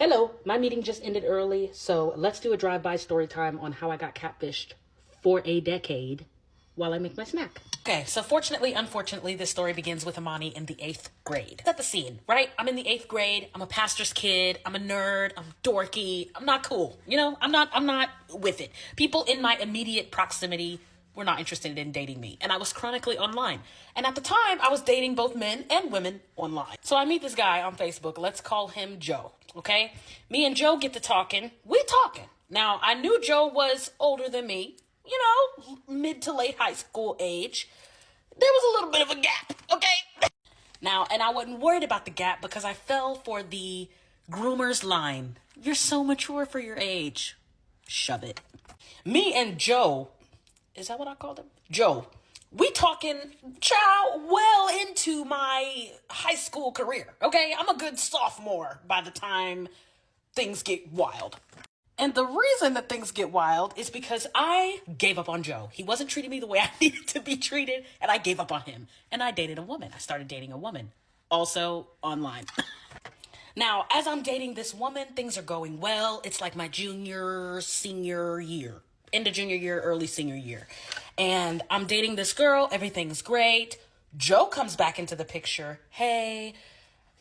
Hello, my meeting just ended early, so let's do a drive-by story time on how I got catfished for a decade while I make my snack. Okay, so fortunately, unfortunately, this story begins with Amani in the 8th grade. Set the scene, right? I'm in the 8th grade. I'm a pastor's kid. I'm a nerd. I'm dorky. I'm not cool. You know, I'm not with it. People in my immediate proximity were not interested in dating me. And I was chronically online. And at the time, I was dating both men and women online. So I meet this guy on Facebook. Let's call him Joe, okay? Me and Joe get to talking. We talking. Now, I knew Joe was older than me. You know, mid to late high school age. There was a little bit of a gap, okay? Now, and I wasn't worried about the gap because I fell for the groomer's line. You're so mature for your age. Shove it. Me and Joe, is that what I called him? Joe. We talking, child, well into my high school career, okay? I'm a good sophomore by the time things get wild. And the reason that things get wild is because I gave up on Joe. He wasn't treating me the way I needed to be treated, and I gave up on him. And I dated a woman. I started dating a woman, also online. Now, as I'm dating this woman, things are going well. It's like my junior, senior year. End of junior year, early senior year. And I'm dating this girl. Everything's great. Joe comes back into the picture. Hey,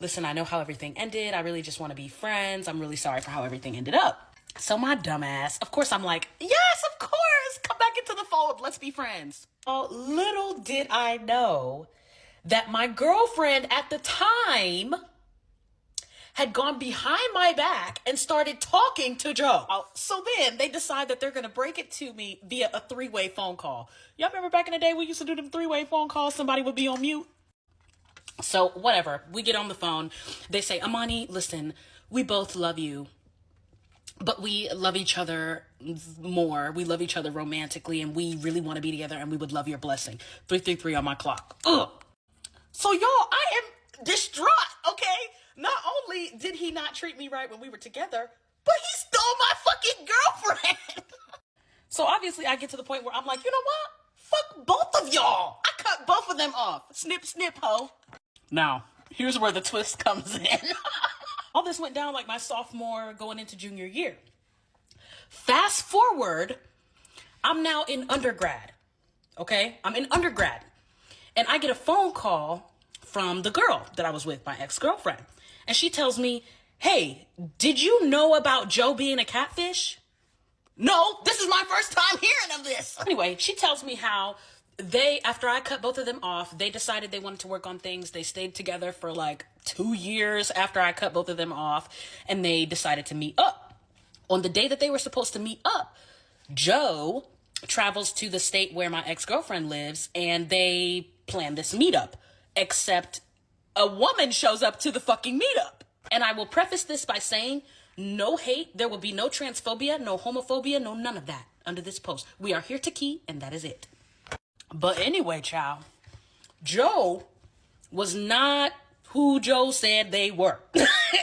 listen, I know how everything ended. I really just want to be friends. I'm really sorry for how everything ended up. So my dumbass, of course, I'm like, yes, of course. Come back into the fold. Let's be friends. Oh, little did I know that my girlfriend at the time had gone behind my back and started talking to Joe. So then they decide that they're going to break it to me via a 3-way phone call. Y'all remember back in the day we used to do them 3-way phone calls? Somebody would be on mute. So whatever, we get on the phone. They say, Amani, listen, we both love you, but we love each other more. We love each other romantically, and we really want to be together, and we would love your blessing. 333 on my clock. Ugh. So y'all, I am distraught, okay? Not only did he not treat me right when we were together, but he stole my fucking girlfriend. So obviously I get to the point where I'm like, you know what? Fuck both of y'all. I cut both of them off. Snip, snip, ho. Now, here's where the twist comes in. All this went down like my sophomore going into junior year. Fast forward, I'm now in undergrad, okay? I'm in undergrad. And I get a phone call from the girl that I was with, my ex-girlfriend. And she tells me, hey, did you know about Joe being a catfish? No, this is my first time hearing of this. Anyway, she tells me how after I cut both of them off, they decided they wanted to work on things. They stayed together for like 2 years after I cut both of them off, and they decided to meet up. On the day that they were supposed to meet up, Joe travels to the state where my ex-girlfriend lives, and they plan this meetup, except a woman shows up to the fucking meetup. And I will preface this by saying, no hate, there will be no transphobia, no homophobia, no none of that under this post. We are here to key, and that is it. But anyway, child, Joe was not who Joe said they were.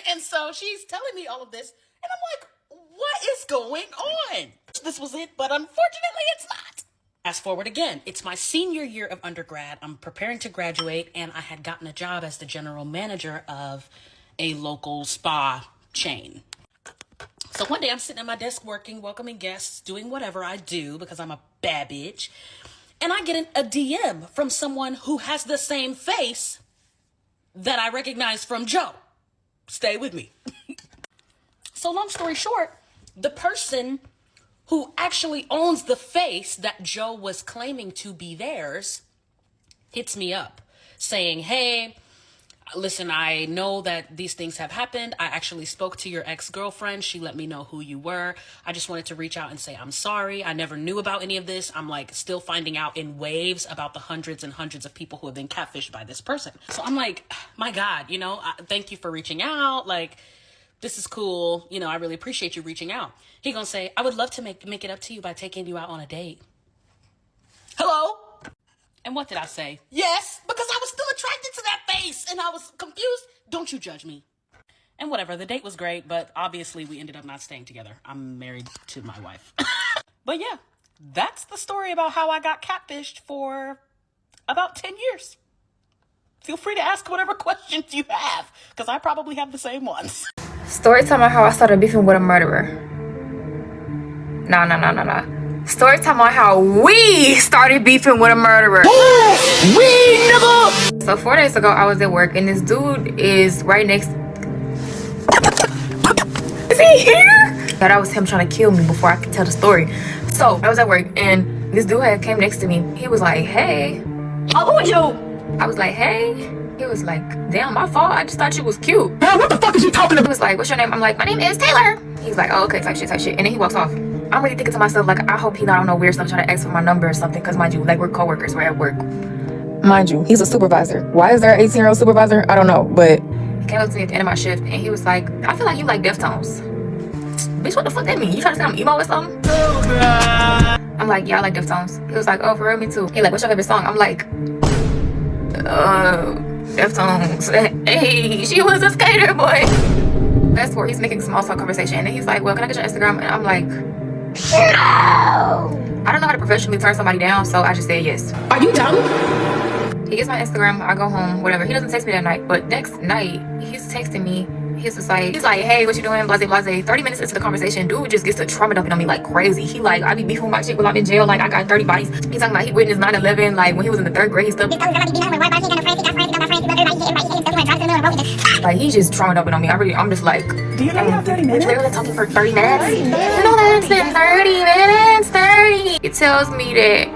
And so she's telling me all of this, and I'm like, what is going on? This was it, but unfortunately it's not. Fast forward again, it's my senior year of undergrad. I'm preparing to graduate, and I had gotten a job as the general manager of a local spa chain. So one day I'm sitting at my desk working, welcoming guests, doing whatever I do because I'm a bad bitch. And I get a DM from someone who has the same face that I recognize from Joe. Stay with me. So long story short, the person who actually owns the face that Joe was claiming to be theirs hits me up saying, hey, listen, I know that these things have happened. I actually spoke to your ex-girlfriend. She let me know who you were. I just wanted to reach out and say, I'm sorry. I never knew about any of this. I'm like still finding out in waves about the hundreds and hundreds of people who have been catfished by this person. So I'm like, my God, you know, thank you for reaching out. Like, this is cool. You know, I really appreciate you reaching out. He gonna say, I would love to make it up to you by taking you out on a date. Hello? And what did I say? Yes, because I was still attracted to that face and I was confused. Don't you judge me. And whatever, the date was great, but obviously we ended up not staying together. I'm married to my wife. But yeah, that's the story about how I got catfished for about 10 years. Feel free to ask whatever questions you have, because I probably have the same ones. Story time on how I started beefing with a murderer. Nah. Story time on how we started beefing with a murderer. We nigga! So 4 days ago, I was at work and this dude is right next. Is he here? That was him trying to kill me before I could tell the story. So I was at work and this dude came next to me. He was like, hey. Oh, who are you? I was like, hey. He was like, damn, my fault. I just thought you was cute. Man, what the fuck is you talking about? He was like, what's your name? I'm like, my name is Taylor. He's like, oh, okay, type shit. And then he walks off. I'm really thinking to myself, like, I hope he not on no weird stuff trying to ask for my number or something. Because mind you, like, we're co-workers. We're at work. Mind you, he's a supervisor. Why is there an 18-year-old supervisor? I don't know. But he came up to me at the end of my shift and he was like, I feel like you like Deftones. Bitch, what the fuck that mean? You trying to say I'm emo or something? I'm like, yeah, I like Deftones. He was like, oh, for real, me too. He like, what's your favorite song? I'm like, Deftones. Hey, she was a skater, boy. That's where he's making small talk conversation. And then he's like, well, can I get your Instagram? And I'm like, no. I don't know how to professionally turn somebody down, so I just said yes. Are you dumb? He gets my Instagram, I go home, whatever. He doesn't text me that night, but next night, he's texting me. He's like, hey, what you doing? Blase, blase. 30 minutes into the conversation, dude just gets to trauma dumping on me like crazy. He like, I be beefing with my chick while I'm in jail. Like, I got 30 bodies. He's talking about he witnessed 9/11. Like, when he was in the 3rd grade, he still. Like, he's just trauma dumping on me. I'm just like, do you know you have 30 minutes? We're really talking for 30 minutes? You know that it's been 30 minutes? 30. It tells me that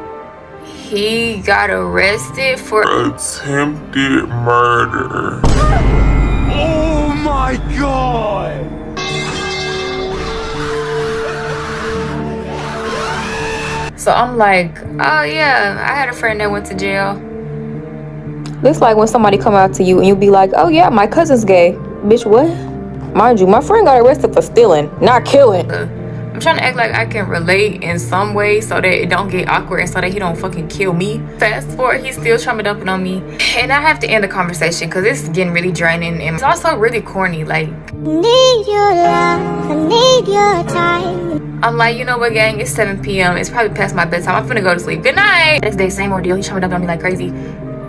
he got arrested for attempted murder. Oh my god! So I'm like, oh yeah, I had a friend that went to jail. It's like when somebody come out to you and you be like, oh yeah, my cousin's gay. Bitch, what? Mind you, my friend got arrested for stealing, not killing. I'm trying to act like I can relate in some way so that it don't get awkward and so that he don't fucking kill me. Fast forward, he's still trauma dumping on me. And I have to end the conversation because it's getting really draining and it's also really corny. Like, need your love, I need your time. I'm like, you know what, gang? It's 7 p.m. It's probably past my bedtime. I'm finna go to sleep. Good night. Next day, same ordeal. He's trauma dumping on me like crazy.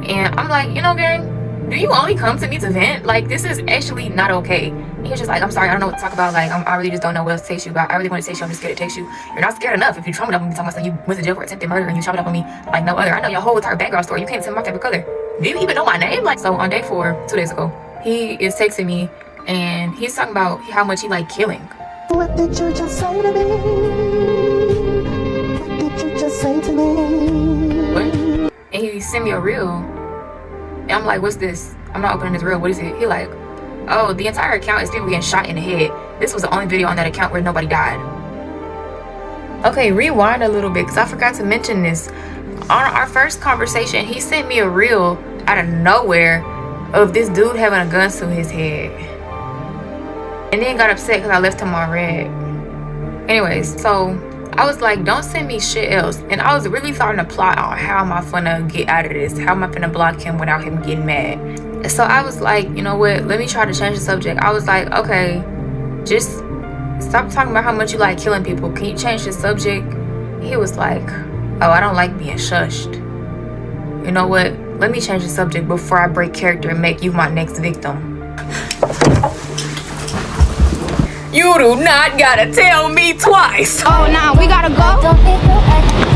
And I'm like, you know, gang, do you only come to me to vent? Like, this is actually not okay. And he was just like, I'm sorry, I don't know what to talk about. Like, I really just don't know what else to text you about. I really want to text you. I'm just scared to text you. You're not scared enough. If you trauma up on me talking about something, you went to jail for attempted murder and you trauma up on me like no other. I know your whole entire background story. You can't tell me my favorite color. Do you even know my name? Like, so on day 4, 2 days ago, he is texting me and he's talking about how much he like killing. What did you just say to me? What did you just say to me? What? And he sent me a reel. And I'm like, what's this? I'm not opening this reel. What is it? He like, oh, the entire account is people getting shot in the head. This was the only video on that account where nobody died. Okay, rewind a little bit because I forgot to mention this. On our first conversation, he sent me a reel out of nowhere of this dude having a gun to his head. And then got upset because I left him on red. Anyways, so I was like, don't send me shit else. And I was really starting to plot on how am I finna get out of this? How am I finna block him without him getting mad? So I was like, you know what? Let me try to change the subject. I was like, okay, just stop talking about how much you like killing people. Can you change the subject? He was like, oh, I don't like being shushed. You know what? Let me change the subject before I break character and make you my next victim. You do not gotta tell me twice. Oh, nah, we gotta go.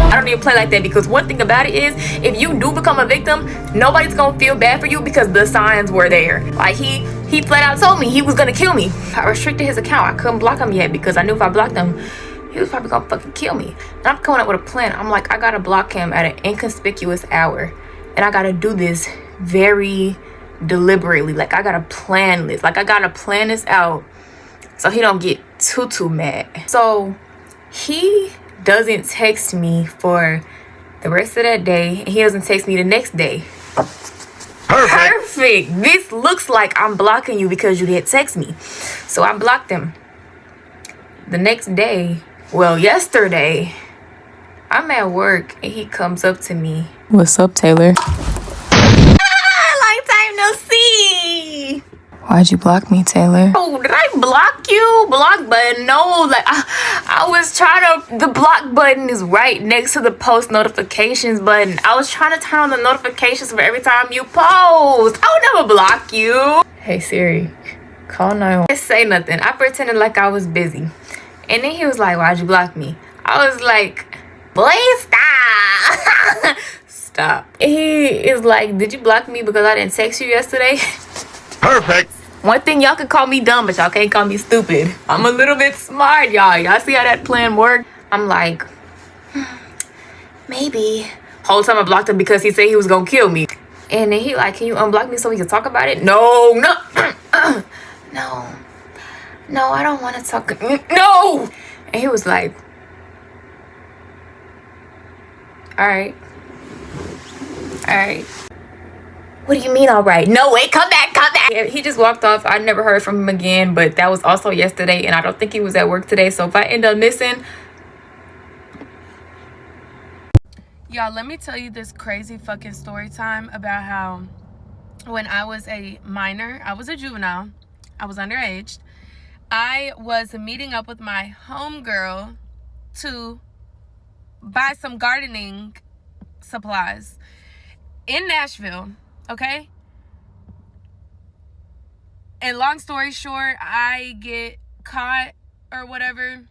I don't even play like that because one thing about it is if you do become a victim, nobody's gonna feel bad for you because the signs were there. Like he flat out told me he was gonna kill me. I restricted his account. I couldn't block him yet because I knew if I blocked him, he was probably gonna fucking kill me. And I'm coming up with a plan. I'm like, I gotta block him at an inconspicuous hour. And I gotta do this very deliberately. Like I gotta plan this. Like I gotta plan this out so he don't get too mad. So he doesn't text me for the rest of that day. And he doesn't text me the next day. Perfect. This looks like I'm blocking you because you didn't text me. So I blocked him. The next day, well, yesterday, I'm at work and he comes up to me. What's up, Taylor? Long time no see. Why'd you block me, Taylor? Oh, did I block you? Block button? No, like I was trying to, the block button is right next to the post notifications button. I was trying to turn on the notifications for every time you post. I would never block you. Hey Siri, Call 911. I didn't say nothing. I pretended like I was busy. And then he was like, why'd you block me? I was like, boy, stop. Stop. He is like, did you block me because I didn't text you yesterday? Perfect. One thing, y'all can call me dumb, but y'all can't call me stupid. I'm a little bit smart, y'all. Y'all see how that plan worked? I'm like, maybe. Whole time I blocked him because he said he was gonna kill me. And then he like, can you unblock me so we can talk about it? No. No, I don't want to talk. No. And he was like, all right. What do you mean, all right? No, wait, come back. Yeah, he just walked off. I never heard from him again, but that was also yesterday, and I don't think he was at work today. So if I end up missing... Y'all, let me tell you this crazy fucking story time about how when I was a minor, I was a juvenile, I was underage, I was meeting up with my homegirl to buy some gardening supplies in Nashville, okay? And long story short, I get caught or whatever,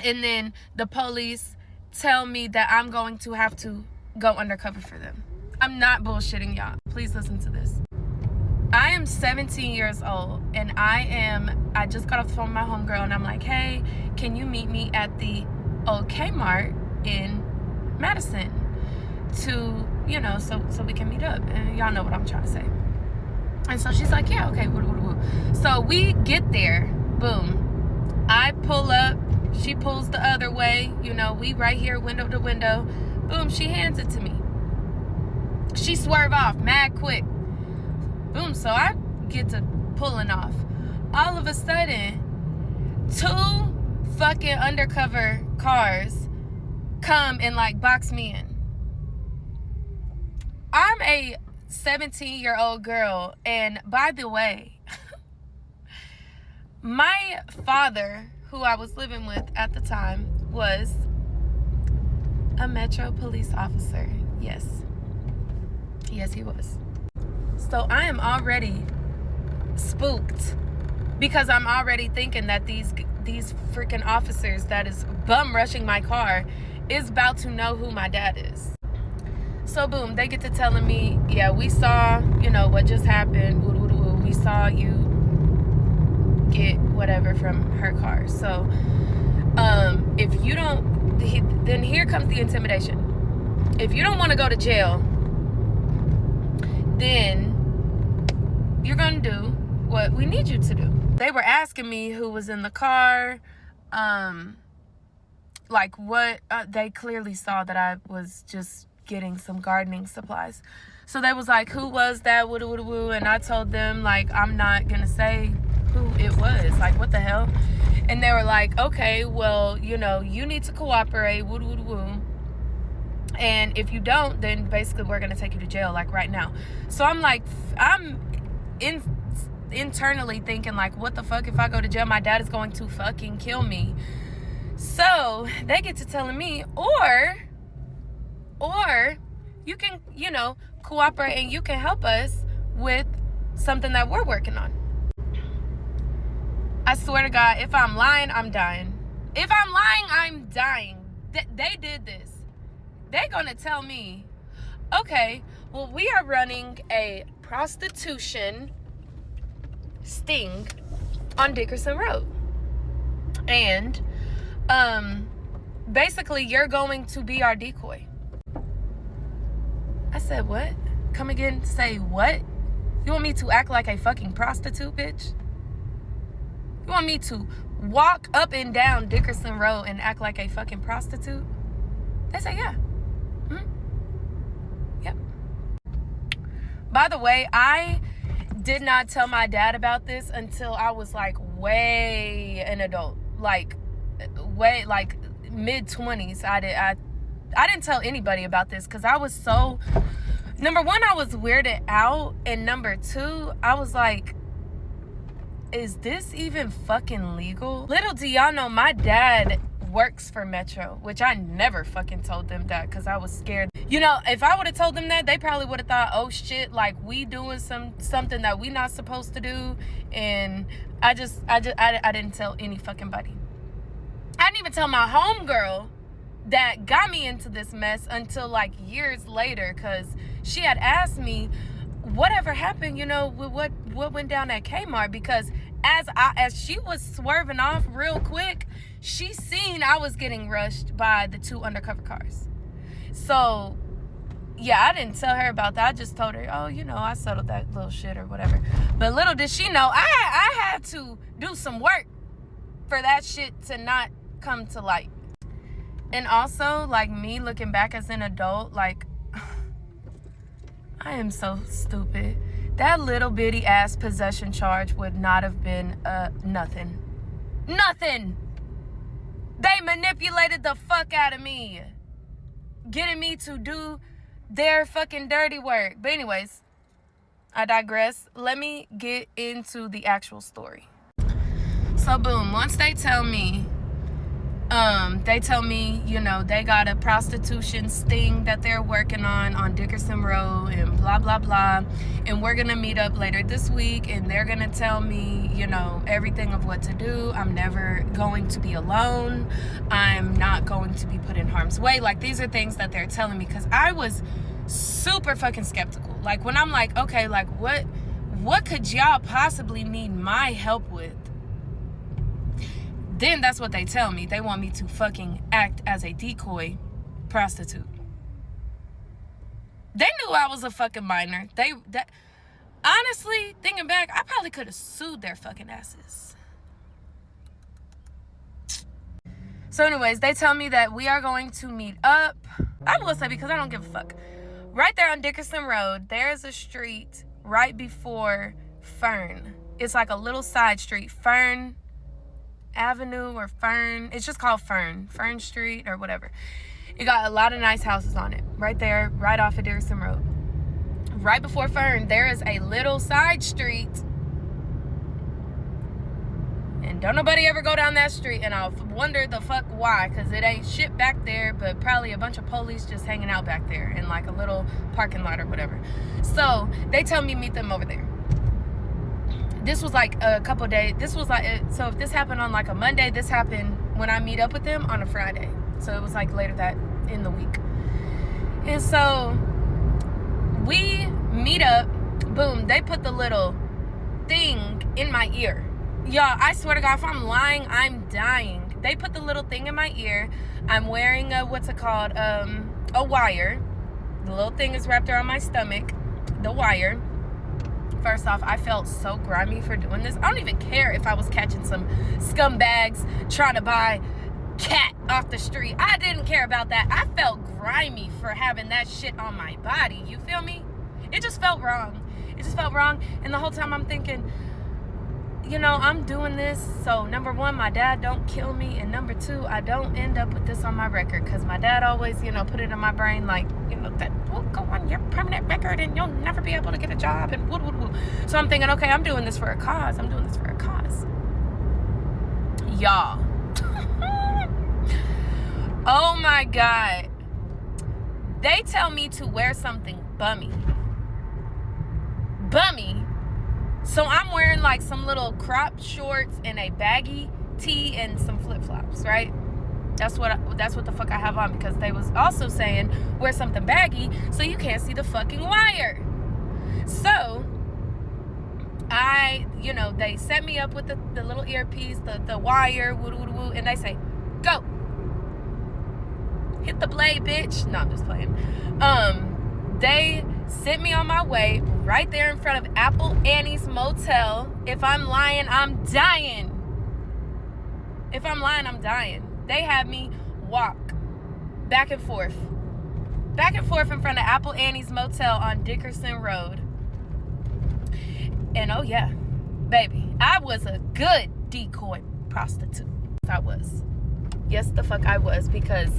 and then the police tell me that I'm going to have to go undercover for them. I'm not bullshitting y'all. Please listen to this. I am 17 years old, and I just got off the phone with my homegirl, and I'm like, hey, can you meet me at the old Kmart in Madison to, you know, so we can meet up? And y'all know what I'm trying to say. And so she's like, yeah, okay, woo. So we get there, boom. I pull up, she pulls the other way, you know, we right here, window to window. Boom, she hands it to me. She swerve off, mad quick. Boom, so I get to pulling off. All of a sudden, 2 fucking undercover cars come and like box me in. I'm a 17-year-old girl, and by the way, my father, who I was living with at the time, was a Metro police officer. Yes, he was. So I am already spooked because I'm already thinking that these freaking officers that is bum rushing my car is about to know who my dad is. So boom, they get to telling me, yeah, we saw, you know, what just happened. We saw you get whatever from her car. So if you don't, then here comes the intimidation. If you don't want to go to jail, then you're gonna do what we need you to do. They were asking me who was in the car, like what, they clearly saw that I was just getting some gardening supplies. So they was like, who was that, and I told them, like, I'm not gonna say who it was, like, what the hell? And they were like, okay, well, you know, you need to cooperate, and if you don't, then basically we're gonna take you to jail, like, right now. So I'm like, I'm internally thinking, like, what the fuck, if I go to jail, my dad is going to fucking kill me. So they get to telling me, or you can, you know, cooperate and you can help us with something that we're working on. I swear to God, if I'm lying, I'm dying. If I'm lying, I'm dying. They did this. They're gonna tell me, okay, well, we are running a prostitution sting on Dickerson Road. And basically you're going to be our decoy. I said, what? Come again, say what? You want me to act like a fucking prostitute, bitch? You want me to walk up and down Dickerson Road and act like a fucking prostitute? They say, yeah. Yep. By the way, I did not tell my dad about this until I was like way an adult. Like way, like mid-20s. I didn't tell anybody about this because I was so, number one, I was weirded out, and number two, I was like, is this even fucking legal? Little do y'all know, my dad works for Metro, which I never fucking told them that because I was scared. You know, if I would have told them that, they probably would have thought, oh shit, like we doing something that we not supposed to do. And I didn't tell any fucking buddy. I didn't even tell my homegirl that got me into this mess until like years later, because she had asked me whatever happened, you know, with what went down at Kmart, because as she was swerving off real quick, she seen I was getting rushed by the 2 undercover cars. So yeah, I didn't tell her about that. I just told her, oh, you know, I settled that little shit or whatever. But little did she know, I had to do some work for that shit to not come to light. And also, like, me looking back as an adult, like, I am so stupid. That little bitty ass possession charge would not have been nothing. Nothing! They manipulated the fuck out of me, getting me to do their fucking dirty work. But anyways, I digress. Let me get into the actual story. So boom, once they tell me, you know, they got a prostitution sting that they're working on Dickerson Road and blah, blah, blah. And we're going to meet up later this week and they're going to tell me, you know, everything of what to do. I'm never going to be alone. I'm not going to be put in harm's way. Like, these are things that they're telling me, because I was super fucking skeptical. Like, when I'm like, okay, like, what could y'all possibly need my help with? Then that's what they tell me. They want me to fucking act as a decoy prostitute. They knew I was a fucking minor. Honestly, thinking back, I probably could have sued their fucking asses. So anyways, they tell me that we are going to meet up. I will say, because I don't give a fuck. Right there on Dickerson Road, there's a street right before Fern. It's like a little side street. Fern Avenue or Fern. It's just called Fern Street or whatever. It got a lot of nice houses on it. Right there, right off of Dickerson Road. Right before Fern, there is a little side street. And don't nobody ever go down that street. And I'll wonder the fuck why. Because it ain't shit back there. But probably a bunch of police just hanging out back there. In like a little parking lot or whatever. So they tell me meet them over there. This was like a couple days. This was like, so if this happened on like a Monday, this happened when I meet up with them on a Friday. So it was like later that in the week. And so we meet up. Boom. They put the little thing in my ear. Y'all, I swear to God, if I'm lying, I'm dying. They put the little thing in my ear. I'm wearing a, what's it called? A wire. The little thing is wrapped around my stomach. The wire. First off, I felt so grimy for doing this. I don't even care if I was catching some scumbags trying to buy cat off the street. I didn't care about that. I felt grimy for having that shit on my body. You feel me? It just felt wrong. It just felt wrong. And the whole time I'm thinking, you know, I'm doing this so number one, my dad don't kill me, and number two, I don't end up with this on my record, because my dad always, you know, put it in my brain like, you know, that will go on your permanent record and you'll never be able to get a job and woo. So I'm thinking, okay, I'm doing this for a cause. I'm doing this for a cause. Y'all. Oh my God. They tell me to wear something bummy. Bummy. So I'm wearing like some little cropped shorts and a baggy tee and some flip-flops, right? That's what the fuck I have on, because they was also saying wear something baggy so you can't see the fucking wire. So you know, they set me up with the little earpiece, the wire, woo, and they say, go. Hit the blade, bitch. No, I'm just playing. They sent me on my way right there in front of Apple Annie's Motel. If I'm lying, I'm dying. If I'm lying, I'm dying. They had me walk back and forth in front of Apple Annie's Motel on Dickerson Road. And oh yeah, baby, I was a good decoy prostitute. I was. Yes, the fuck I was, because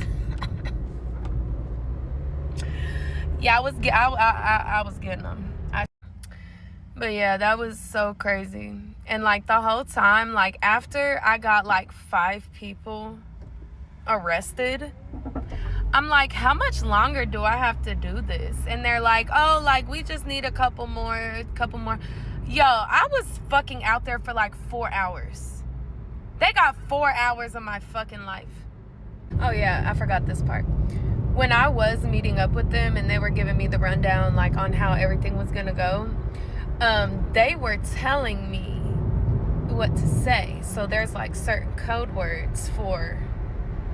yeah, I was getting them. But yeah, that was so crazy. And like the whole time, like after I got like 5 people arrested. I'm like, how much longer do I have to do this? And they're like, oh, like, we just need a couple more. Yo, I was fucking out there for like 4 hours. They got 4 hours of my fucking life. Oh yeah, I forgot this part. When I was meeting up with them and they were giving me the rundown, like, on how everything was gonna go, they were telling me what to say. So there's like certain code words for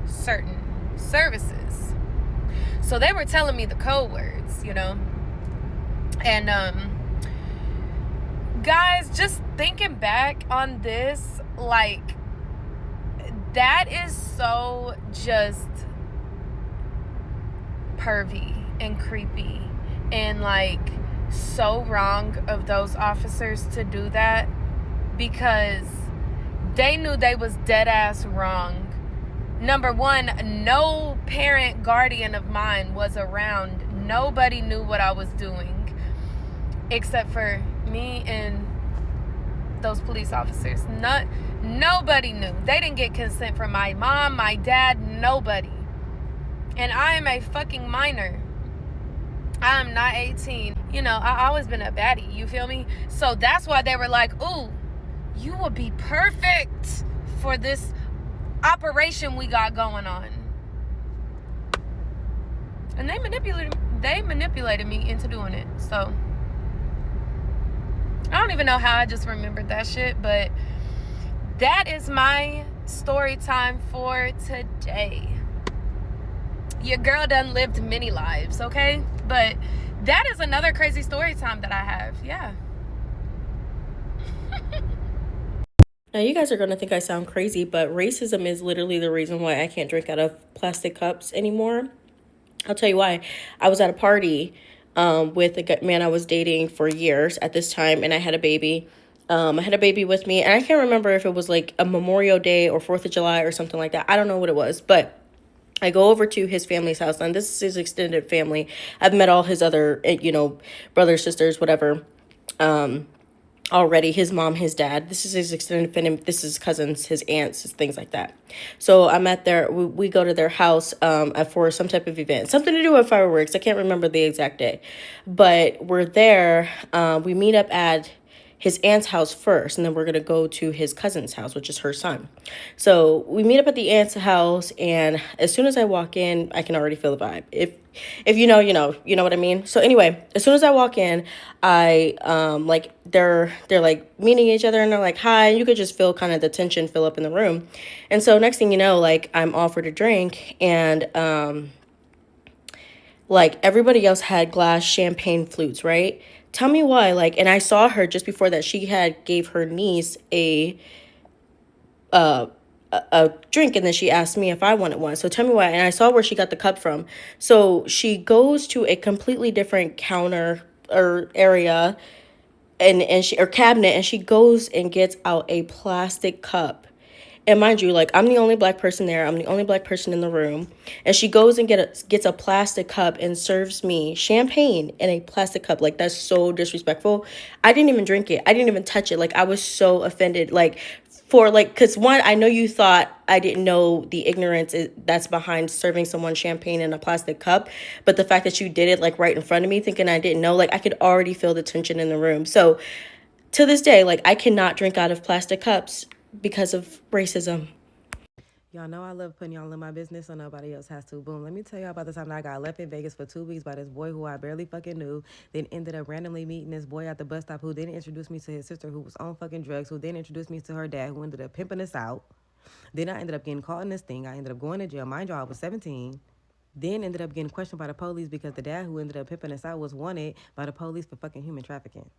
certain services. So they were telling me the code words, you know. And guys, just thinking back on this, like, that is so just pervy and creepy and like so wrong of those officers to do that, because they knew they was dead ass wrong. Number one, no parent guardian of mine was around. Nobody knew what I was doing except for me and those police officers. Nobody knew. They didn't get consent from my mom, my dad, nobody. And I am a fucking minor. I am not 18. You know, I always been a baddie, you feel me? So that's why they were like, ooh, you would be perfect for this operation we got going on. And they manipulated me into doing it. So I don't even know how I just remembered that shit, but that is my story time for today. Your girl done lived many lives, okay? But that is another crazy story time that I have. Yeah. Now, you guys are going to think I sound crazy, but racism is literally the reason why I can't drink out of plastic cups anymore. I'll tell you why. I was at a party with a man I was dating for years at this time, and I had a baby. I had a baby with me, and I can't remember if it was like a Memorial Day or 4th of July or something like that. I don't know what it was, but I go over to his family's house, and this is his extended family. I've met all his other, brothers, sisters, whatever, already. His mom, his dad. This is his extended family. This is cousins, his aunts, his things like that. So I'm at we go to their house for some type of event. Something to do with fireworks. I can't remember the exact day. But we're there. We meet up at his aunt's house first, and then we're going to go to his cousin's house, which is her son. So we meet up at the aunt's house, and as soon as I walk in, I can already feel the vibe. If you know, you know what I mean? So anyway, as soon as I walk in, I, they're like meeting each other, and they're like, hi, and you could just feel kind of the tension fill up in the room. And so next thing you know, like, I'm offered a drink, and, like, everybody else had glass champagne flutes, right? Tell me why, like, and I saw her just before that, she gave her niece a drink, and then she asked me if I wanted one. So tell me why. And I saw where she got the cup from. So she goes to a completely different counter or area or cabinet, and she goes and gets out a plastic cup. And mind you, like, I'm the only black person there. I'm the only black person in the room. And she goes and gets a plastic cup and serves me champagne in a plastic cup. Like, that's so disrespectful. I didn't even drink it. I didn't even touch it. Like, I was so offended. Like, because one, I know you thought I didn't know the ignorance that's behind serving someone champagne in a plastic cup. But the fact that you did it, like, right in front of me, thinking I didn't know, like, I could already feel the tension in the room. So to this day, like, I cannot drink out of plastic cups because of racism. Y'all know I love putting y'all in my business so nobody else has to. Boom. Let me tell y'all about the time that I got left in Vegas for 2 weeks by this boy who I barely fucking knew. Then ended up randomly meeting this boy at the bus stop who then introduced me to his sister who was on fucking drugs, who then introduced me to her dad who ended up pimping us out. Then I ended up getting caught in this thing. I ended up going to jail. Mind y'all, I was 17. Then ended up getting questioned by the police because the dad who ended up pimping us out was wanted by the police for fucking human trafficking.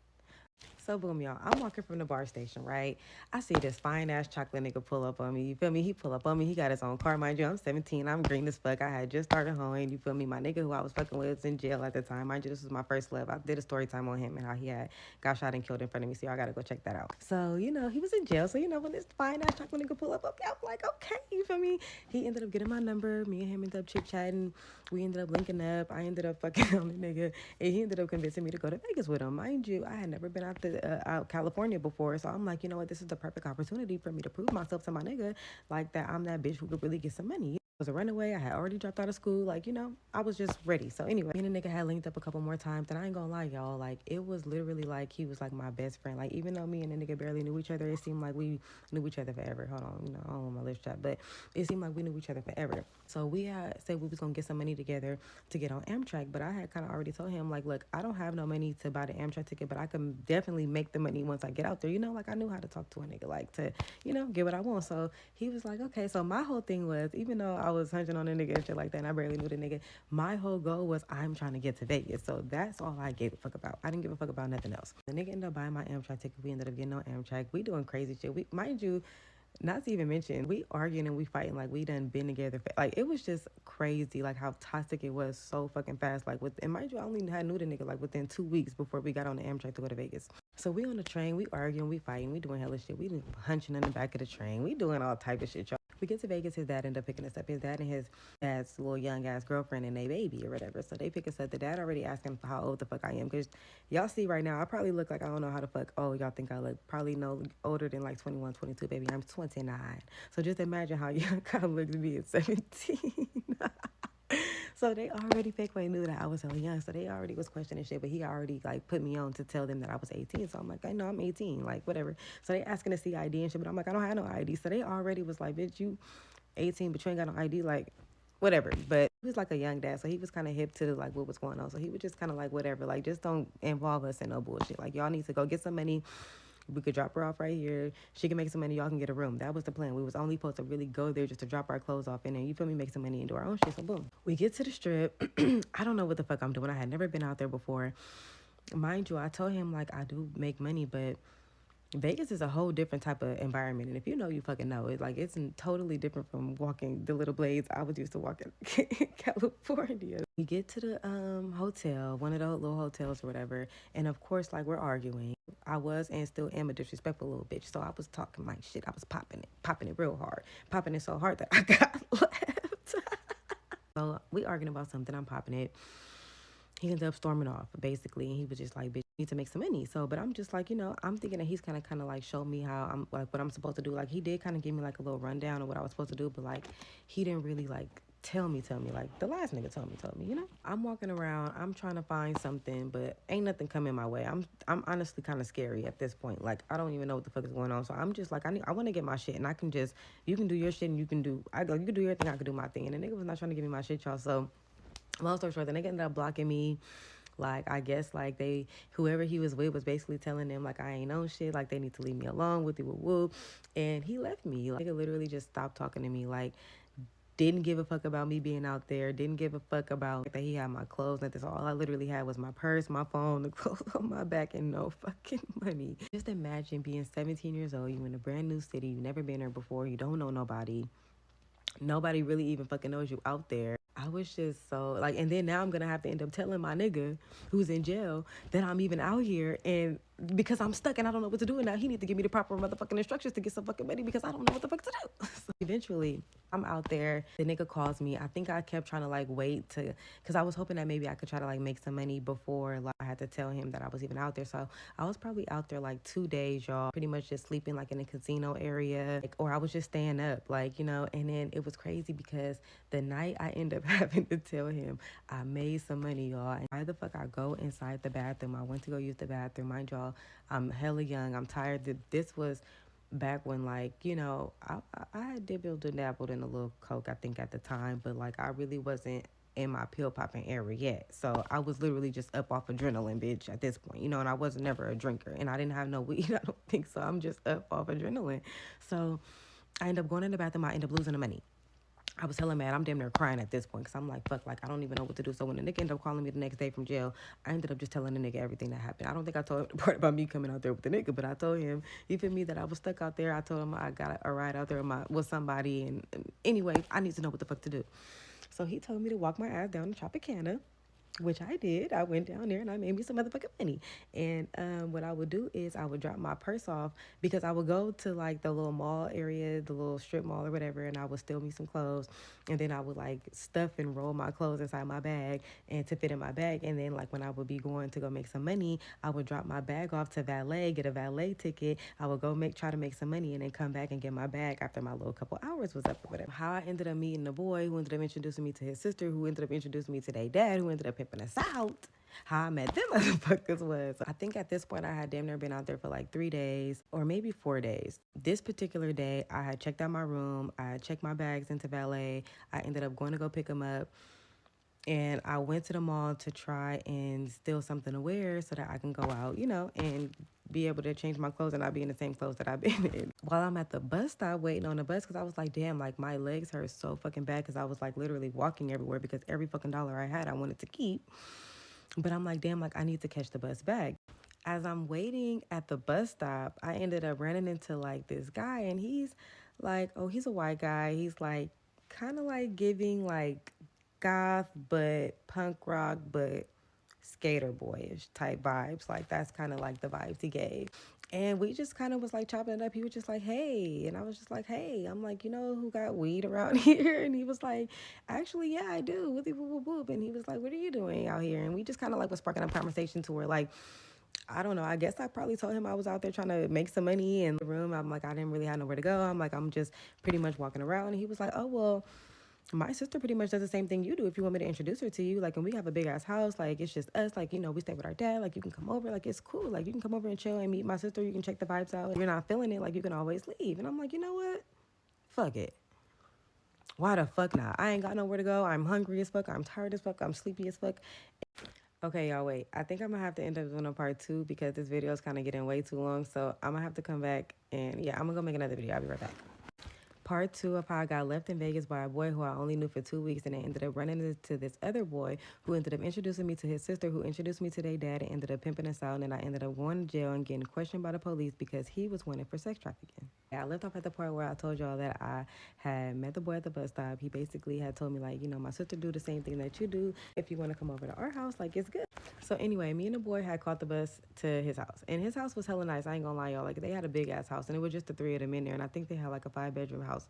So boom, y'all, I'm walking from the bar station, right? I see this fine-ass chocolate nigga pull up on me, you feel me? He pull up on me, he got his own car, mind you, I'm 17, I'm green as fuck, I had just started hoeing, you feel me? My nigga who I was fucking with was in jail at the time, mind you, this was my first love. I did a story time on him and how he got shot and killed in front of me, so y'all gotta go check that out. So, he was in jail, so, when this fine-ass chocolate nigga pull up, I'm like, okay, you feel me? He ended up getting my number, me and him ended up chit-chatting, we ended up linking up, I ended up fucking on the nigga, and he ended up convincing me to go to Vegas with him. Mind you, I had never been out California before, so I'm like, you know what, this is the perfect opportunity for me to prove myself to my nigga, like that I'm that bitch who could really get some money. was a runaway. I had already dropped out of school. Like, you know, I was just ready. So anyway, me and the nigga had linked up a couple more times. And I ain't gonna lie, y'all. Like, it was literally like he was like my best friend. Like, even though me and the nigga barely knew each other, it seemed like we knew each other forever. Hold on, you know, I don't want my lips chat, but it seemed like we knew each other forever. So we had said we was gonna get some money together to get on Amtrak. But I had kind of already told him, like, look, I don't have no money to buy the Amtrak ticket, but I can definitely make the money once I get out there. You know, like, I knew how to talk to a nigga, like, to, you know, get what I want. So he was like, okay. So my whole thing was, even though I was hunching on a nigga and shit like that, and I barely knew the nigga, my whole goal was I'm trying to get to Vegas. So that's all I gave a fuck about. I didn't give a fuck about nothing else. The nigga ended up buying my Amtrak ticket. We ended up getting on Amtrak. We doing crazy shit. We, mind you, not to even mention, we arguing and we fighting like we done been together. Like, it was just crazy, like how toxic it was so fucking fast. Like, and mind you, I only had knew the nigga like within 2 weeks before we got on the Amtrak to go to Vegas. So we on the train, we arguing, we fighting, we doing hella shit. We hunching in the back of the train. We doing all type of shit, y'all. We get to Vegas, his dad ended up picking us up. His dad and his dad's little young ass girlfriend and they baby or whatever. So they pick us up. The dad already asking for how old the fuck I am. Because y'all see right now, I probably look like I don't know how the fuck old y'all think I look. Probably no older than like 21, 22, baby. I'm 29. So just imagine how young I look to be at 17. So they already fake way knew that I was hella young. So they already was questioning shit, but he already like put me on to tell them that I was 18. So I'm like, I know I'm 18, like whatever. So they asking to see ID and shit, but I'm like, I don't have no ID. So they already was like, bitch, you 18, but you ain't got no ID, like whatever. But he was like a young dad, so he was kind of hip to like what was going on. So he was just kind of like, whatever, like just don't involve us in no bullshit. Like, y'all need to go get some money. We could drop her off right here. She can make some money. Y'all can get a room. That was the plan. We was only supposed to really go there just to drop our clothes off and then, you feel me, make some money and do our own shit. So boom. We get to the strip. I don't know what the fuck I'm doing. I had never been out there before. Mind you, I told him like I do make money, but Vegas is a whole different type of environment. And if you know, you fucking know. It like it's totally different from walking the little blades I was used to walking in California. We get to the hotel, one of those little hotels or whatever, and of course, like, we're arguing. I was and still am a disrespectful little bitch. So I was talking like shit. I was popping it real hard. Popping it so hard that I got left. So we arguing about something. I'm popping it. He ended up storming off, basically, and he was just like, bitch, you need to make some money. So, but I'm just like, you know, I'm thinking that he's kind of like show me how I'm, like, what I'm supposed to do. Like, he did kind of give me like a little rundown of what I was supposed to do, but like, he didn't really like tell me, like the last nigga told me, you know? I'm walking around, I'm trying to find something, but ain't nothing coming my way. I'm honestly kind of scary at this point. Like, I don't even know what the fuck is going on. So I'm just like, I want to get my shit, and I can just, you can do your shit, and you can do your thing, I can do my thing. And the nigga was not trying to give me my shit, y'all. So long story short, the nigga ended up blocking me. Like, I guess, like, whoever he was with was basically telling them, like, I ain't on shit, like, they need to leave me alone with it, woo. And he left me. Like, nigga literally just stopped talking to me, like, didn't give a fuck about me being out there, didn't give a fuck about that he had my clothes. That's all I literally had was my purse, my phone, the clothes on my back, and no fucking money. Just imagine being 17 years old, you in a brand new city, you never been there before, you don't know nobody. Nobody really even fucking knows you out there. I was just so like, and then now I'm gonna have to end up telling my nigga who's in jail that I'm even out here, and because I'm stuck and I don't know what to do, and now he need to give me the proper motherfucking instructions to get some fucking money because I don't know what the fuck to do. So eventually I'm out there, the nigga calls me. I think I kept trying to like wait to, because I was hoping that maybe I could try to like make some money before like I had to tell him that I was even out there. So I was probably out there like 2 days, y'all, pretty much just sleeping like in a casino area, like, or I was just staying up, like, you know. And then it was crazy because the night I ended up having to tell him I made some money, y'all. And why the fuck I go inside the bathroom? I went to go use the bathroom. Mind y'all, I'm hella young. I'm tired. This was back when, like, you know, I had dabbled and dabbled in a little coke, I think, at the time, but like I really wasn't in my pill popping era yet. So I was literally just up off adrenaline, bitch, at this point, you know. And I wasn't never a drinker, and I didn't have no weed, I don't think. So I'm just up off adrenaline. So I end up going in the bathroom. I end up losing the money. I was hella mad. I'm damn near crying at this point because I'm like, fuck, like, I don't even know what to do. So when the nigga ended up calling me the next day from jail, I ended up just telling the nigga everything that happened. I don't think I told him the part about me coming out there with the nigga, but I told him, you feel me, that I was stuck out there. I told him I got a ride out there with somebody. And anyway, I need to know what the fuck to do. So he told me to walk my ass down to Tropicana which I did. I went down there and I made me some motherfucking money. And what I would do is I would drop my purse off because I would go to like the little mall area, the little strip mall or whatever, and I would steal me some clothes. And then I would like stuff and roll my clothes inside my bag and to fit in my bag. And then like when I would be going to go make some money, I would drop my bag off to valet, get a valet ticket. I would go try to make some money and then come back and get my bag after my little couple hours was up or whatever. How I ended up meeting the boy who ended up introducing me to his sister, who ended up introducing me to their dad, who ended up pimping us out. How I met them motherfuckers was, I think at this point I had damn near been out there for like 3 days or maybe 4 days. This particular day, I had checked out my room. I had checked my bags into valet. I ended up going to go pick them up. And I went to the mall to try and steal something to wear so that I can go out, you know, and be able to change my clothes and not be in the same clothes that I've been in. While I'm at the bus stop waiting on the bus, because I was like, damn, like my legs hurt so fucking bad because I was like literally walking everywhere because every fucking dollar I had I wanted to keep. But I'm like, damn, like I need to catch the bus back. As I'm waiting at the bus stop, I ended up running into like this guy, and he's like, oh, he's a white guy. He's like kind of like giving like goth but punk rock but skater boyish type vibes. Like that's kind of like the vibes he gave. And we just kind of was like chopping it up. He was just like, hey. And I was just like, hey. I'm like, you know who got weed around here? And he was like, actually, yeah, I do. Whoopie whoop whoop whoop. And he was like, what are you doing out here? And we just kind of like was sparking up conversation to where like, I don't know. I guess I probably told him I was out there trying to make some money in the room. I'm like, I didn't really have nowhere to go. I'm like, I'm just pretty much walking around. And he was like, oh, well, my sister pretty much does the same thing you do. If you want me to introduce her to you, like, and we have a big ass house, like, it's just us, like, you know, we stay with our dad, like, you can come over, like, it's cool, like, you can come over and chill and meet my sister, you can check the vibes out. If you're not feeling it, like, you can always leave. And I'm like, you know what? Fuck it. Why the fuck not? I ain't got nowhere to go. I'm hungry as fuck. I'm tired as fuck. I'm sleepy as fuck. Okay, y'all, wait. I think I'm gonna have to end up doing a part 2 because this video is kind of getting way too long. So I'm gonna have to come back and yeah, I'm gonna go make another video. I'll be right back. Part 2 of how I got left in Vegas by a boy who I only knew for 2 weeks, and I ended up running into this other boy who ended up introducing me to his sister, who introduced me to their dad, and ended up pimping us out. And I ended up going to jail and getting questioned by the police because he was wanted for sex trafficking. I left off at the part where I told y'all that I had met the boy at the bus stop. He basically had told me, like, you know, my sister do the same thing that you do. If you want to come over to our house, like, it's good. So anyway, me and the boy had caught the bus to his house. And his house was hella nice. I ain't gonna lie, y'all. Like, they had a big ass house, and it was just the 3 of them in there. And I think they had like a 5-bedroom house.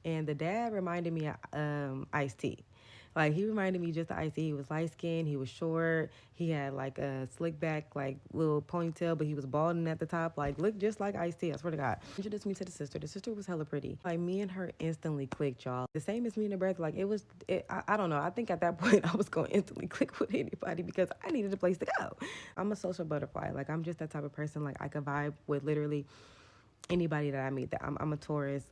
And the dad reminded me of Ice-T. Like, he reminded me just of Ice-T. He was light-skinned, he was short, he had like a slick back, like little ponytail, but he was balding at the top, like looked just like Ice-T, I swear to God. Introduced me to the sister. The sister was hella pretty. Like, me and her instantly clicked, y'all. The same as me and the brother. Like, I don't know. I think at that point I was going to instantly click with anybody because I needed a place to go. I'm a social butterfly. Like, I'm just that type of person. Like, I could vibe with literally anybody that I meet. That I'm a Taurus.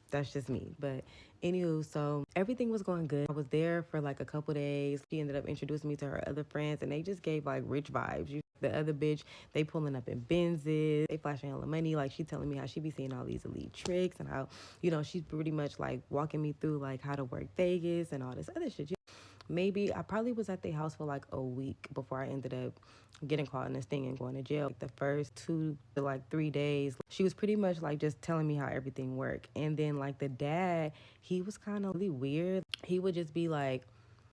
That's just me. But anywho, so everything was going good. I was there for like a couple days. She ended up introducing me to her other friends, and they just gave like rich vibes. The other bitch, they pulling up in Benzes, they flashing all the money. Like, she telling me how she be seeing all these elite tricks and how, you know, she's pretty much like walking me through like how to work Vegas and all this other shit. Maybe I probably was at their house for like a week before I ended up getting caught in this thing and going to jail. Like, the first 2 to like 3 days, she was pretty much like just telling me how everything worked. And then like the dad, he was kind of really weird. He would just be like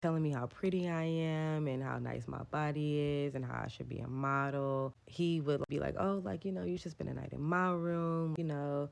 telling me how pretty I am and how nice my body is and how I should be a model. He would be like, oh, like, you know, you should spend a night in my room, you know,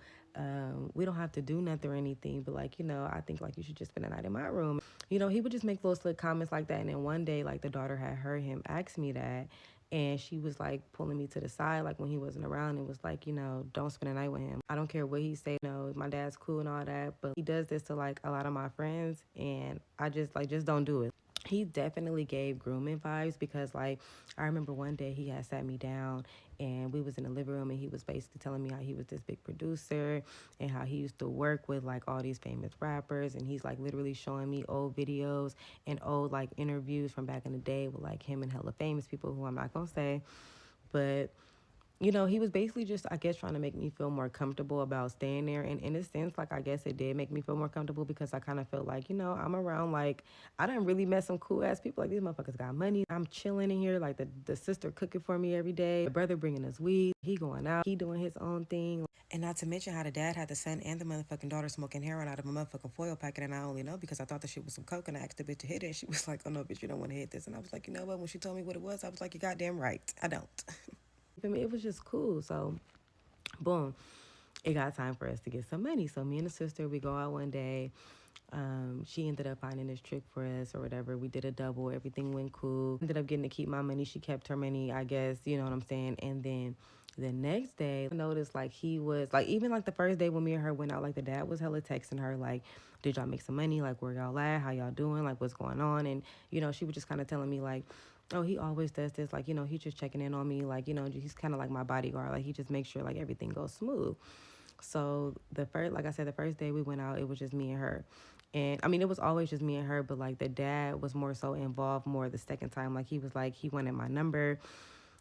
we don't have to do nothing or anything, but like, you know, I think like you should just spend a night in my room. You know, he would just make little slick comments like that. And then one day, like, the daughter had heard him ask me that, and she was like pulling me to the side, like when he wasn't around, and was like, you know, don't spend a night with him. I don't care what he say, you know, my dad's cool and all that, but he does this to like a lot of my friends, and I just don't do it. He definitely gave grooming vibes because, like, I remember one day he had sat me down and we was in the living room, and he was basically telling me how he was this big producer and how he used to work with like all these famous rappers, and he's like literally showing me old videos and old like interviews from back in the day with like him and hella famous people who I'm not gonna say, but you know, he was basically just, I guess, trying to make me feel more comfortable about staying there. And in a sense, like, I guess it did make me feel more comfortable because I kind of felt like, you know, I'm around, like, I done really met some cool ass people. Like, these motherfuckers got money. I'm chilling in here. Like, the sister cooking for me every day. The brother bringing us weed. He going out. He doing his own thing. And not to mention how the dad had the son and the motherfucking daughter smoking heroin out of a motherfucking foil packet. And I only know because I thought the shit was some coke and I asked the bitch to hit it. And she was like, oh no, bitch, you don't want to hit this. And I was like, you know what? When she told me what it was, I was like, you're goddamn right. I don't. I mean, it was just cool. So, boom, it got time for us to get some money. So me and the sister, we go out one day. She ended up finding this trick for us or whatever. We did a double. Everything went cool. Ended up getting to keep my money. She kept her money, I guess. You know what I'm saying? And then the next day, I noticed, like, he was, like, even, like, the first day when me and her went out, like, the dad was hella texting her, like, did y'all make some money? Like, where y'all at? How y'all doing? Like, what's going on? And, you know, she was just kind of telling me, like, oh, he always does this. Like, you know, he's just checking in on me. Like, you know, he's kind of like my bodyguard. Like, he just makes sure, like, everything goes smooth. So like I said, the first day we went out, it was just me and her. And I mean, it was always just me and her, but like the dad was more so involved more the second time. Like he was like, he wanted my number.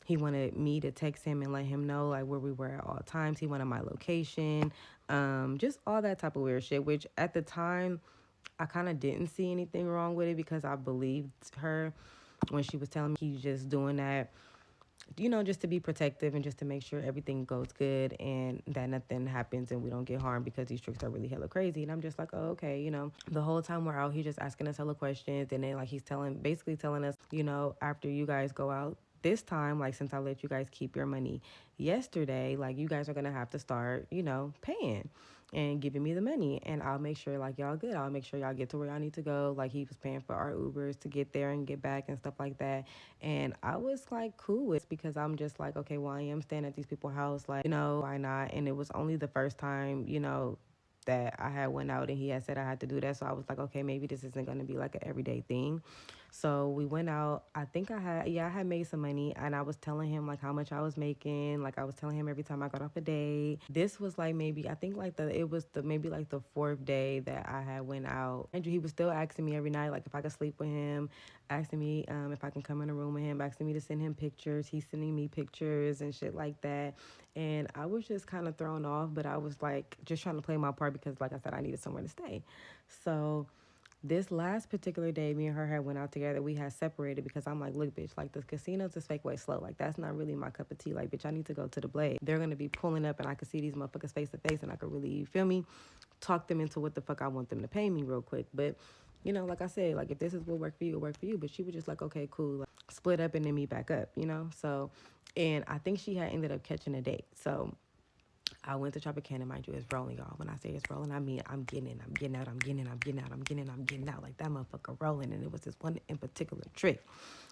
He wanted me to text him and let him know like where we were at all times. He wanted my location, just all that type of weird shit, which at the time I kind of didn't see anything wrong with it because I believed her when she was telling me he's just doing that, you know, just to be protective and just to make sure everything goes good and that nothing happens and we don't get harmed because these tricks are really hella crazy. And I'm just like, oh, okay, you know, the whole time we're out, he's just asking us hella questions. And then like he's basically telling us, you know, after you guys go out this time, like since I let you guys keep your money yesterday, like you guys are going to have to start, you know, paying and giving me the money and I'll make sure like y'all good. I'll make sure y'all get to where y'all need to go. Like he was paying for our Ubers to get there and get back and stuff like that. And I was like cool with because I'm just like, okay, well, I am staying at these people's house. Like, you know, why not? And it was only the first time, you know, that I had went out and he had said I had to do that. So I was like, okay, maybe this isn't going to be like an everyday thing. So we went out. I think I had made some money and I was telling him like how much I was making. Like I was telling him every time I got off a date. This was like maybe, I think like maybe like the fourth day that I had went out. Andrew, he was still asking me every night, like if I could sleep with him, asking me if I can come in a room with him, asking me to send him pictures. He's sending me pictures and shit like that. And I was just kind of thrown off, but I was like just trying to play my part because like I said, I needed somewhere to stay. So this last particular day, me and her had went out together. We had separated because I'm like, look, bitch, like the casinos is fake way slow. Like that's not really my cup of tea. Like, bitch, I need to go to the Blade. They're going to be pulling up and I could see these motherfuckers face to face and I could really, you feel me, talk them into what the fuck I want them to pay me real quick. But, you know, like I said, like if this is what work for you, it'll work for you. But she was just like, okay, cool. Like, split up and then meet back up, you know? So, and I think she had ended up catching a date. So I went to Tropicana, mind you, it's rolling, y'all. When I say it's rolling, I mean I'm getting in, I'm getting out, I'm getting in, I'm getting out, I'm getting in, I'm getting out. Like that motherfucker rolling. And it was this one in particular trick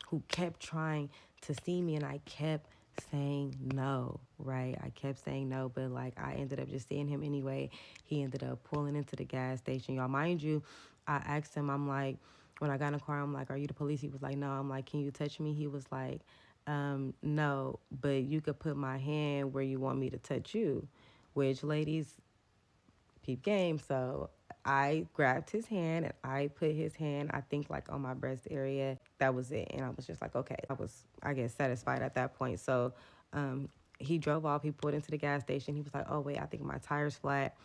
who kept trying to see me and I kept saying no, right? I kept saying no, but like I ended up just seeing him anyway. He ended up pulling into the gas station. Y'all, mind you, I asked him, I'm like, when I got in the car, I'm like, are you the police? He was like, no. I'm like, can you touch me? He was like, no, but you could put my hand where you want me to touch you, which ladies peep game. So I grabbed his hand and I put his hand, I think like on my breast area. That was it. And I was just like, okay, I was, I guess, satisfied at that point. So he drove off, he pulled into the gas station. He was like, oh wait, I think my tire's flat.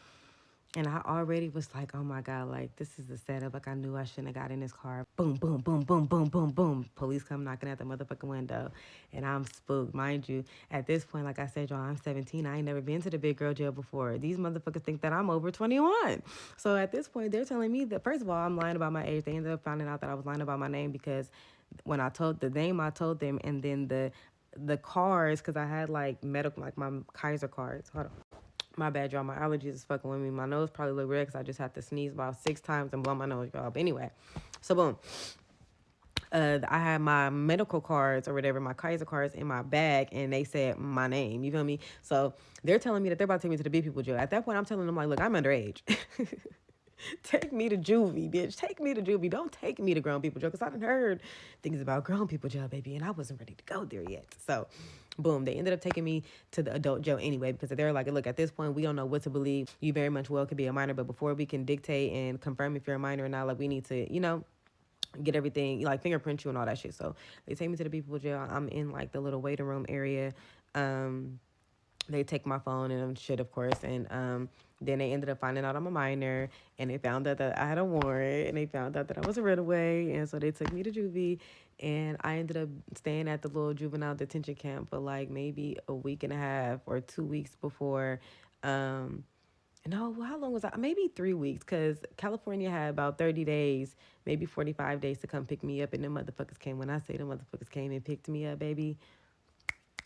And I already was like, oh my God, like this is the setup. Like I knew I shouldn't have got in this car. Boom, boom, boom, boom, boom, boom, boom. Police come knocking at the motherfucking window. And I'm spooked. Mind you, at this point, like I said, y'all, I'm 17. I ain't never been to the big girl jail before. These motherfuckers think that I'm over 21. So at this point, they're telling me that, first of all, I'm lying about my age. They ended up finding out that I was lying about my name because when I told the name, I told them, and then the cards, because I had like medical, like my Kaiser cards. Hold on. My bad, y'all. My allergies is fucking with me. My nose probably look red because I just had to sneeze about 6 times and blow my nose, y'all. But anyway, so boom. I had my medical cards or whatever, my Kaiser cards in my bag, and they said my name. You feel me? So they're telling me that they're about to take me to the big people jail. At that point, I'm telling them, like, look, I'm underage. Take me to juvie, bitch. Take me to juvie. Don't take me to grown people jail because I done heard things about grown people jail, baby, and I wasn't ready to go there yet. So, boom, they ended up taking me to the adult jail anyway because they're like, look, at this point, we don't know what to believe. You very much well could be a minor, but before we can dictate and confirm if you're a minor or not, like, we need to, you know, get everything, like, fingerprint you and all that shit. So they take me to the people jail. I'm in, like, the little waiting room area. they take my phone and shit, of course, and then they ended up finding out I'm a minor, and they found out that I had a warrant, and they found out that I was a runaway, and so they took me to juvie, and I ended up staying at the little juvenile detention camp for like maybe a week and a half or 2 weeks before. No, how long was I? Maybe 3 weeks, because California had about 30 days, maybe 45 days to come pick me up, and them motherfuckers came. When I say them motherfuckers came and picked me up, baby,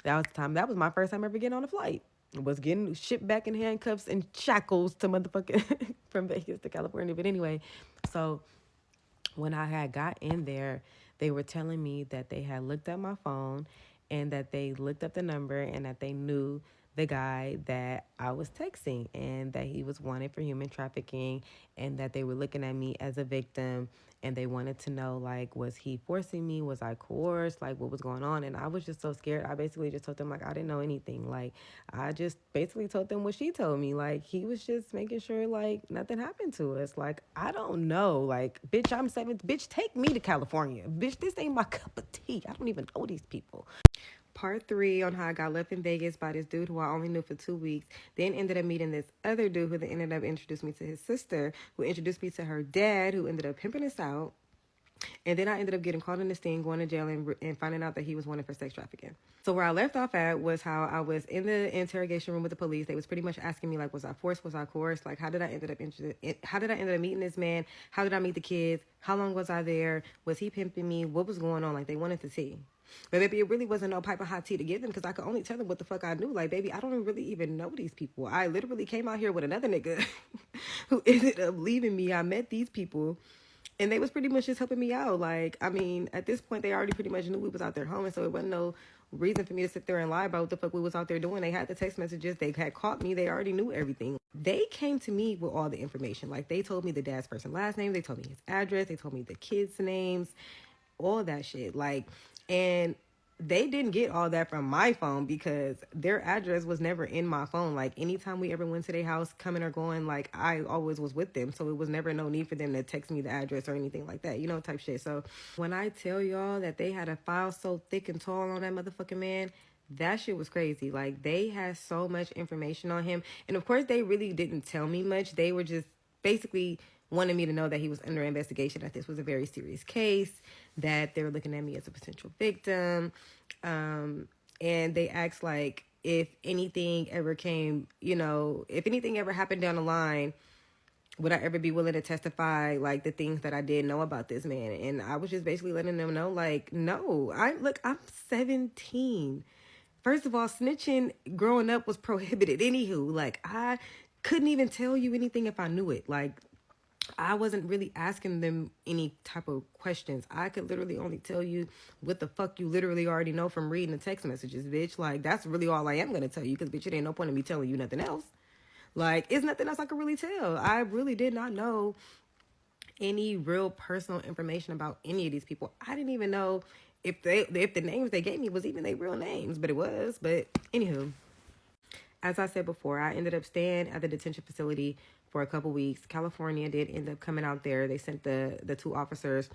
that was the time. That was my first time ever getting on a flight. Was getting shipped back in handcuffs and shackles to motherfucking from Vegas to California. But anyway, so when I had got in there, they were telling me that they had looked at my phone and that they looked up the number and that they knew the guy that I was texting and that he was wanted for human trafficking and that they were looking at me as a victim and they wanted to know, like, was he forcing me? Was I coerced? Like, what was going on? And I was just so scared. I basically just told them, like, I didn't know anything. Like, I just basically told them what she told me. Like, he was just making sure, like, nothing happened to us. Like, I don't know. Like, bitch, I'm 7. Bitch, take me to California. Bitch, this ain't my cup of tea. I don't even know these people. Part 3 on how I got left in Vegas by this dude who I only knew for 2 weeks. Then ended up meeting this other dude who then ended up introduced me to his sister, who introduced me to her dad, who ended up pimping us out. And then I ended up getting caught in this thing, going to jail, and finding out that he was wanted for sex trafficking. So where I left off at was how I was in the interrogation room with the police. They was pretty much asking me, like, was I forced? Was I coerced? Like, how did I end up meeting this man? How did I meet the kids? How long was I there? Was he pimping me? What was going on? Like, they wanted to see. But baby, it really wasn't no pipe of hot tea to give them because I could only tell them what the fuck I knew. Like, baby, I don't really even know these people. I literally came out here with another nigga who ended up leaving me. I met these people and they was pretty much just helping me out. Like, I mean, at this point, they already pretty much knew we was out there home. And so it wasn't no reason for me to sit there and lie about what the fuck we was out there doing. They had the text messages. They had caught me. They already knew everything. They came to me with all the information. Like, they told me the dad's first and last name. They told me his address. They told me the kids' names, all that shit. Like, and they didn't get all that from my phone because their address was never in my phone. Like, anytime we ever went to their house, coming or going, like, I always was with them. So it was never no need for them to text me the address or anything like that, you know, type shit. So when I tell y'all that they had a file so thick and tall on that motherfucking man, that shit was crazy. Like, they had so much information on him. And of course, they really didn't tell me much. They were just basically wanted me to know that he was under investigation, that this was a very serious case, that they were looking at me as a potential victim. And they asked, like, if anything ever came, you know, if anything ever happened down the line, would I ever be willing to testify, like, the things that I did know about this man? And I was just basically letting them know, like, no, I'm 17. First of all, snitching growing up was prohibited. Anywho, like, I couldn't even tell you anything if I knew it. Like, I wasn't really asking them any type of questions. I could literally only tell you what the fuck you literally already know from reading the text messages, bitch. Like, that's really all I am going to tell you because, bitch, it ain't no point in me telling you nothing else. Like, it's nothing else I could really tell. I really did not know any real personal information about any of these people. I didn't even know if the names they gave me was even their real names, but it was. But anywho, as I said before, I ended up staying at the detention facility for a couple weeks. California did end up coming out there. They sent the 2 officers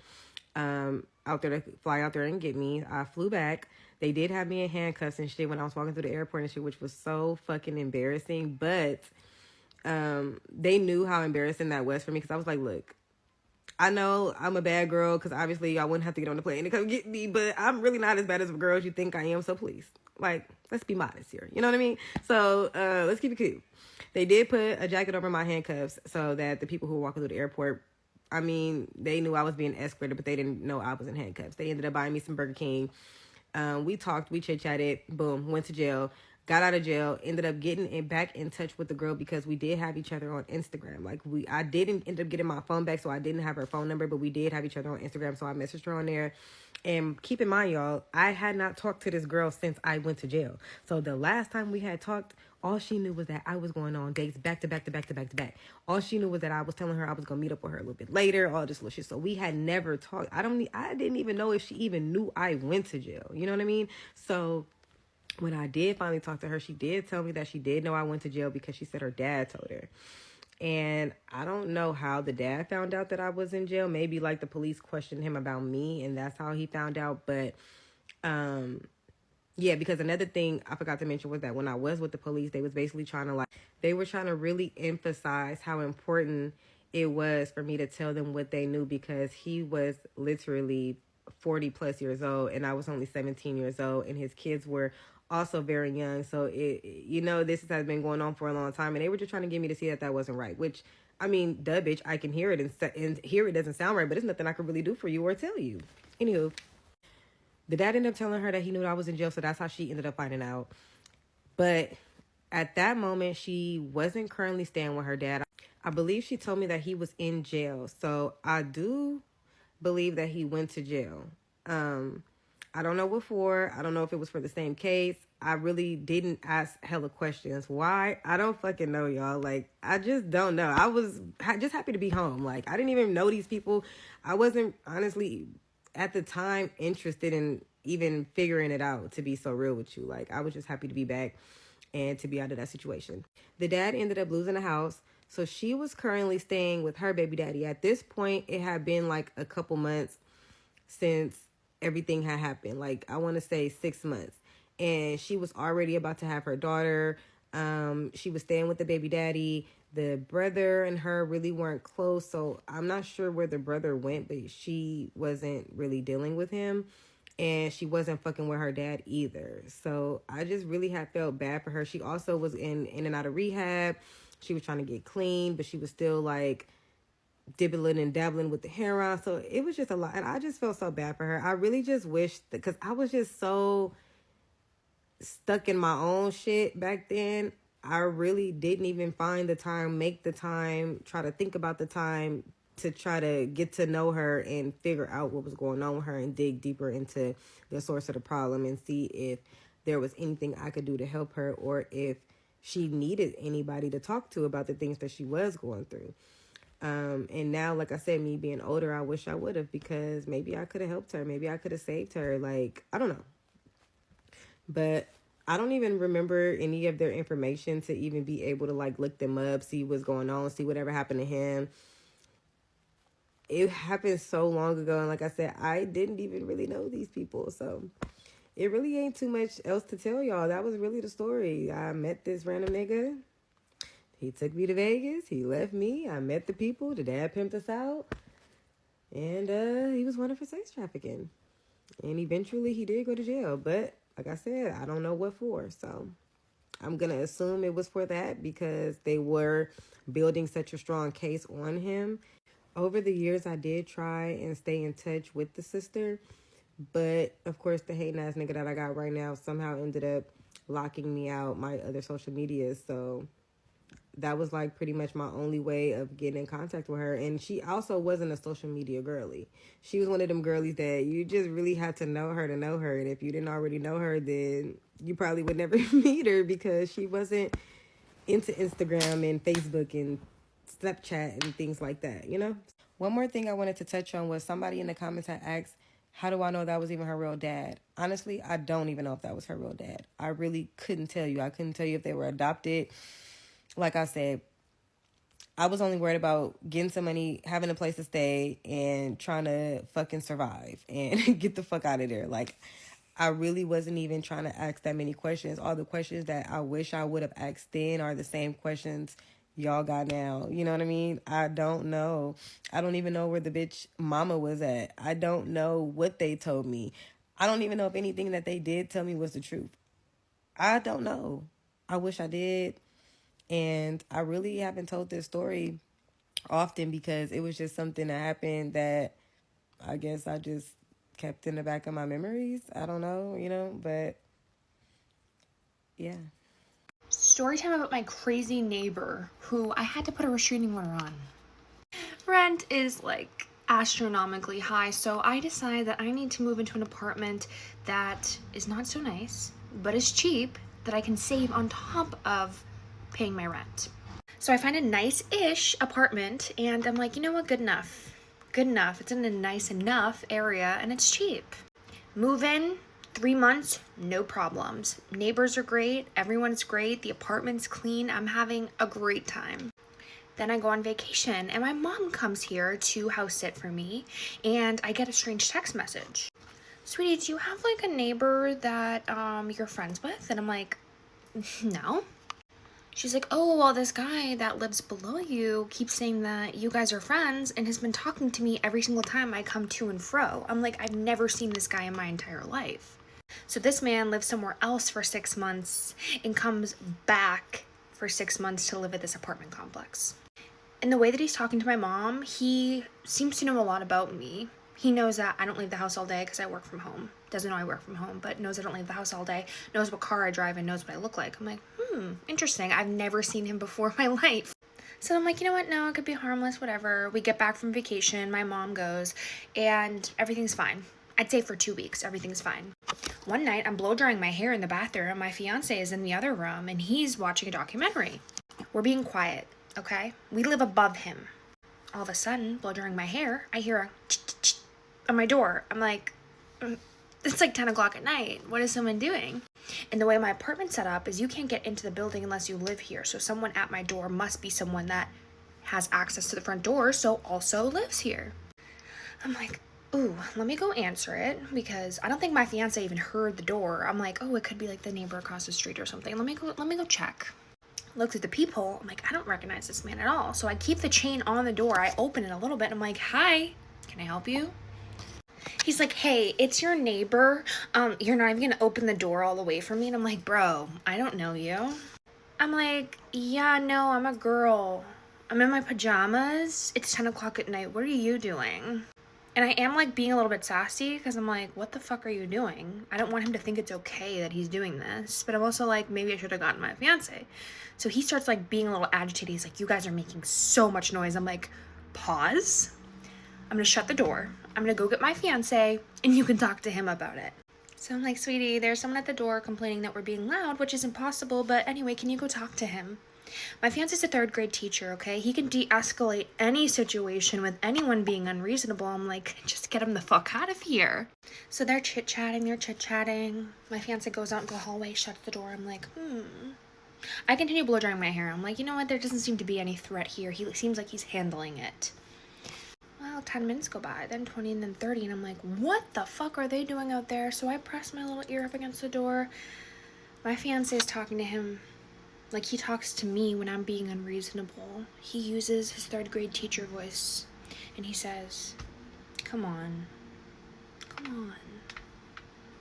out there to fly out there and get me. I flew back. They did have me in handcuffs and shit when I was walking through the airport and shit, which was so fucking embarrassing. But they knew how embarrassing that was for me because I was like, look, I know I'm a bad girl because obviously I wouldn't have to get on the plane to come get me, but I'm really not as bad as a girl as you think I am, so please. Like, let's be modest here. You know what I mean? So let's keep it cool. They did put a jacket over my handcuffs so that the people who were walking through the airport, I mean, they knew I was being escorted, but they didn't know I was in handcuffs. They ended up buying me some Burger King. We talked, we chit-chatted, boom, went to jail. Got out of jail, ended up getting back in touch with the girl because we did have each other on Instagram. Like, I didn't end up getting my phone back, so I didn't have her phone number, but we did have each other on Instagram, so I messaged her on there. And keep in mind, y'all, I had not talked to this girl since I went to jail. So the last time we had talked, all she knew was that I was going on dates back to back to back to back to back. All she knew was that I was telling her I was going to meet up with her a little bit later, all this little shit. So we had never talked. I didn't even know if she even knew I went to jail. You know what I mean? So when I did finally talk to her, she did tell me that she did know I went to jail because she said her dad told her. And I don't know how the dad found out that I was in jail. Maybe like the police questioned him about me and that's how he found out. But Yeah, because another thing I forgot to mention was that when I was with the police, they was basically trying to they were trying to really emphasize how important it was for me to tell them what they knew, because he was literally 40 plus years old and I was only 17 years old, and his kids were also very young. So this has been going on for a long time, and they were just trying to get me to see that that wasn't right, which, I mean, duh, bitch, I can hear it and hear it doesn't sound right, but it's nothing I can really do for you or tell you. Anywho, the dad ended up telling her that he knew that I was in jail, so that's how she ended up finding out. But at that moment, she wasn't currently staying with her dad. I believe she told me that he was in jail, so I do believe that he went to jail. I don't know what for. I don't know if it was for the same case. I really didn't ask hella questions. Why? I don't fucking know, y'all. Like, I just don't know. I was just happy to be home. Like, I didn't even know these people. I wasn't, honestly, at the time, interested in even figuring it out, to be so real with you. Like, I was just happy to be back and to be out of that situation. The dad ended up losing the house, so she was currently staying with her baby daddy. At this point, it had been like a couple months since everything had happened. Like, I want to say 6 months. And she was already about to have her daughter. She was staying with the baby daddy. The brother and her really weren't close, so I'm not sure where the brother went, but she wasn't really dealing with him. And she wasn't fucking with her dad either. So I just really had felt bad for her. She also was in and out of rehab. She was trying to get clean, but she was still like dibbling and dabbling with the heroin. So it was just a lot. And I just felt so bad for her. I really just wished, because I was just so stuck in my own shit back then. I really didn't even find the time, make the time, try to think about the time to try to get to know her and figure out what was going on with her and dig deeper into the source of the problem and see if there was anything I could do to help her, or if she needed anybody to talk to about the things that she was going through. And now, like I said, me being older, I wish I would have, because maybe I could have helped her. Maybe I could have saved her. Like, I don't know. But I don't even remember any of their information to even be able to like look them up, see what's going on, see whatever happened to him. It happened so long ago, and like I said, I didn't even really know these people, so it really ain't too much else to tell y'all. That was really the story. I met this random nigga. He took me to Vegas. He left me. I met the people. The dad pimped us out, and he was wanted for sex trafficking. And eventually, he did go to jail. But like I said, I don't know what for. So I'm gonna assume it was for that, because they were building such a strong case on him. Over the years, I did try and stay in touch with the sister, but of course, the hating ass nigga that I got right now somehow ended up locking me out my other social media. So that was like pretty much my only way of getting in contact with her. And she also wasn't a social media girly. She was one of them girlies that you just really had to know her to know her. And if you didn't already know her, then you probably would never meet her, because she wasn't into Instagram and Facebook and Snapchat and things like that, you know? One more thing I wanted to touch on was somebody in the comments had asked, how do I know that was even her real dad? Honestly, I don't even know if that was her real dad. I really couldn't tell you. I couldn't tell you if they were adopted. Like I said, I was only worried about getting some money, having a place to stay, and trying to fucking survive and get the fuck out of there. Like, I really wasn't even trying to ask that many questions. All the questions that I wish I would have asked then are the same questions y'all got now. You know what I mean? I don't know. I don't even know where the bitch mama was at. I don't know what they told me. I don't even know if anything that they did tell me was the truth. I don't know. I wish I did. And I really haven't told this story often, because it was just something that happened that I guess I just kept in the back of my memories. I don't know, but yeah. Story time about my crazy neighbor who I had to put a restraining order on. Rent is like astronomically high, so I decided that I need to move into an apartment that is not so nice, but is cheap, that I can save on top of paying my rent. So I find a nice-ish apartment, and I'm like, you know what, good enough. Good enough. It's in a nice enough area, and it's cheap. Move in, 3 months, no problems. Neighbors are great, everyone's great, the apartment's clean, I'm having a great time. Then I go on vacation, and my mom comes here to house sit for me, and I get a strange text message. sweetie, do you have like a neighbor that you're friends with? And I'm like, no. She's like, oh, well, this guy that lives below you keeps saying that you guys are friends and has been talking to me every single time I come to and fro. I'm like, I've never seen this guy in my entire life. So this man lives somewhere else for 6 months and comes back for 6 months to live at this apartment complex. And the way that he's talking to my mom, he seems to know a lot about me. He knows that I don't leave the house all day because I work from home. Doesn't know I work from home, but knows I don't leave the house all day. Knows what car I drive and knows what I look like. I'm like, interesting. I've never seen him before in my life. So I'm like, you know what? No, it could be harmless, whatever. We get back from vacation. My mom goes and everything's fine. I'd say for 2 weeks, everything's fine. One night, I'm blow drying my hair in the bathroom. My fiance is in the other room and he's watching a documentary. We're being quiet, okay? We live above him. All of a sudden, blow drying my hair, I hear a on my door. I'm like, it's like 10 o'clock at night. What is someone doing? And the way my apartment's set up is you can't get into the building unless you live here. So someone at my door must be someone that has access to the front door, so also lives here. I'm like, ooh, let me go answer it because I don't think my fiance even heard the door. I'm like, oh, it could be like the neighbor across the street or something. Let me go check. Looked at the peephole. I'm like, I don't recognize this man at all. So I keep the chain on the door. I open it a little bit. And I'm like, hi, can I help you? He's like, hey, it's your neighbor. You're not even gonna open the door all the way for me. And I'm like, bro, I don't know you. I'm like, yeah, no, I'm a girl. I'm in my pajamas. It's 10 o'clock at night. What are you doing? And I am like being a little bit sassy because I'm like, what the fuck are you doing? I don't want him to think it's okay that he's doing this. But I'm also like, maybe I should have gotten my fiance. So he starts like being a little agitated. He's like, you guys are making so much noise. I'm like, pause. I'm gonna shut the door. I'm gonna go get my fiance and you can talk to him about it. So I'm like, sweetie, there's someone at the door complaining that we're being loud, which is impossible. But anyway, can you go talk to him? My fiance's a 3rd grade teacher, okay? He can de-escalate any situation with anyone being unreasonable. I'm like, just get him the fuck out of here. So they're chit-chatting. My fiance goes out into the hallway, shuts the door. I'm like, I continue blow drying my hair. I'm like, you know what? There doesn't seem to be any threat here. He seems like he's handling it. Well, 10 minutes go by, then 20, and then 30, and I'm like, what the fuck are they doing out there? So I press my little ear up against the door. My fiance is talking to him like he talks to me when I'm being unreasonable. He uses his 3rd grade teacher voice, and he says, come on.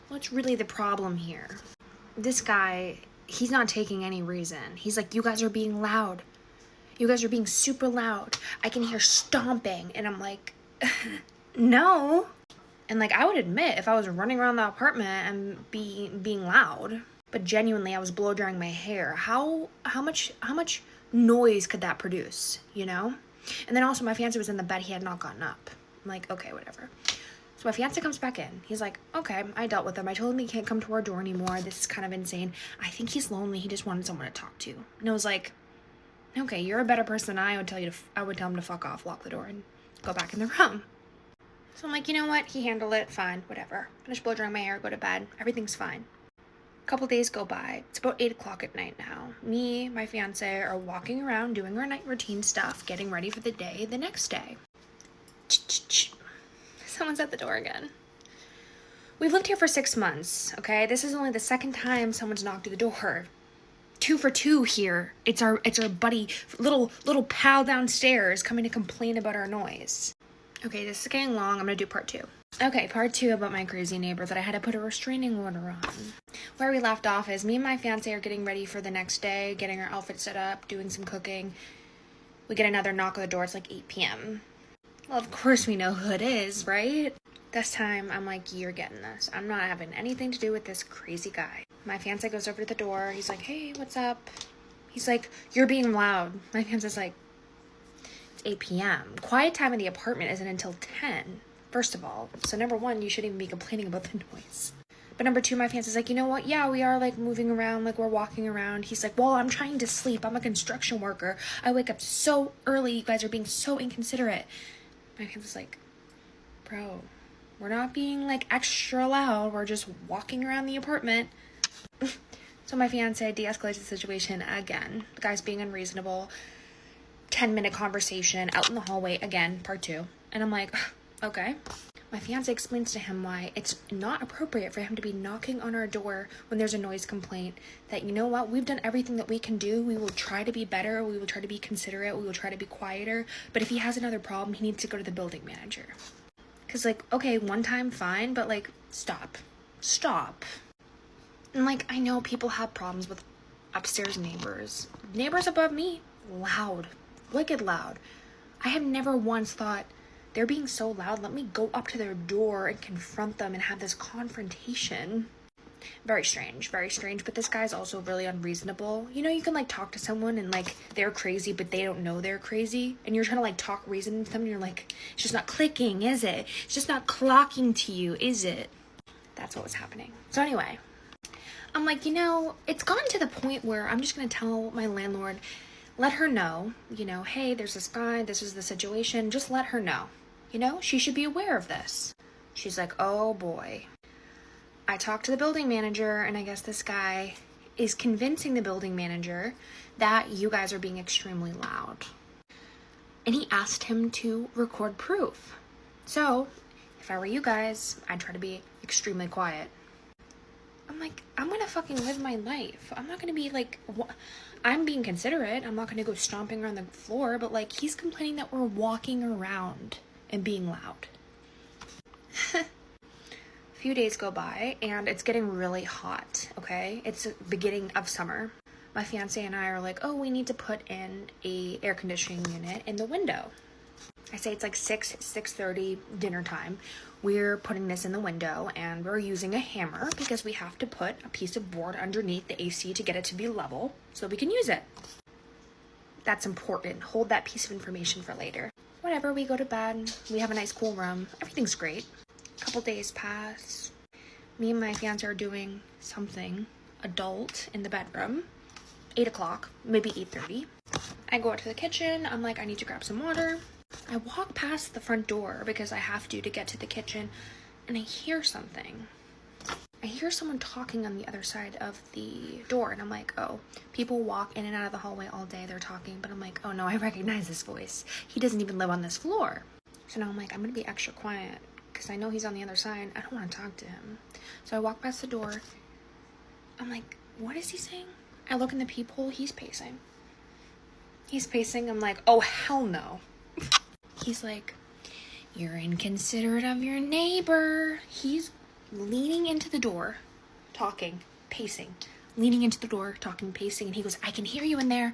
What's really the problem here? This guy, he's not taking any reason. He's like, you guys are being loud. You guys are being super loud. I can hear stomping. And I'm like, no. And like, I would admit if I was running around the apartment and being loud, but genuinely I was blow drying my hair, how much noise could that produce, you know? And then also my fiance was in the bed. He had not gotten up. I'm like, okay, whatever. So my fiance comes back in. He's like, okay, I dealt with him. I told him he can't come to our door anymore. This is kind of insane. I think he's lonely. He just wanted someone to talk to. And I was like, okay, you're a better person than I would tell him to fuck off, lock the door, and go back in the room. So I'm like, you know what? He handled it. Fine, whatever. Finish blow drying my hair, go to bed. Everything's fine. A couple days go by. It's about 8 o'clock at night now. Me, my fiance are walking around doing our night routine stuff, getting ready for the day the next day. Someone's at the door again. We've lived here for 6 months, okay? This is only the 2nd time someone's knocked at the door. 2 for 2 here. It's our buddy, little pal downstairs coming to complain about our noise. Okay, this is getting long. I'm gonna do part 2. Okay, part 2 about my crazy neighbor that I had to put a restraining order on. Where we left off is me and my fiance are getting ready for the next day, getting our outfit set up, doing some cooking. We get another knock on the door. It's like 8 p.m. Well, of course we know who it is, right? This time, I'm like, you're getting this. I'm not having anything to do with this crazy guy. My fiance goes over to the door. He's like, hey, what's up? He's like, you're being loud. My fiance's like, it's 8 p.m. Quiet time in the apartment isn't until 10, first of all. So number 1, you shouldn't even be complaining about the noise. But number 2, my fiance's like, you know what? Yeah, we are like moving around, like we're walking around. He's like, well, I'm trying to sleep. I'm a construction worker. I wake up so early. You guys are being so inconsiderate. My fiance's like, bro, we're not being like extra loud. We're just walking around the apartment. So my fiance de-escalates the situation again. The guy's being unreasonable. 10-minute conversation out in the hallway again, part 2. And I'm like, okay. My fiance explains to him why it's not appropriate for him to be knocking on our door when there's a noise complaint. That, you know what, we've done everything that we can do. We will try to be better. We will try to be considerate. We will try to be quieter. But if he has another problem, he needs to go to the building manager. Because, like, okay, one time, fine, but, like, stop. Stop. And, like, I know people have problems with upstairs neighbors. Neighbors above me, loud. Wicked loud. I have never once thought, they're being so loud, let me go up to their door and confront them and have this confrontation. Very strange, but this guy's also really unreasonable. You know, you can, like, talk to someone and, like, they're crazy, but they don't know they're crazy, and you're trying to, like, talk reason to them, and you're like, it's just not clicking, is it? It's just not clocking to you, is it? That's what was happening. So anyway, I'm like, you know, it's gotten to the point where I'm just gonna tell my landlord, let her know, you know, hey, there's this guy, this is the situation, just let her know. You know, she should be aware of this. She's like, oh boy. I talked to the building manager, and I guess this guy is convincing the building manager that you guys are being extremely loud. And he asked him to record proof. So, if I were you guys, I'd try to be extremely quiet. I'm like, I'm gonna fucking live my life. I'm not gonna be like, I'm being considerate. I'm not gonna go stomping around the floor, but like, he's complaining that we're walking around and being loud. A few days go by and it's getting really hot, okay? It's the beginning of summer. My fiance and I are like, oh, we need to put in a air conditioning unit in the window. I say it's like 6:30 dinner time. We're putting this in the window and we're using a hammer because we have to put a piece of board underneath the AC to get it to be level so we can use it. That's important. Hold that piece of information for later. Whatever, we go to bed. We have a nice cool room. Everything's great. A couple days pass. Me and my fiance are doing something adult in the bedroom. 8 o'clock, maybe 8:30. I go out to the kitchen. I'm like, I need to grab some water. I walk past the front door because I have to get to the kitchen, and I hear something. I hear someone talking on the other side of the door, and I'm like, oh, people walk in and out of the hallway all day, they're talking, but I'm like, oh no, I recognize this voice. He doesn't even live on this floor. So now I'm like, I'm gonna be extra quiet because I know he's on the other side. I don't want to talk to him. So I walk past the door. I'm like, what is he saying? I look in the peephole, he's pacing. I'm like, oh, hell no. He's like, you're inconsiderate of your neighbor. He's leaning into the door, talking, pacing. Leaning into the door, talking, pacing. And he goes, I can hear you in there.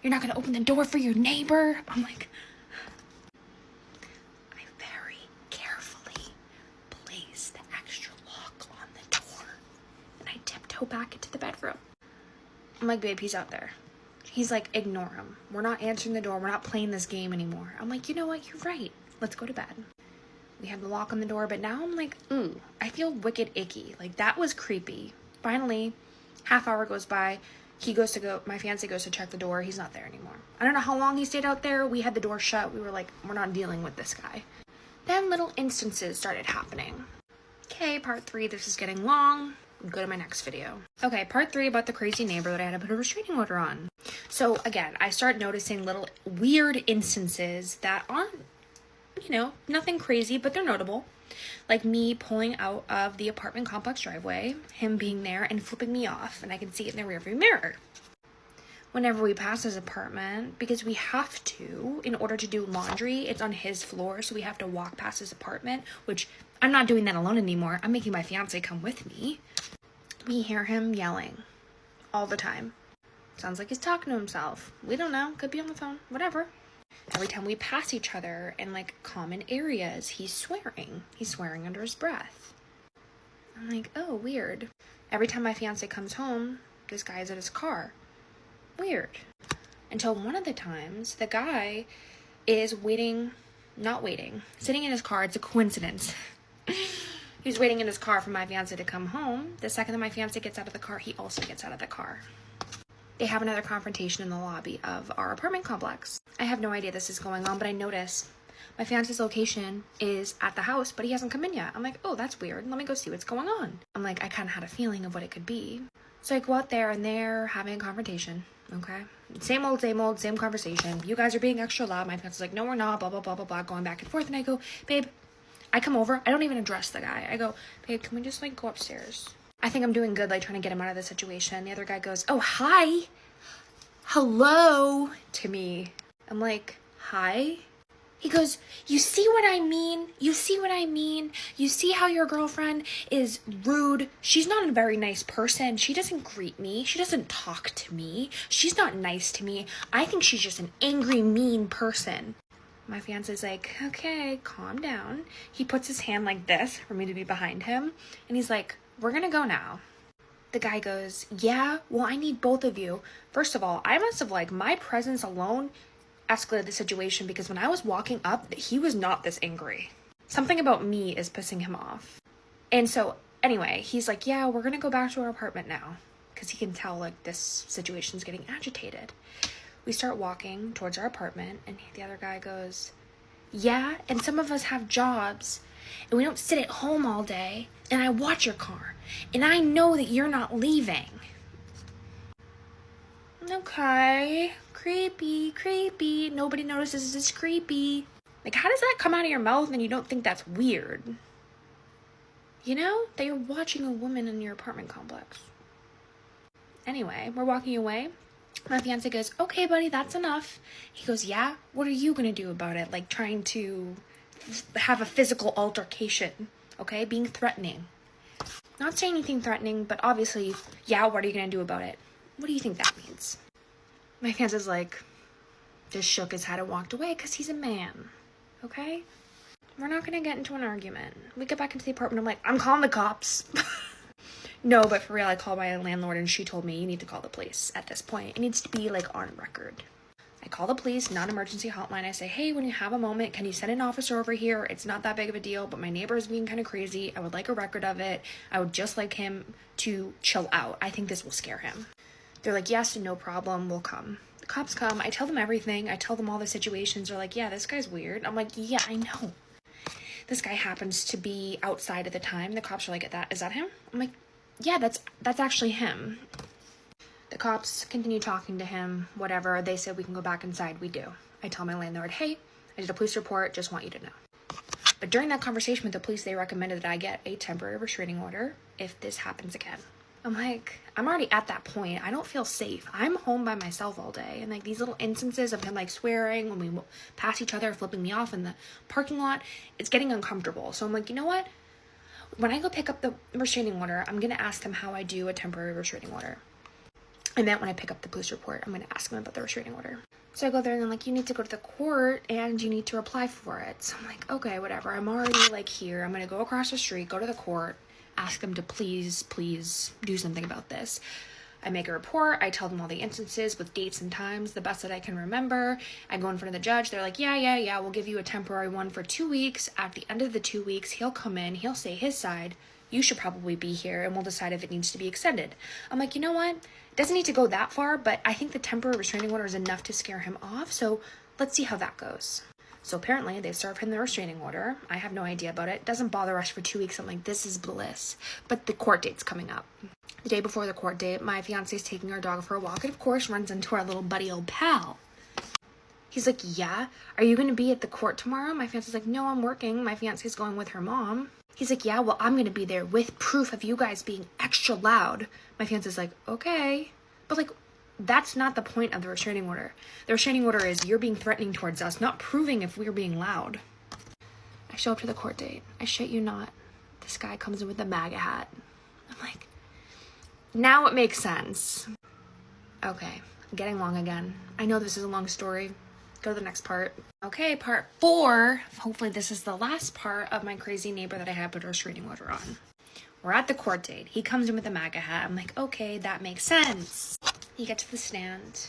You're not going to open the door for your neighbor. I'm like, I very carefully place the extra lock on the door. And I tiptoe back into the bedroom. I'm like, babe, he's out there. He's like, ignore him. We're not answering the door. We're not playing this game anymore. I'm like, you know what? You're right. Let's go to bed. We have the lock on the door, but now I'm like, ooh, I feel wicked icky. Like, that was creepy. Finally, half hour goes by. My fiance goes to check the door. He's not there anymore. I don't know how long he stayed out there. We had the door shut. We were like, we're not dealing with this guy. Then little instances started happening. Okay, part 3. This is getting long. Go to my next video. Okay, part 3 about the crazy neighbor that I had to put a restraining order on. So again, I start noticing little weird instances that aren't, you know, nothing crazy, but they're notable. Like me pulling out of the apartment complex driveway, him being there and flipping me off, and I can see it in the rearview mirror. Whenever we pass his apartment, because we have to, in order to do laundry, it's on his floor, so we have to walk past his apartment, which I'm not doing that alone anymore. I'm making my fiance come with me. We hear him yelling all the time. Sounds like he's talking to himself. We don't know. Could be on the phone. Whatever. Every time we pass each other in like common areas, he's swearing. He's swearing under his breath. I'm like, oh, weird. Every time my fiance comes home, this guy's at his car. Weird. Until one of the times, the guy is sitting in his car. It's a coincidence. He's waiting in his car for my fiance to come home. The second that my fiance gets out of the car, he also gets out of the car. They have another confrontation in the lobby of our apartment complex. I have no idea this is going on, but I notice my fiance's location is at the house, but he hasn't come in yet. I'm like, oh, that's weird. Let me go see what's going on. I'm like, I kind of had a feeling of what it could be. So I go out there and they're having a confrontation, okay? Same old, same conversation. You guys are being extra loud. My fiance's like, no, we're not, blah, blah, blah, blah, blah, going back and forth. And I go, babe, I come over, I don't even address the guy. I go, babe, can we just like go upstairs? I think I'm doing good, like trying to get him out of the situation. The other guy goes, oh, hi. Hello to me. I'm like, hi? He goes, you see what I mean? You see what I mean? You see how your girlfriend is rude? She's not a very nice person. She doesn't greet me. She doesn't talk to me. She's not nice to me. I think she's just an angry, mean person. My fiance's like, okay, calm down. He puts his hand like this for me to be behind him. And he's like, we're gonna go now. The guy goes, yeah, well, I need both of you. First of all, I must have like my presence alone escalated the situation because when I was walking up, he was not this angry. Something about me is pissing him off. And so anyway, he's like, yeah, we're gonna go back to our apartment now because he can tell like this situation's getting agitated. We start walking towards our apartment and the other guy goes, yeah, and some of us have jobs and we don't sit at home all day and I watch your car and I know that you're not leaving. Okay, creepy. Nobody notices it's creepy. Like, how does that come out of your mouth and you don't think that's weird? You know, that you're watching a woman in your apartment complex. Anyway, we're walking away. My fiance goes, okay, buddy, that's enough. He goes, yeah, what are you gonna do about it? Like, trying to have a physical altercation, okay? Being threatening. Not saying anything threatening, but obviously, yeah, what are you gonna do about it? What do you think that means? My fiance's like, just shook his head and walked away because he's a man, okay? We're not gonna get into an argument. We get back into the apartment, I'm like, I'm calling the cops. No, but for real, I called my landlord and she told me you need to call the police at this point. It needs to be like on record. I call the police, non-emergency hotline. I say, hey, when you have a moment, can you send an officer over here? It's not that big of a deal, but my neighbor is being kind of crazy. I would like a record of it. I would just like him to chill out. I think this will scare him. They're like, yes, no problem, we'll come. The cops come, I tell them everything. I tell them all the situations. They're like, yeah, this guy's weird. I'm like, yeah, I know. This guy happens to be outside at the time. The cops are like, is that him? I'm like, yeah, that's actually him. The cops continue talking to him, whatever. They said we can go back inside. We do. I tell my landlord, hey, I did a police report, just want you to know. But during that conversation with the police, they recommended that I get a temporary restraining order if this happens again. I'm like, I'm already at that point. I don't feel safe. I'm home by myself all day. And like these little instances of him like swearing when we pass each other, flipping me off in the parking lot, it's getting uncomfortable. So I'm like, you know what? When I go pick up the restraining order, I'm going to ask him how I do a temporary restraining order. And then when I pick up the police report, I'm going to ask him about the restraining order. So I go there and I'm like, you need to go to the court and you need to apply for it. So I'm like, okay, whatever. I'm already like here. I'm going to go across the street, go to the court, ask them to please do something about this. I make a report. I tell them all the instances with dates and times, the best that I can remember. I go in front of the judge. They're like, yeah, we'll give you a temporary one for 2 weeks. At the end of the 2 weeks, he'll come in, he'll say his side. You should probably be here and we'll decide if it needs to be extended. I'm like, you know what? It doesn't need to go that far, but I think the temporary restraining order is enough to scare him off. So let's see how that goes. So apparently they serve him the restraining order. I have no idea about it. It doesn't bother us for 2 weeks. I'm like, this is bliss. But the court date's coming up. The day before the court date, my fiance is taking our dog for a walk and of course runs into our little buddy old pal. He's like, yeah, are you going to be at the court tomorrow? My fiance's like, no, I'm working. My fiance's going with her mom. He's like, yeah, well, I'm going to be there with proof of you guys being extra loud. My fiance's like, okay. But like, that's not the point of the restraining order. The restraining order is you're being threatening towards us, not proving if we're being loud. I show up to the court date. I shit you not. This guy comes in with a MAGA hat. I'm like, now it makes sense. Okay, I'm getting long again. I know this is a long story. Go to the next part. Okay, part 4. Hopefully this is the last part of my crazy neighbor that I had put a restraining order on. We're at the court date. He comes in with a MAGA hat. I'm like, okay, that makes sense. You get to the stand.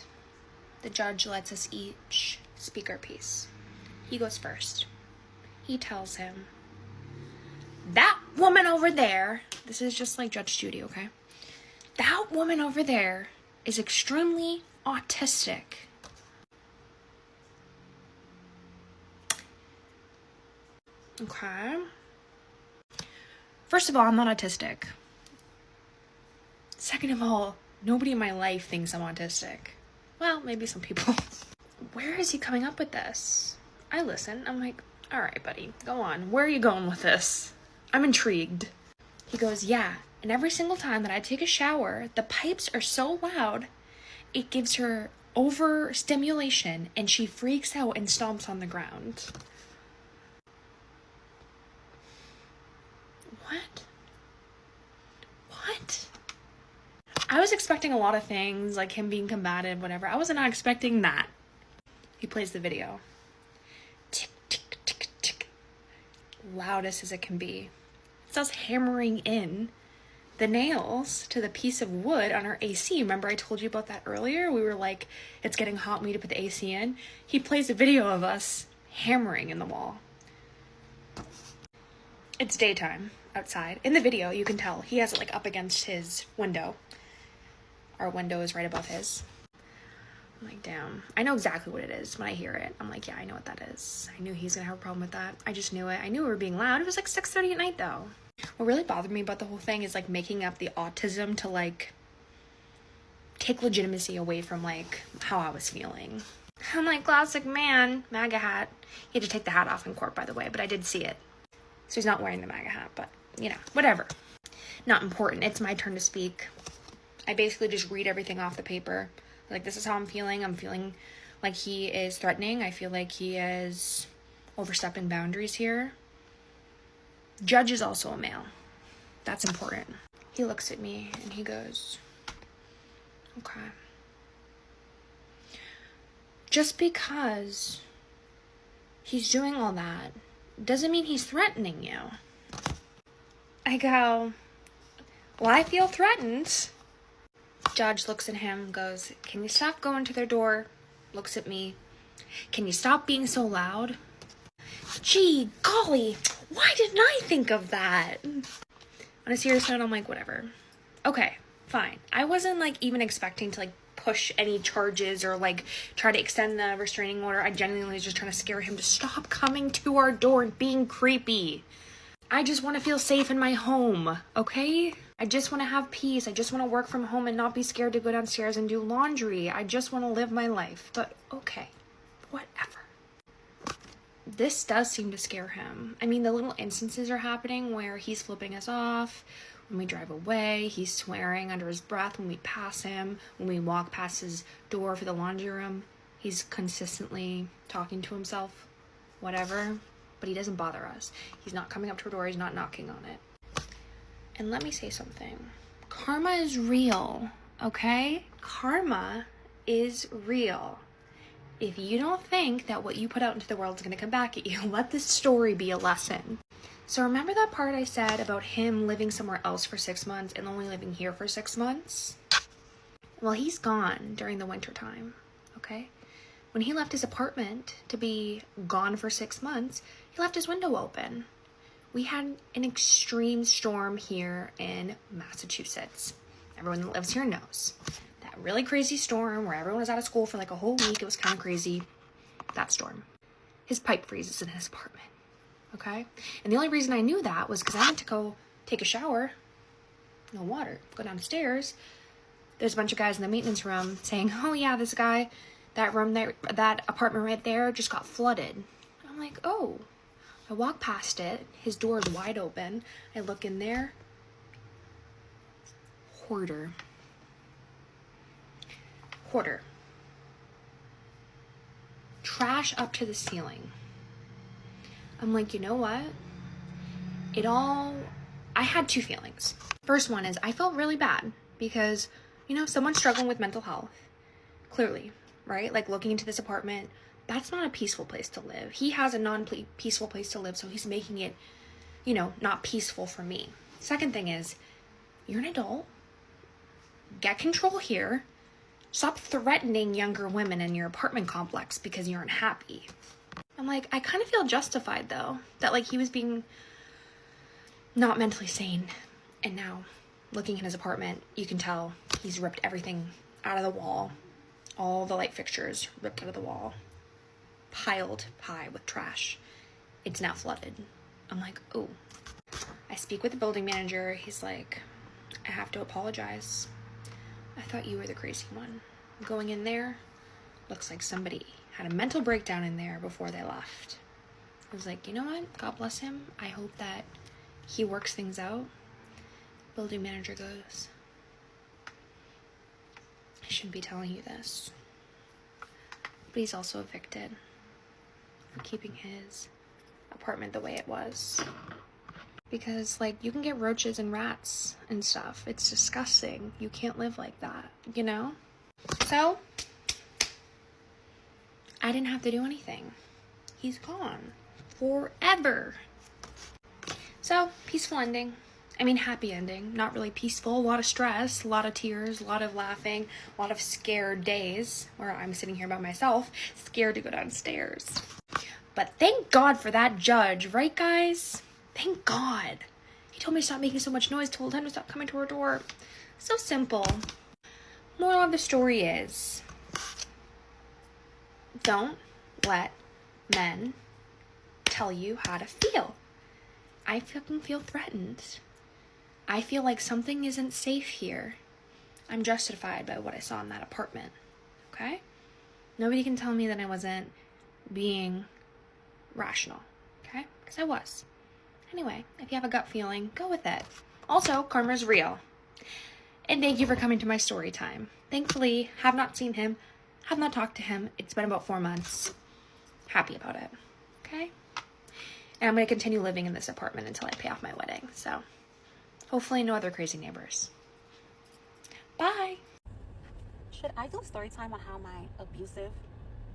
The judge lets us each speak our piece. He goes first. He tells him, that woman over there, this is just like Judge Judy, okay? That woman over there is extremely autistic. Okay. First of all, I'm not autistic. Second of all, nobody in my life thinks I'm autistic. Well, maybe some people. Where is he coming up with this? I listen. I'm like, All right, buddy, go on. Where are you going with this? I'm intrigued. He goes, yeah, and every single time that I take a shower, the pipes are so loud, it gives her overstimulation and she freaks out and stomps on the ground. What? I was expecting a lot of things, like him being combative, whatever. I was not expecting that. He plays the video. Tick, tick, tick, tick. Loudest as it can be. It's us hammering in the nails to the piece of wood on our AC. Remember I told you about that earlier? We were like, it's getting hot, we need to put the AC in. He plays a video of us hammering in the wall. It's daytime outside. In the video, you can tell he has it like up against his window. Our window is right above his. I'm like, damn. I know exactly what it is when I hear it. I'm like, yeah, I know what that is. I knew he's gonna have a problem with that. I just knew it. I knew we were being loud. It was like 6:30 at night though. What really bothered me about the whole thing is like making up the autism to like take legitimacy away from like how I was feeling. I'm like, classic man, MAGA hat. He had to take the hat off in court, by the way, but I did see it. So he's not wearing the MAGA hat, but you know, whatever. Not important. It's my turn to speak. I basically just read everything off the paper. Like, this is how I'm feeling. I'm feeling like he is threatening. I feel like he is overstepping boundaries here. Judge is also a male. That's important. He looks at me and he goes, okay. Just because he's doing all that doesn't mean he's threatening you. I go, well, I feel threatened. Judge looks at him, goes, can you stop going to their door? Looks at me. Can you stop being so loud? Gee, golly, why didn't I think of that? On a serious note, I'm like, whatever. Okay, fine. I wasn't like even expecting to like push any charges or like try to extend the restraining order. I genuinely was just trying to scare him to stop coming to our door and being creepy. I just want to feel safe in my home, okay? I just want to have peace. I just want to work from home and not be scared to go downstairs and do laundry. I just want to live my life. But okay, whatever. This does seem to scare him. I mean, the little instances are happening where he's flipping us off. When we drive away, he's swearing under his breath when we pass him. When we walk past his door for the laundry room, he's consistently talking to himself. Whatever. But he doesn't bother us. He's not coming up to our door. He's not knocking on it. And let me say something. Karma is real, okay? Karma is real. If you don't think that what you put out into the world is going to come back at you, let this story be a lesson. So remember that part I said about him living somewhere else for 6 months and only living here for 6 months? Well, he's gone during the winter time, okay? When he left his apartment to be gone for 6 months, he left his window open. We had an extreme storm here in Massachusetts. Everyone that lives here knows. That really crazy storm where everyone was out of school for like a whole week. It was kind of crazy. That storm. His pipe freezes in his apartment. Okay? And the only reason I knew that was because I went to go take a shower. No water. Go downstairs. There's a bunch of guys in the maintenance room saying, oh yeah, this guy, that room there, that apartment right there just got flooded. I'm like, oh. I walk past it. His door is wide open. I look in there. Hoarder. Trash up to the ceiling. I'm like, you know what? I had two feelings. First one is I felt really bad because, you know, someone's struggling with mental health. Clearly, right? Like looking into this apartment, that's not a peaceful place to live. He has a non-peaceful place to live, so he's making it, you know, not peaceful for me. Second thing is, you're an adult. Get control here. Stop threatening younger women in your apartment complex because you're unhappy. I'm like, I kind of feel justified, though, that, like, he was being not mentally sane. And now, looking in his apartment, you can tell he's ripped everything out of the wall. All the light fixtures ripped out of the wall. Piled high with trash. It's now flooded. I'm like, oh. I speak with the building manager. He's like, I have to apologize. I thought you were the crazy one. Going in there, looks like somebody had a mental breakdown in there before they left. I was like, you know what? God bless him. I hope that he works things out. Building manager goes, I shouldn't be telling you this, but he's also evicted for keeping his apartment the way it was. Because, like, you can get roaches and rats and stuff. It's disgusting. You can't live like that, you know? So, I didn't have to do anything. He's gone. Forever. So, peaceful ending. I mean, happy ending. Not really peaceful. A lot of stress, a lot of tears, a lot of laughing, a lot of scared days where I'm sitting here by myself, scared to go downstairs. But thank God for that judge, right, guys? Thank God. He told me to stop making so much noise, told him to stop coming to our door. So simple. Moral of the story is, don't let men tell you how to feel. I fucking feel threatened. I feel like something isn't safe here. I'm justified by what I saw in that apartment. Okay? Nobody can tell me that I wasn't being rational. Okay? Because I was. Anyway, if you have a gut feeling, go with it. Also, karma's real. And thank you for coming to my story time. Thankfully, have not seen him, have not talked to him. It's been about 4 months. Happy about it. Okay? And I'm going to continue living in this apartment until I pay off my wedding. So, hopefully no other crazy neighbors. Bye! Should I do a story time on how my abusive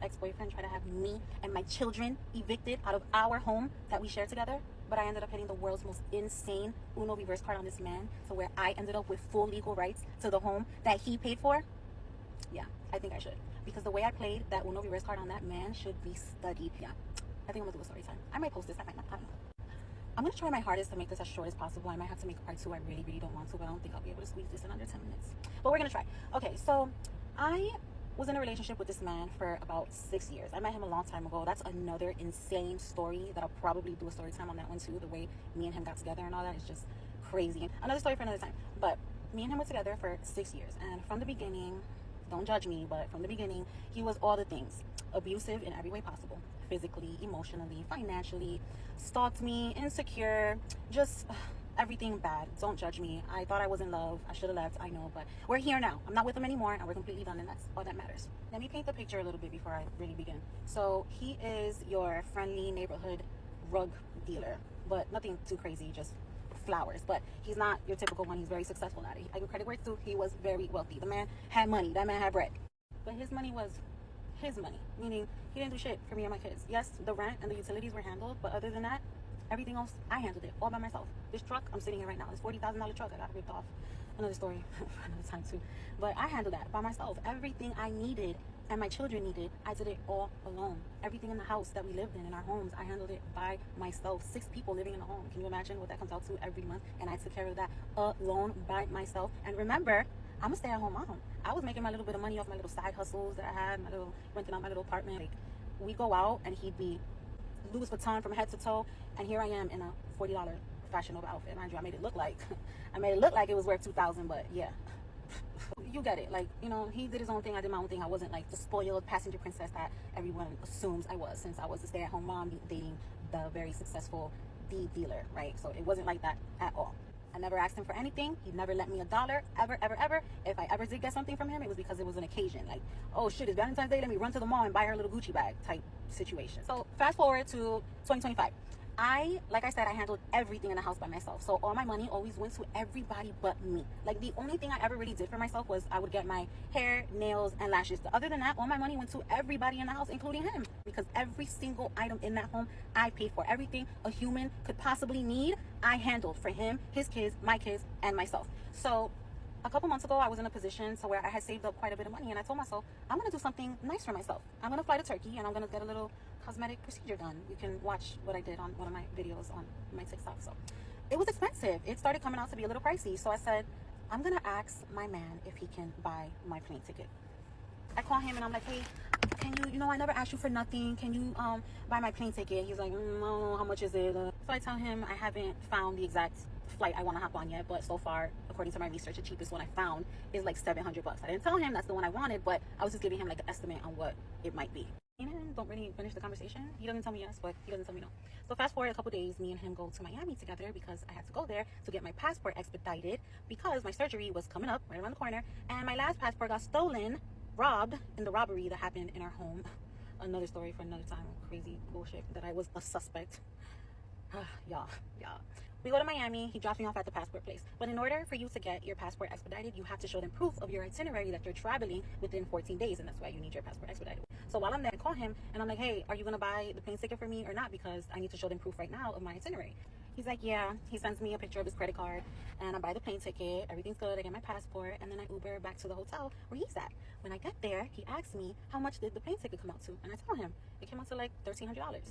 ex-boyfriend tried to have me and my children evicted out of our home that we shared together? But I ended up hitting the world's most insane Uno reverse card on this man, so where I ended up with full legal rights to the home that he paid for? Yeah, I think I should. Because the way I played that Uno reverse card on that man should be studied. Yeah, I think I'm gonna do a story time. I might post this, I might not, I don't know. I'm gonna try my hardest to make this as short as possible. I might have to make a part 2. I really, really don't want to, but I don't think I'll be able to squeeze this in under 10 minutes. But we're gonna try. Okay, so I was in a relationship with this man for about 6 years. I met him a long time ago. That's another insane story that I'll probably do a story time on that one too. The way me and him got together and all that is just crazy. Another story for another time. But me and him were together for 6 years. And from the beginning, don't judge me, but from the beginning, he was all the things. Abusive in every way possible. Physically, emotionally, financially, stalked me, insecure, just everything bad. Don't judge me. I thought I was in love. I should have left. I know, but we're here now. I'm not with him anymore, and we're completely done, and that's all that matters. Let me paint the picture a little bit before I really begin. So he is your friendly neighborhood rug dealer, but nothing too crazy, just flowers. But he's not your typical one. He's very successful at it. I give credit where it's due. He was very wealthy. The man had money. That man had bread. But his money was his money, meaning he didn't do shit for me and my kids. Yes, the rent and the utilities were handled, but other than that, everything else, I handled it all by myself. This truck, I'm sitting here right now. This $40,000 truck I got ripped off. Another story for another time too. But I handled that by myself. Everything I needed and my children needed, I did it all alone. Everything in the house that we lived in our homes, I handled it by myself. 6 people living in a home. Can you imagine what that comes out to every month? And I took care of that alone by myself. And remember, I'm a stay-at-home mom. I was making my little bit of money off my little side hustles that I had, my little renting out my little apartment. Like, we go out and he'd be Louis Vuitton from head to toe, and here I am in a $40 Fashion Nova outfit. Mind you, I made it look like it was worth $2,000, but yeah, you get it. Like, you know, he did his own thing, I did my own thing. I wasn't like the spoiled passenger princess that everyone assumes I was, since I was a stay-at-home mom dating the very successful dealer, right? So it wasn't like that at all. I never asked him for anything. He never lent me $1, ever, ever, ever. If I ever did get something from him, it was because it was an occasion. Like, oh shit, it's Valentine's Day, let me run to the mall and buy her a little Gucci bag type situation. So fast forward to 2025. Like I said, I handled everything in the house by myself. So all my money always went to everybody but me. Like, the only thing I ever really did for myself was I would get my hair, nails, and lashes. Other than that, all my money went to everybody in the house, including him. Because every single item in that home, I paid for. Everything a human could possibly need, I handled for him, his kids, my kids, and myself. So a couple months ago, I was in a position to where I had saved up quite a bit of money, and I told myself, I'm going to do something nice for myself. I'm going to fly to Turkey, and I'm going to get a little cosmetic procedure done. You can watch what I did on one of my videos on my TikTok. So it was expensive. It started coming out to be a little pricey. So I said, I'm going to ask my man if he can buy my plane ticket. I call him, and I'm like, hey, can you know, I never asked you for nothing. Can you buy my plane ticket? He's like, no, how much is it? So I tell him I haven't found the exact flight I want to hop on yet, but so far, according to my research, the cheapest one I found is like $700. I didn't tell him that's the one I wanted, but I was just giving him like an estimate on what it might be. Me and him don't really finish the conversation. He doesn't tell me yes, but he doesn't tell me no. So fast forward a couple days, me and him go to Miami together because I had to go there to get my passport expedited because my surgery was coming up right around the corner, and my last passport got stolen, robbed in the robbery that happened in our home. Another story for another time. Crazy bullshit that I was a suspect. y'all. We go to Miami. He drops me off at the passport place. But in order for you to get your passport expedited, you have to show them proof of your itinerary that you're traveling within 14 days, and that's why you need your passport expedited. So while I'm there, I call him and I'm like, hey, are you gonna buy the plane ticket for me or not? Because I need to show them proof right now of my itinerary. He's like, yeah. He sends me a picture of his credit card, and I buy the plane ticket. Everything's good. I get my passport, and then I Uber back to the hotel where he's at. When I get there, he asks me, how much did the plane ticket come out to? And I tell him it came out to like $1,300.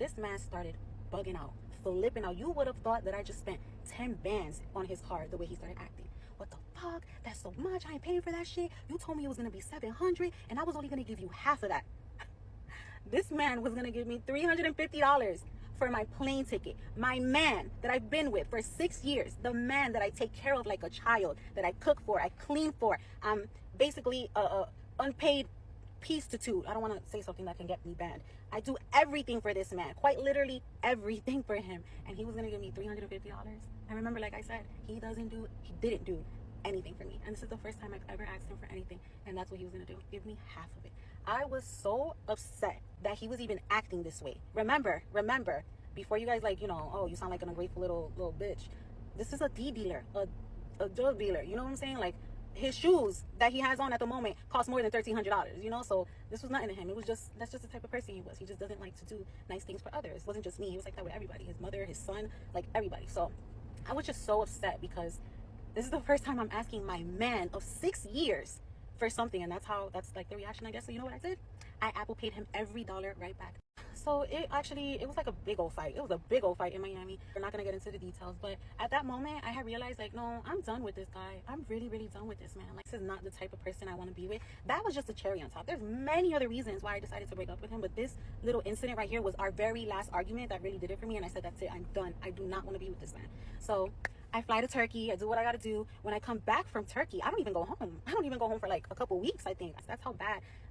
This man started bugging out, flipping out. You would have thought that I just spent 10 bands on his card the way he started acting. What the fuck? That's so much. I ain't paying for that shit. You told me it was gonna be $700, and I was only gonna give you half of that. This man was gonna give me $350 for my plane ticket. My man that I've been with for 6 years, the man that I take care of like a child, that I cook for, I clean for. I'm basically a unpaid prostitute. I don't want to say something that can get me banned. I do everything for this man, quite literally everything for him, and he was gonna give me $350. I remember, like I said, he didn't do anything for me, and this is the first time I've ever asked him for anything, and that's what he was gonna do, give me half of it. I was so upset that he was even acting this way. Remember, before you guys like, you know, oh, you sound like an ungrateful little bitch. This is a D dealer, a drug dealer. You know what I'm saying? Like, his shoes that he has on at the moment cost more than $1,300, you know? So this was nothing to him. It was just, that's just the type of person he was. He just doesn't like to do nice things for others. It wasn't just me. He was like that with everybody. His mother, his son, like everybody. So I was just so upset because this is the first time I'm asking my man of 6 years for something, and that's like the reaction, I guess. So you know what I did? I Apple paid him every dollar right back. So it was like a big old fight. It was a big old fight in Miami. We're not gonna get into the details, but at that moment I had realized, like, no, I'm done with this guy. I'm really done with this man. Like, this is not the type of person I want to be with. That was just a cherry on top. There's many other reasons why I decided to break up with him, but this little incident right here was our very last argument that really did it for me, and I said, that's it, I'm done. I do not want to be with this man. So I fly to Turkey. I do what I gotta do. When I come back from Turkey, I don't even go home. I don't even go home for like a couple weeks, I think. That's how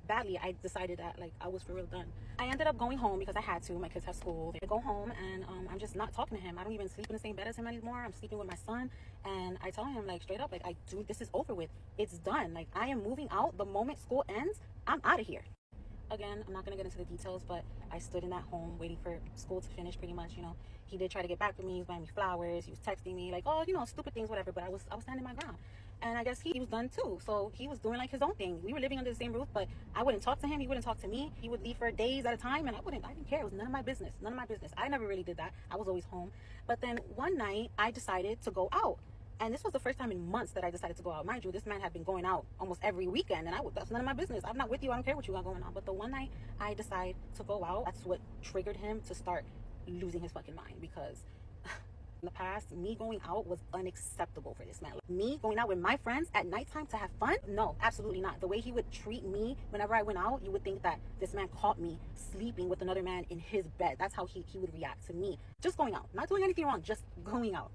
badly I decided that, like, I was for real done. I ended up going home because I had to. My kids have school. I go home, and I'm just not talking to him. I don't even sleep in the same bed as him anymore. I'm sleeping with my son, and I tell him, like, straight up, like, this is over with. It's done. Like, I am moving out the moment school ends. I'm out of here. Again, I'm not gonna get into the details, but I stood in that home waiting for school to finish, pretty much. You know, he did try to get back with me. He was buying me flowers. He was texting me like, oh, you know, stupid things, whatever. But I was standing my ground, and I guess he was done too. So he was doing like his own thing. We were living under the same roof, but I wouldn't talk to him. He wouldn't talk to me. He would leave for days at a time, and I didn't care. It was none of my business. I never really did that. I was always home. But then one night I decided to go out. And this was the first time in months that I decided to go out. Mind you, this man had been going out almost every weekend, and that's none of my business. I'm not with you. I don't care what you got going on. But the one night I decided to go out, that's what triggered him to start losing his fucking mind. Because in the past, me going out was unacceptable for this man. Like, me going out with my friends at nighttime to have fun? No, absolutely not. The way he would treat me whenever I went out, you would think that this man caught me sleeping with another man in his bed. That's how he would react to me. Just going out. Not doing anything wrong, just going out.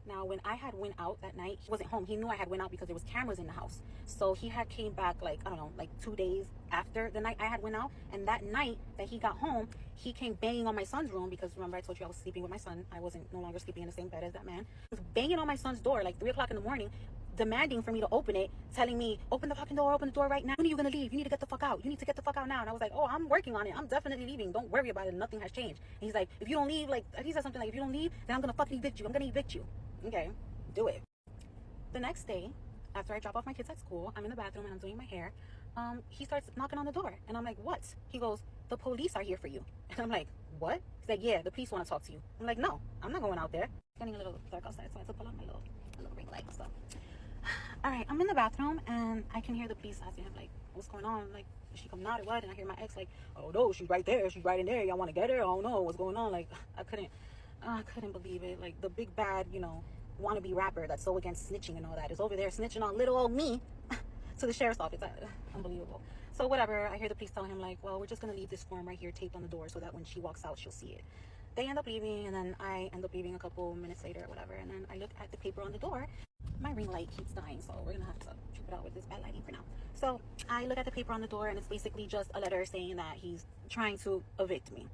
Now, when I had went out that night, he wasn't home. He knew I had went out because there was cameras in the house. So he had came back like, I don't know, like 2 days after the night I had went out. And that night that he got home, he came banging on my son's room because, remember, I told you I was sleeping with my son. I wasn't no longer sleeping in the same bed as that man. He was banging on my son's door like 3 o'clock in the morning, demanding for me to open it, telling me, open the fucking door, open the door right now. When are you gonna leave? You need to get the fuck out. You need to get the fuck out now. And I was like, oh, I'm working on it. I'm definitely leaving. Don't worry about it. Nothing has changed. And he's like, if you don't leave, like, he said something like, if you don't leave, then I'm gonna fucking evict you. I'm gonna evict you. Okay, do it. The next day, after I drop off my kids at school, I'm in the bathroom and I'm doing my hair. He starts knocking on the door, and I'm like, what? He goes, the police are here for you. And I'm like, what? He's like, yeah, the police want to talk to you. I'm like, no, I'm not going out there. It's getting a little dark outside, so I have to pull on my little ring light and stuff. All right, I'm in the bathroom, and I can hear the police asking him, like, what's going on? Like, is she coming out or what? And I hear my ex like, oh no, she's right there. She's right in there. Y'all want to get her? I don't know what's going on. Like, I couldn't believe it. Like, the big bad, you know, wannabe rapper that's so against snitching and all that is over there snitching on little old me to the sheriff's office. Unbelievable. So whatever, I hear the police tell him like, well, we're just gonna leave this form right here taped on the door so that when she walks out she'll see it. They end up leaving, and then I end up leaving a couple minutes later or whatever, and then I look at the paper on the door. my ring light keeps dying, so we're gonna have to trip it out with this bad lighting for now. So I look at the paper on the door, and it's basically just a letter saying that he's trying to evict me.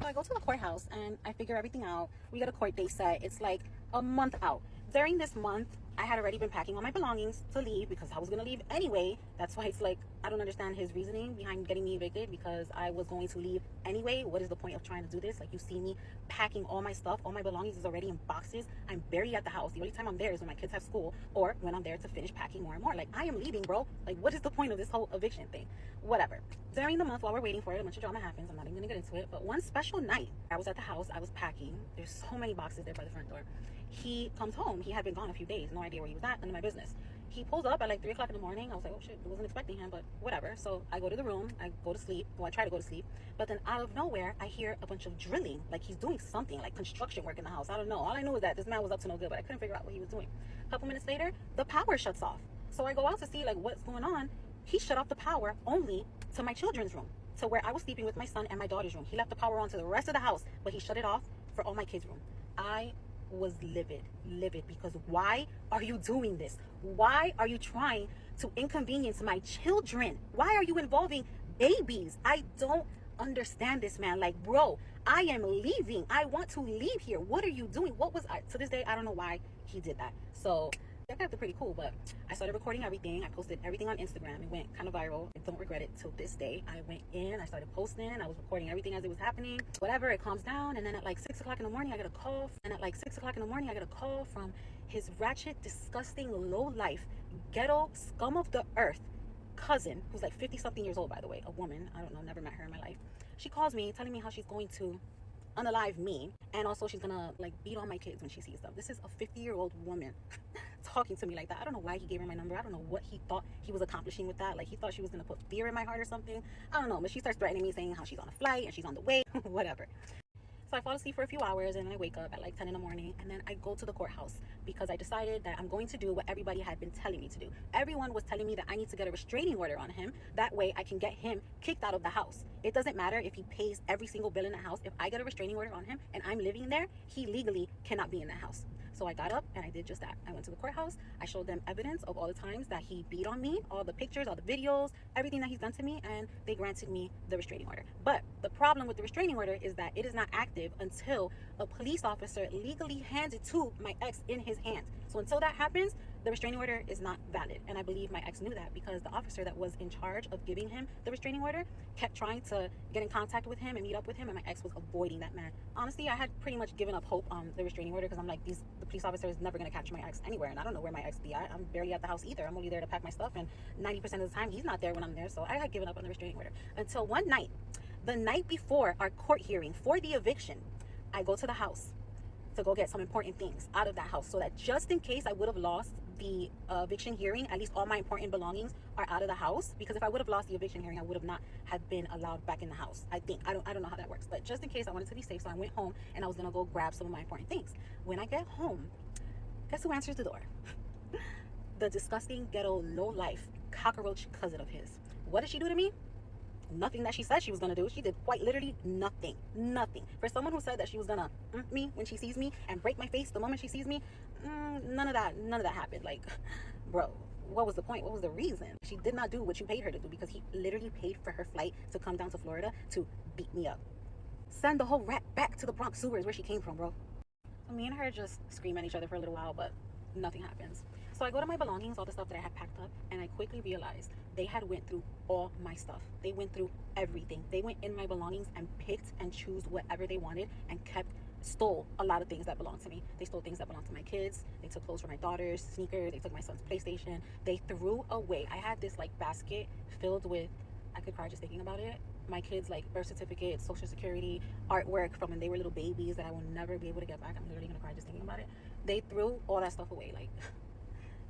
So I go to the courthouse and I figure everything out. We got a court date set. It's like a month out. During this month, I had already been packing all my belongings to leave because I was going to leave anyway. That's why it's like, I don't understand his reasoning behind getting me evicted, because I was going to leave anyway. What is the point of trying to do this? Like, you see me packing all my stuff. All my belongings is already in boxes. I'm barely at the house. The only time I'm there is when my kids have school or when I'm there to finish packing more and more. Like, I am leaving, bro. Like, what is the point of this whole eviction thing? Whatever. During the month while we're waiting for it, a bunch of drama happens. I'm not even going to get into it. But one special night, I was at the house. I was packing. There's so many boxes there by the front door. He comes home. He had been gone a few days. No idea where he was at. None of my business. He pulls up at like 3 o'clock in the morning. I was like, oh shit, I wasn't expecting him, but whatever. So I go to the room. I go to sleep. Well, I try to go to sleep. But then out of nowhere, I hear a bunch of drilling. Like he's doing something, like construction work in the house. I don't know. All I knew is that this man was up to no good, but I couldn't figure out what he was doing. A couple minutes later, the power shuts off. So I go out to see like what's going on. He shut off the power only to my children's room, to where I was sleeping with my son and my daughter's room. He left the power on to the rest of the house, but he shut it off for all my kids' room. I was livid, because why are you doing this? Why are you trying to inconvenience my children? Why are you involving babies? I don't understand this, man. Like, bro, I am leaving. I want to leave here. What are you doing? What was I? To this day, I don't know why he did that. So that got pretty cool, but I started recording everything. I posted everything on Instagram. It went kind of viral. I don't regret it till this day. I went in, I started posting, I was recording everything as it was happening. Whatever, it calms down, and then at like 6 o'clock in the morning, I get a call. From his ratchet, disgusting, low life, ghetto, scum of the earth cousin, who's like 50 something years old, by the way, a woman. I don't know, never met her in my life. She calls me telling me how she's going to unalive me, and also she's gonna like beat on my kids when she sees them. This is a 50-year-old woman talking to me like that. I don't know why he gave her my number. I don't know what he thought he was accomplishing with that. Like, he thought she was gonna put fear in my heart or something. I don't know, but she starts threatening me, saying how she's on a flight and she's on the way. Whatever. So I fall asleep for a few hours, and I wake up at like 10 in the morning, and then I go to the courthouse because I decided that I'm going to do what everybody had been telling me to do. Everyone was telling me that I need to get a restraining order on him. That way I can get him kicked out of the house. It doesn't matter if he pays every single bill in the house. If I get a restraining order on him and I'm living there, he legally cannot be in the house. So I got up and I did just that. I went to the courthouse. I showed them evidence of all the times that he beat on me, all the pictures, all the videos, everything that he's done to me, and they granted me the restraining order. But the problem with the restraining order is that it is not active until a police officer legally hands it to my ex in his hands. So until that happens, the restraining order is not valid. And I believe my ex knew that, because the officer that was in charge of giving him the restraining order kept trying to get in contact with him and meet up with him, and my ex was avoiding that man. Honestly, I had pretty much given up hope on the restraining order, because I'm like, the police officer is never going to catch my ex anywhere, and I don't know where my ex be. I'm barely at the house either. I'm only there to pack my stuff, and 90% of the time he's not there when I'm there. So I had given up on the restraining order until one night, the night before our court hearing for the eviction. I go to the house to go get some important things out of that house, so that just in case I would have lost the eviction hearing, at least all my important belongings are out of the house. Because if I would have lost the eviction hearing, I would have not have been allowed back in the house. I think I don't know how that works, but just in case, I wanted to be safe. So I went home and I was gonna go grab some of my important things. When I get home, guess who answers the door? The disgusting, ghetto, low life cockroach cousin of his. What did she do to me? Nothing that she said she was gonna do. She did quite literally nothing. For someone who said that she was gonna me when she sees me and break my face the moment she sees me, none of that happened. Like, bro, what was the point? What was the reason? She did not do what you paid her to do, because he literally paid for her flight to come down to Florida to beat me up. Send the whole rat back to the Bronx sewers where she came from, bro. So me and her just scream at each other for a little while, but nothing happens. So I go to my belongings, all the stuff that I had packed up, and I quickly realized they had went through all my stuff. They went through everything. They went in my belongings and picked and chose whatever they wanted, and stole a lot of things that belonged to me. They stole things that belonged to my kids. They took clothes from my daughter's, sneakers. They took my son's PlayStation. They threw away. I had this like basket filled with, I could cry just thinking about it, my kids' like birth certificates, social security, artwork from when they were little babies that I will never be able to get back. I'm literally gonna cry just thinking about it. They threw all that stuff away, like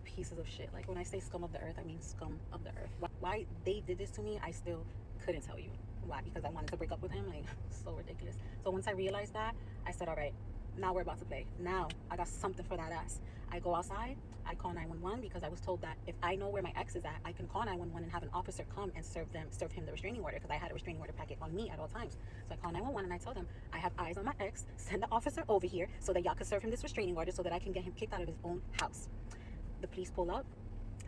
pieces of shit. Like, when I say scum of the earth, I mean scum of the earth. Why they did this to me, I still couldn't tell you. Why? Because I wanted to break up with him? Like, so ridiculous. So once I realized that, I said, all right, Now we're about to play. Now I got something for that ass. I go outside, I call 911 because I was told that if I know where my ex is at, I can call 911 and have an officer come and serve him the restraining order, because I had a restraining order packet on me at all times. So I call 911 and I tell them, I have eyes on my ex, send the officer over here so that y'all can serve him this restraining order so that I can get him kicked out of his own house. The police pull up.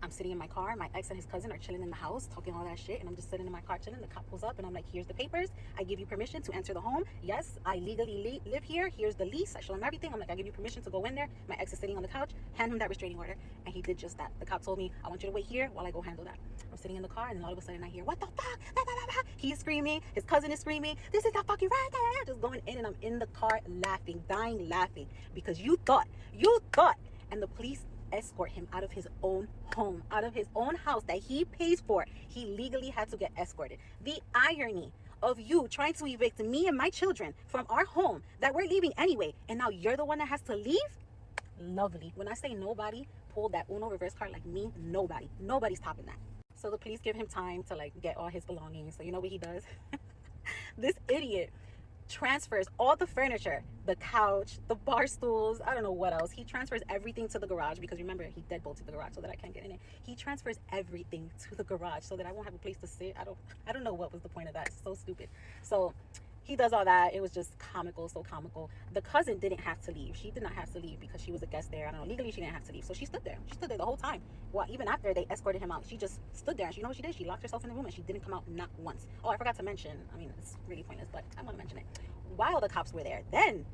I'm sitting in my car. My ex and his cousin are chilling in the house, talking all that shit, and I'm just sitting in my car chilling. The cop pulls up, and I'm like, here's the papers. I give you permission to enter the home. Yes, I legally live here. Here's the lease. I show him everything. I'm like, I give you permission to go in there. My ex is sitting on the couch. Hand him that restraining order, and he did just that. The cop told me, I want you to wait here while I go handle that. I'm sitting in the car, and then all of a sudden I hear, what the fuck? He's screaming. His cousin is screaming. This is not fucking right. Just going in, and I'm in the car laughing, dying laughing, because you thought, and the police escort him out of his own home, out of his own house that he pays for. He legally had to get escorted. The irony of you trying to evict me and my children from our home that we're leaving anyway, and now you're the one that has to leave? Lovely. When I say nobody pulled that Uno reverse card like me, nobody's topping that. So the police give him time to like get all his belongings. So you know what he does? This idiot transfers all the furniture, the couch, the bar stools, I don't know what else. He transfers everything to the garage, because remember, he deadbolted the garage so that I can't get in it. He transfers everything to the garage so that I won't have a place to sit. I don't know what was the point of that. It's so stupid. So he does all that. It was just comical, so comical. The cousin didn't have to leave. She did not have to leave because she was a guest there. I don't know, legally she didn't have to leave. So she stood there. She stood there the whole time. Well, even after they escorted him out, she just stood there. And you know what she did? She locked herself in the room and she didn't come out, not once. Oh, I forgot to mention, I mean, it's really pointless, but I want to mention it. While the cops were there, then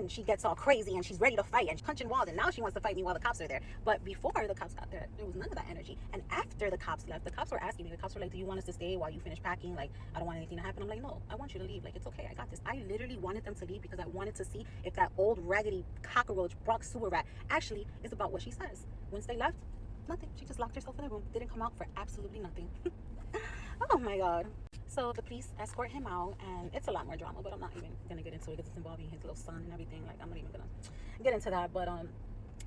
she gets all crazy and she's ready to fight and she's punching walls, and now she wants to fight me while the cops are there. But before the cops got there was none of that energy. And after the cops left, the cops were asking me, the cops were like, do you want us to stay while you finish packing? Like, I don't want anything to happen. I'm like, no, I want you to leave. Like, it's okay, I got this. I literally wanted them to leave because I wanted to see if that old raggedy cockroach Bronx sewer rat actually is about what she says. Once they left, nothing. She just locked herself in the room, didn't come out for absolutely nothing. Oh my god. So the police escort him out, and it's a lot more drama, but I'm not even gonna get into it because it's involving his little son and everything. Like, I'm not even gonna get into that. But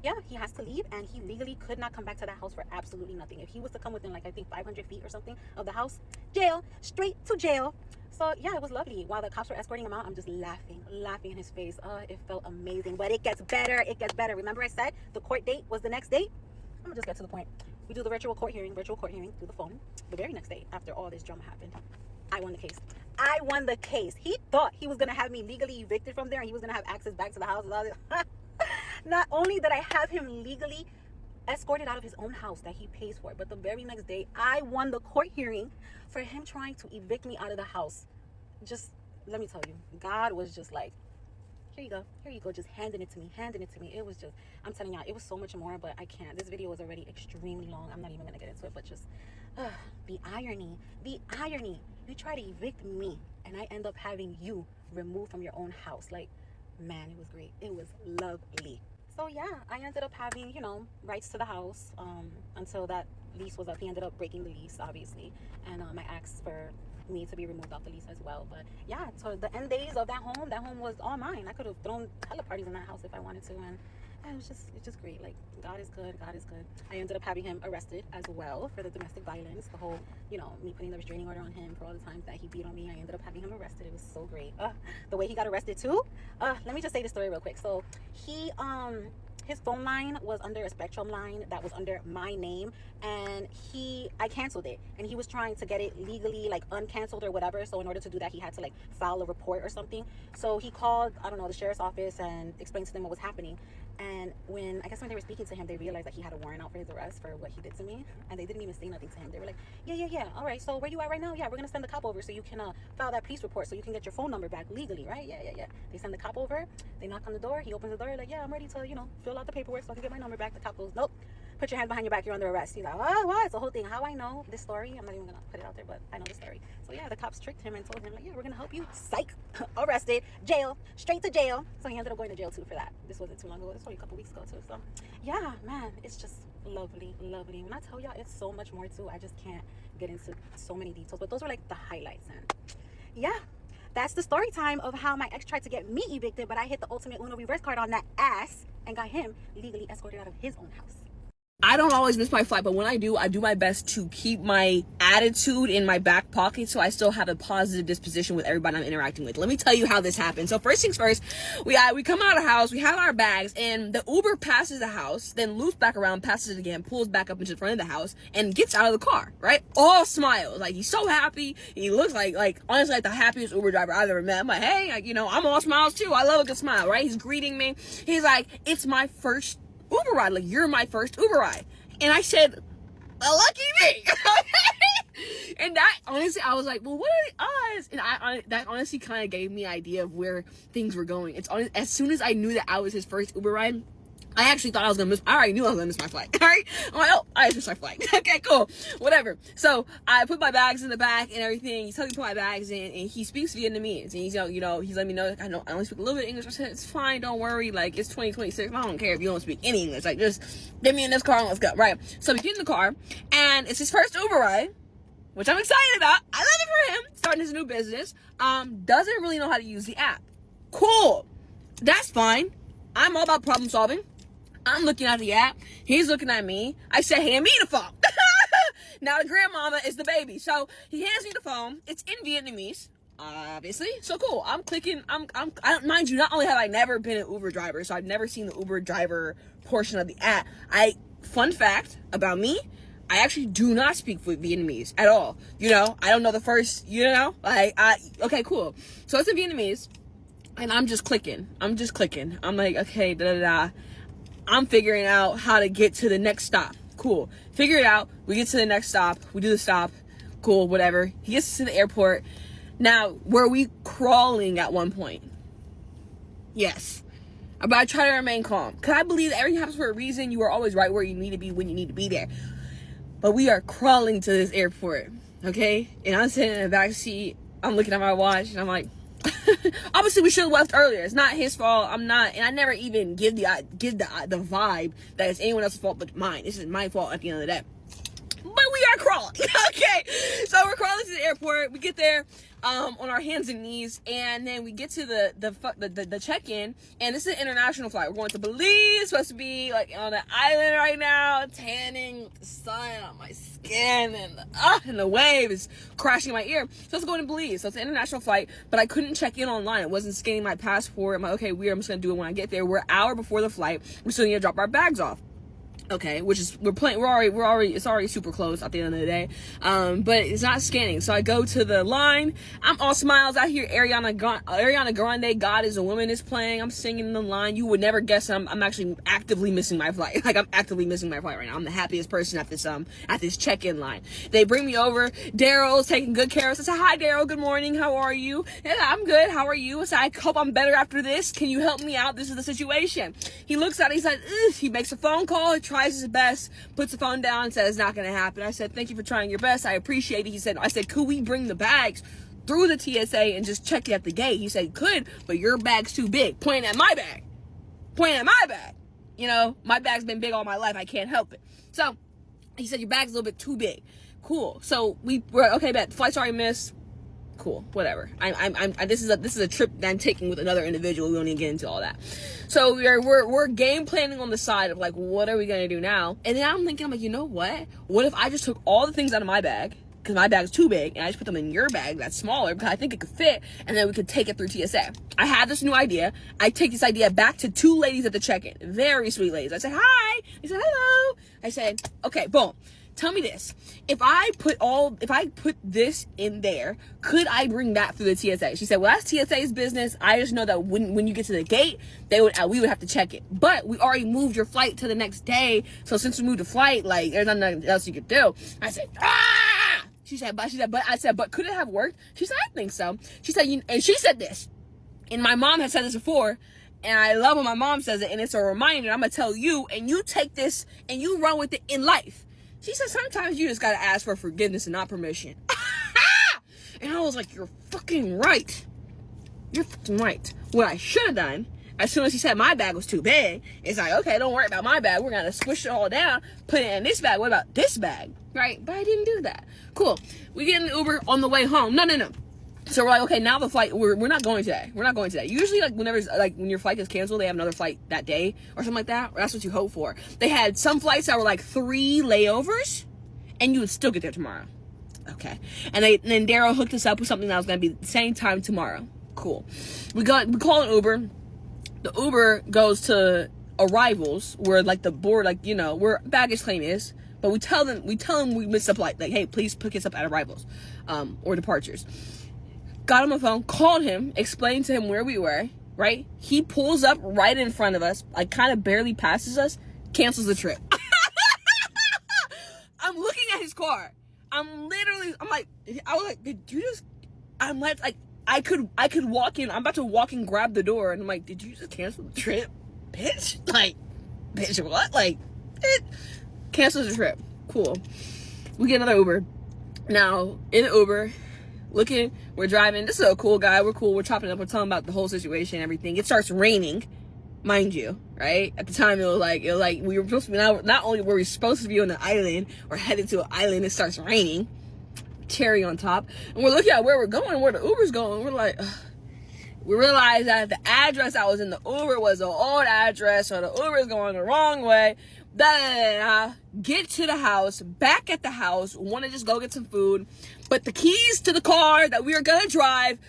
yeah, he has to leave, and he legally could not come back to that house for absolutely nothing. If he was to come within, like, I think 500 feet or something of the house, jail, straight to jail. So yeah, it was lovely. While the cops were escorting him out, I'm just laughing in his face. It felt amazing. But it gets better. Remember I said the court date was the next date? I'm gonna just get to the point. We do the virtual court hearing through the phone. The very next day, after all this drama happened, I won the case. He thought he was gonna have me legally evicted from there, and he was gonna have access back to the house and all this. Not only did I have him legally escorted out of his own house that he pays for, but the very next day I won the court hearing for him trying to evict me out of the house. Just let me tell you, God was just like, here you go, just handing it to me. It was just, I'm telling y'all, it was so much more, but I can't. This video was already extremely long. I'm not even gonna get into it, but just the irony. You try to evict me and I end up having you removed from your own house. Like, man, it was great. It was lovely. So yeah, I ended up having, you know, rights to the house until that lease was up. He ended up breaking the lease, obviously, and I asked for me to be removed off the lease as well. But yeah, so the end days of that home was all mine. I could have thrown hella parties in that house if I wanted to, and it's just great. Like, God is good. I ended up having him arrested as well for the domestic violence, the whole, you know, me putting the restraining order on him for all the times that he beat on me. I ended up having him arrested. It was so great. The way he got arrested too. Let me just say the story real quick. So he his phone line was under a Spectrum line that was under my name, and I canceled it, and he was trying to get it legally, like, uncanceled or whatever. So in order to do that, he had to, like, file a report or something. So he called, I don't know, the sheriff's office and explained to them what was happening. And when they were speaking to him, they realized that he had a warrant out for his arrest for what he did to me, and they didn't even say nothing to him. They were like, yeah, all right, so where you at right now? Yeah, we're gonna send the cop over so you can file that police report so you can get your phone number back legally, right? Yeah. They send the cop over. They knock on the door. He opens the door, like, yeah, I'm ready to, you know, fill out the paperwork so I can get my number back. The cop goes, nope, put your hands behind your back, you're under arrest. He's like, oh, what? It's the whole thing. How I know this story, I'm not even gonna put it out there, but I know the story. So yeah, the cops tricked him and told him, like, yeah, we're gonna help you. Psych. Arrested, jail, straight to jail. So he ended up going to jail too for that. This wasn't too long ago. This was only a couple weeks ago too. So yeah, man, it's just lovely. When I tell y'all, it's so much more too. I just can't get into so many details, but those were like the highlights. And yeah, that's the story time of how my ex tried to get me evicted, but I hit the ultimate Uno reverse card on that ass and got him legally escorted out of his own house. I don't always miss my flight, but when I do my best to keep my attitude in my back pocket so I still have a positive disposition with everybody I'm interacting with. Let me tell you how this happened. So first things first, we come out of the house, we have our bags, and the Uber passes the house, then loops back around, passes it again, pulls back up into the front of the house, and gets out of the car, right? All smiles. Like, he's so happy. He looks like honestly, like the happiest Uber driver I've ever met. I'm like, hey, like, you know, I'm all smiles too. I love a good smile, right? He's greeting me. He's like, it's my first Uber ride. Like, you're my first Uber ride. And I said, well, lucky me. And that, honestly, I was like, well, what are the odds? And that honestly kind of gave me an idea of where things were going. It's honest, as soon as I knew that I was his first Uber ride, I actually thought I already knew I was gonna miss my flight. All right, I'm like, oh, I missed my flight. Okay, cool, whatever. So I put my bags in the back and everything. He's telling me to put my bags in, and he speaks Vietnamese. And he's, you know, he's letting me know, I only speak a little bit of English. I said, it's fine, don't worry. Like, it's 2026. I don't care if you don't speak any English. Like, just get me in this car and let's go. Right. So we get in the car, and it's his first Uber ride, which I'm excited about. I love it for him. Starting his new business. Doesn't really know how to use the app. Cool. That's fine. I'm all about problem solving. I'm looking at the app. He's looking at me. I said, hand me the phone. Now the grandmama is the baby. So he hands me the phone. It's in Vietnamese, obviously. So cool. I'm clicking. Mind you, not only have I never been an Uber driver, so I've never seen the Uber driver portion of the app. Fun fact about me, I actually do not speak Vietnamese at all. You know, I don't know the first, you know, okay, cool. So it's in Vietnamese, and I'm just clicking. I'm like, okay, da-da-da. I'm figuring out how to get to the next stop. Cool. Figure it out. We get to the next stop. We do the stop. Cool, whatever. He gets to the airport. Now, were we crawling at one point? Yes. But I try to remain calm. Because I believe that everything happens for a reason. You are always right where you need to be when you need to be there. But we are crawling to this airport. Okay? And I'm sitting in the back seat. I'm looking at my watch. And I'm like, obviously we should have left earlier. It's not his fault. I'm not, and I never even give the vibe that it's anyone else's fault but mine. This is my fault at the end of the day. But we are crawling. Okay, so we're crawling to the airport. We get there on our hands and knees, and then we get to the check-in, and this is an international flight. We're going to Belize. Supposed to be like on an island right now, tanning with the sun on my skin, and the wave is crashing in my ear. So it's going to Belize. So it's an international flight, but I couldn't check in online. It wasn't scanning my passport. I'm like, okay, weird. I'm just gonna do it when I get there. We're an hour before the flight. We still need to drop our bags off. Okay, which is it's already super close at the end of the day, but it's not scanning. So I go to the line. I'm all smiles. I hear Ariana Grande, God Is a Woman is playing. I'm singing in the line. You would never guess I'm actually actively missing my flight. Like, I'm actively missing my flight right now. I'm the happiest person at this check-in line. They bring me over. Daryl's taking good care of us. I say, hi Daryl, good morning, how are you? Yeah, I'm good, how are you? I say, I hope I'm better after this. Can you help me out? This is the situation. He looks at it, he's like, ugh. He makes a phone call, he tries his best, puts the phone down, says it's not gonna happen. I said, thank you for trying your best, I appreciate it. I said, could we bring the bags through the TSA and just check it at the gate? He said, could, but your bag's too big. Pointing at my bag. You know, my bag's been big all my life, I can't help it. So he said, your bag's a little bit too big. Cool. So we're okay, bet flight's already missed. Cool, whatever. This is a trip that I'm taking with another individual. We don't need to get into all that. So we're game planning on the side of like, what are we gonna do now? And then I'm like, you know what? What if I just took all the things out of my bag, because my bag's too big, and I just put them in your bag that's smaller because I think it could fit, and then we could take it through TSA. I had this new idea. I take this idea back to two ladies at the check-in, very sweet ladies. I said, hi. They said, hello. I said, okay, boom. Tell me this, if I put this in there, could I bring that through the TSA? She said, well, that's TSA's business. I just know that when you get to the gate, we would have to check it. But we already moved your flight to the next day. So since we moved the flight, like, there's nothing else you could do. I said, ah! She said, but could it have worked? She said, I think so. She said, and she said this, and my mom has said this before, and I love when my mom says it, and it's a reminder. I'm going to tell you, and you take this and you run with it in life. She said, sometimes you just gotta ask for forgiveness and not permission. And I was like, you're fucking right. You're fucking right. What I should have done, as soon as he said my bag was too big, it's like, okay, don't worry about my bag. We're gonna squish it all down, put it in this bag. What about this bag? Right? But I didn't do that. Cool. We get in the Uber on the way home. No. So we're like, okay, now the flight, we're not going today. We're not going today. Usually, like, whenever, like, when your flight is canceled, they have another flight that day or something like that. Or that's what you hope for. They had some flights that were like 3 layovers, and you would still get there tomorrow. Okay. And then Daryl hooked us up with something that was going to be the same time tomorrow. Cool. We call an Uber. The Uber goes to arrivals where, like, the board, like, you know, where baggage claim is. But we tell them we missed a flight. Like, hey, please pick us up at arrivals, or departures. Got him on the phone, called him, explained to him where we were, right? He pulls up right in front of us, like, kind of barely passes us, cancels the trip. I'm looking at his car. I was like, did you just, I'm like, I could walk in, I'm about to walk and grab the door, and I'm like, did you just cancel the trip? Bitch? Like, bitch, what? Like, it cancels the trip. Cool. We get another Uber. Now, in the Uber, we're driving. This is a cool guy. We're cool. We're chopping up. We're talking about the whole situation and everything. It starts raining, mind you, right? At the time, it was like we were supposed to be, not only were we supposed to be on an island or headed to an island, it starts raining. Cherry on top. And we're looking at where we're going, where the Uber's going. We're like, ugh. We realized that the address that was in the Uber was an old address, so the Uber is going the wrong way. Get to the house, back at the house, want to just go get some food, but the keys to the car that we were gonna drive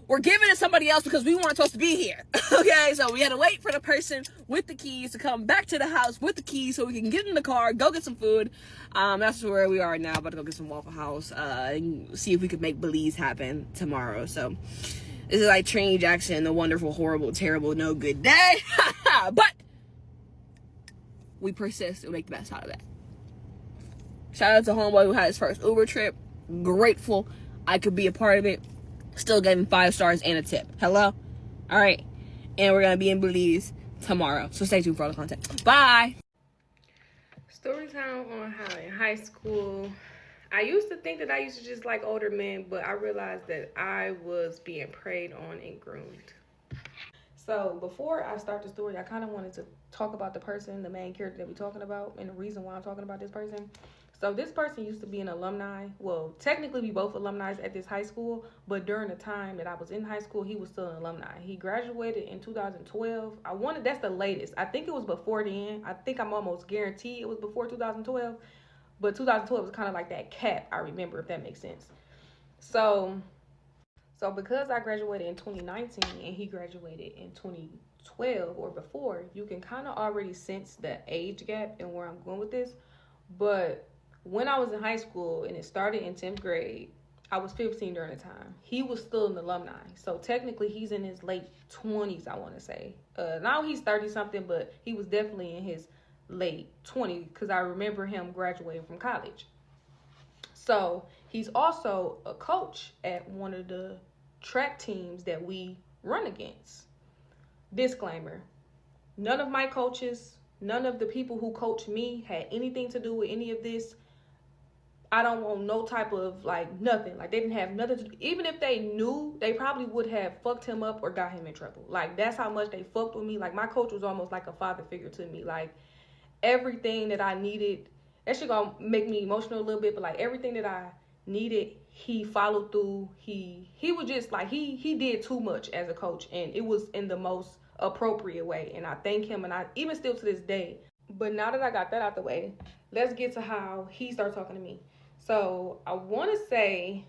were given to somebody else because we weren't supposed to be here. Okay, so we had to wait for the person with the keys to come back to the house with the keys so we can get in the car, go get some food. That's where we are now, about to go get some Waffle House, and see if we could make Belize happen tomorrow. So this is like Trinity Jackson, the wonderful, horrible, terrible, no good day. But we persist and make the best out of it. Shout out to homeboy who had his first Uber trip. Grateful I could be a part of it. Still gave him 5 stars and a tip. Hello? All right. And we're going to be in Belize tomorrow. So stay tuned for all the content. Bye. Story time on how in high school, I used to think that I used to just like older men, but I realized that I was being preyed on and groomed. So before I start the story, I kind of wanted to talk about the person, the main character that we're talking about, and the reason why I'm talking about this person. So this person used to be an alumni. Well, technically we both alumni at this high school, but during the time that I was in high school, he was still an alumni. He graduated in 2012. That's the latest. I think it was before then. I think I'm almost guaranteed it was before 2012, but 2012 was kind of like that cap, I remember, if that makes sense. So because I graduated in 2019 and he graduated in 2012 or before, you can kind of already sense the age gap and where I'm going with this. But when I was in high school and it started in 10th grade, I was 15 during the time. He was still an alumni. So technically he's in his late 20s, I want to say. Now he's 30 something, but he was definitely in his late 20s because I remember him graduating from college. So he's also a coach at one of the track teams that we run against. Disclaimer, none of my coaches, none of the people who coach me had anything to do with any of this. I don't want no type of, like, nothing. Like, they didn't have nothing to do. Even if they knew, they probably would have fucked him up or got him in trouble. Like, that's how much they fucked with me. Like, my coach was almost like a father figure to me. Like, everything that I needed, that shit gonna make me emotional a little bit, but, like, everything that I needed, he followed through. He was just, like, he did too much as a coach, and it was in the most appropriate way. And I thank him, and I even still to this day. But now that I got that out the way, let's get to how he started talking to me. So I want to say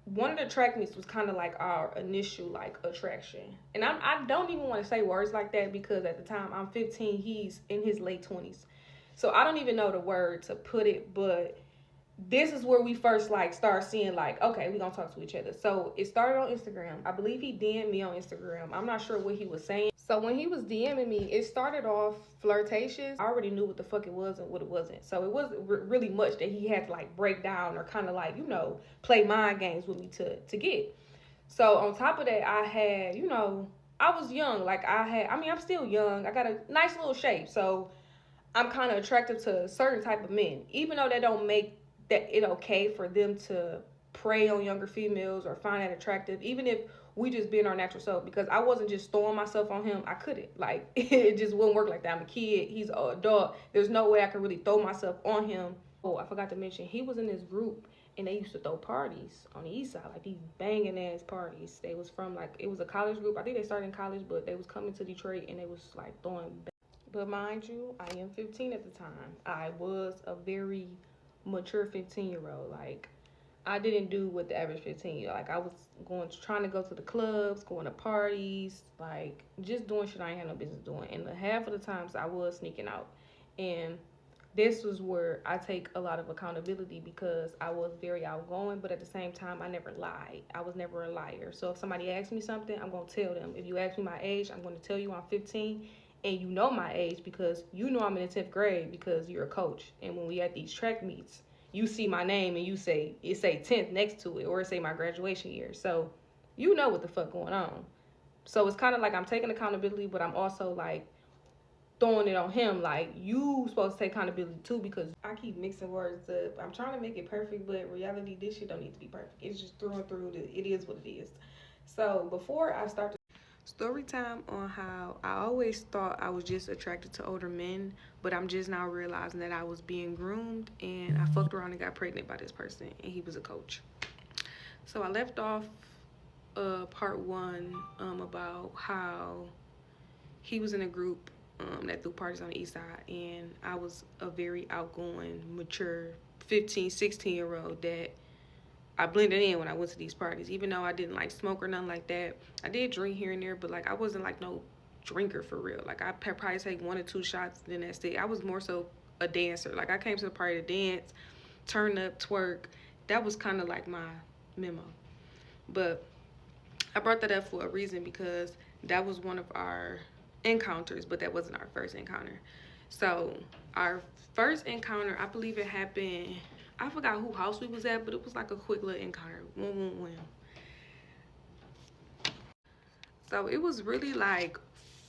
one of the track meets was kind of like our initial, like, attraction. And I don't even want to say words like that because at the time I'm 15, he's in his late 20s. So I don't even know the word to put it, but this is where we first, like, start seeing, like, okay, we're gonna talk to each other. So it started on Instagram. I believe he DM'd me on Instagram. I'm not sure what he was saying. So when he was DMing me, it started off flirtatious. I already knew what the fuck it was and what it wasn't. So it wasn't really much that he had to, like, break down or kind of, like, you know, play mind games with me to get. So on top of that, I had, you know, I was young. Like, I'm still young. I got a nice little shape. So I'm kind of attracted to a certain type of men, even though they don't make that it okay for them to prey on younger females or find that attractive, even if we just being our natural self, because I wasn't just throwing myself on him. I couldn't. Like, it just wouldn't work like that. I'm a kid. He's an adult. There's no way I could really throw myself on him. Oh, I forgot to mention, he was in this group, and they used to throw parties on the east side, like these banging ass parties. They was from like, it was a college group. I think they started in college, but they was coming to Detroit and they was like throwing. But mind you, I am 15 at the time. I was a very mature 15-year-old. Like, I didn't do what the average 15-year-old. Like, I was trying to go to the clubs, going to parties, like just doing shit I ain't had no business doing. And half of the times I was sneaking out. And this was where I take a lot of accountability, because I was very outgoing, but at the same time, I never lied. I was never a liar. So if somebody asks me something, I'm going to tell them. If you ask me my age, I'm going to tell you I'm 15, and you know my age because you know I'm in the 10th grade because you're a coach. And when we at these track meets, you see my name and it say 10th next to it, or it say my graduation year. So you know what the fuck going on. So it's kind of like I'm taking accountability, but I'm also like throwing it on him, like, you supposed to take accountability too, because I keep mixing words up. I'm trying to make it perfect, but reality, this shit don't need to be perfect. It's just through and through. It is what it is. So before I start story time on how I always thought I was just attracted to older men, but I'm just now realizing that I was being groomed, and I fucked around and got pregnant by this person, and he was a coach. So I left off part one about how he was in a group that threw parties on the east side, and I was a very outgoing, mature 15, 16-year-old that I blended in when I went to these parties. Even though I didn't like smoke or nothing like that, I did drink here and there, but like I wasn't like no drinker for real. Like I probably take 1 or 2 shots, then that's it. I was more so a dancer. Like I came to the party to dance, turn up, twerk. That was kind of like my memo. But I brought that up for a reason, because that was one of our encounters, but that wasn't our first encounter. So our first encounter, I believe it happened, I forgot who house we was at, but it was like a quick little encounter. So it was really like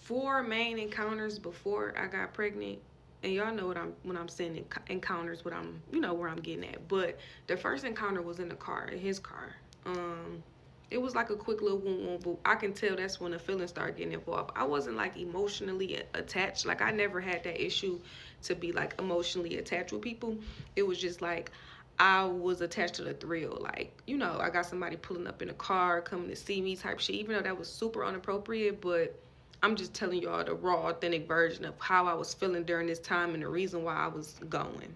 4 main encounters before I got pregnant. And y'all know when I'm saying encounters, what I'm, you know, where I'm getting at. But the first encounter was in the car, in his car. It was like a quick little but I can tell that's when the feelings start getting involved. I wasn't like emotionally attached. Like I never had that issue to be like emotionally attached with people. It was just like I was attached to the thrill. Like, you know, I got somebody pulling up in a car, coming to see me type shit, even though that was super inappropriate. But I'm just telling y'all the raw, authentic version of how I was feeling during this time and the reason why I was going.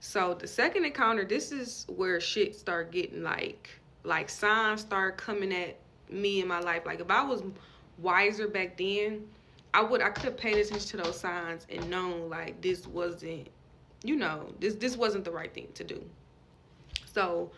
So the second encounter, this is where shit start getting like signs start coming at me in my life. Like if I was wiser back then, I could have paid attention to those signs and known like this wasn't, you know, this wasn't the right thing to do. So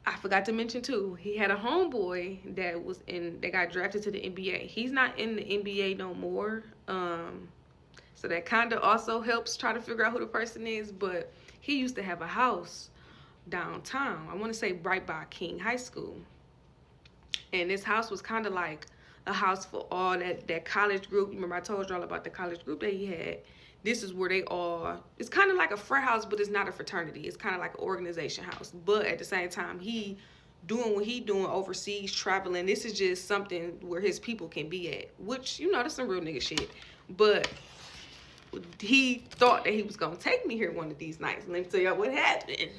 I forgot to mention too, he had a homeboy that got drafted to the NBA. He's not in the NBA no more. So that kind of also helps try to figure out who the person is. But he used to have a house downtown. I want to say right by King High School. And this house was kind of like a house for all that college group. Remember I told y'all about the college group that he had. This is where they all, it's kind of like a frat house, but it's not a fraternity. It's kind of like an organization house. But at the same time, he doing what he doing overseas, traveling. This is just something where his people can be at, which, you know, that's some real nigga shit. But he thought that he was going to take me here one of these nights. Let me tell y'all what happened.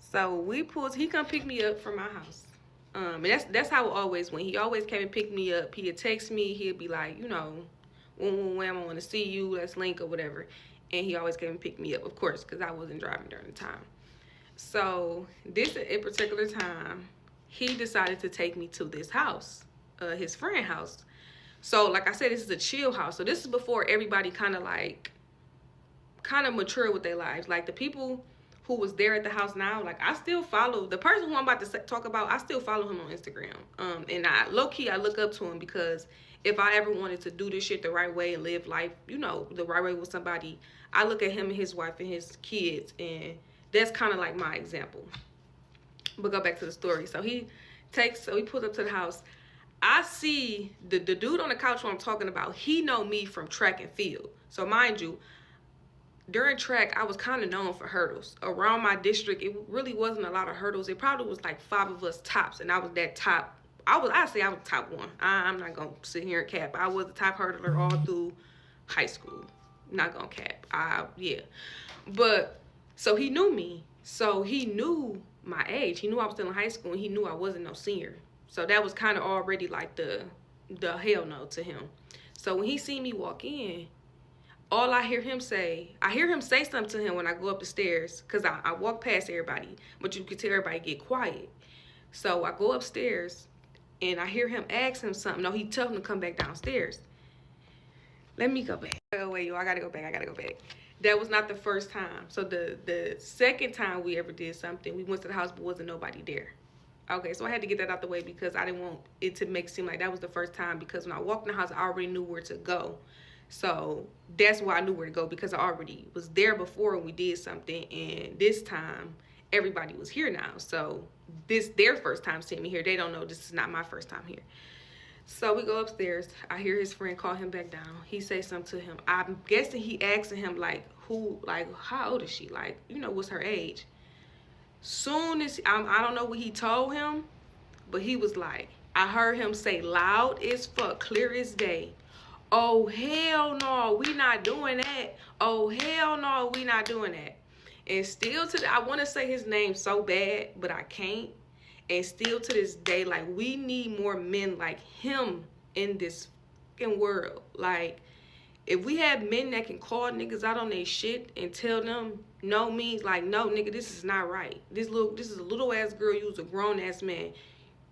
So he come pick me up from my house. And that's how it always went. He always came and picked me up. He'd text me. He'd be like, you know, when I want to see you, let's link or whatever. And he always came and picked me up, of course, because I wasn't driving during the time. So this in particular time, he decided to take me to this house, his friend house. So like I said, this is a chill house. So this is before everybody kind of mature with their lives. Like the people who was there at the house now, like I still follow the person who I'm about to talk about. I still follow him on Instagram. And low-key I look up to him, because if I ever wanted to do this shit the right way and live life, you know, the right way with somebody, I look at him and his wife and his kids, and that's kind of like my example. But go back to the story. So he pulls up to the house. I see the dude on the couch who I'm talking about, he know me from track and field. So mind you, during track, I was kind of known for hurdles. Around my district, it really wasn't a lot of hurdles. It probably was like 5 of us tops, and I was that top. I'd say I was top 1. I'm not going to sit here and cap. I was the top hurdler all through high school. Not going to cap. Yeah. But, so he knew me. So he knew my age. He knew I was still in high school, and he knew I wasn't no senior. So that was kind of already like the hell no to him. So when he seen me walk in, all I hear him say something to him when I go up the stairs, because I walk past everybody, but you can tell everybody get quiet. So I go upstairs, and I hear him ask him something. No, he told him to come back downstairs. Let me go back. Oh, wait, I gotta go back. That was not the first time. So the second time we ever did something, we went to the house, but wasn't nobody there. Okay, so I had to get that out the way because I didn't want it to make it seem like that was the first time, because when I walked in the house, I already knew where to go. So that's why I knew where to go, because I already was there before we did something, and this time everybody was here now. So this their first time seeing me here. They don't know this is not my first time here. So we go upstairs. I hear his friend call him back down. He say something to him. I'm guessing he asking him like, how old is she? Like, what's her age? Soon as I don't know what he told him, but he was like, I heard him say loud as fuck, clear as day, oh hell no, we not doing that. Oh hell no, we not doing that. And still I want to say his name so bad, but I can't. And still to this day, like, we need more men like him in this fucking world. Like, if we had men that can call niggas out on their shit and tell them no means like, no, nigga, this is not right. This is a little ass girl. You was a grown ass man.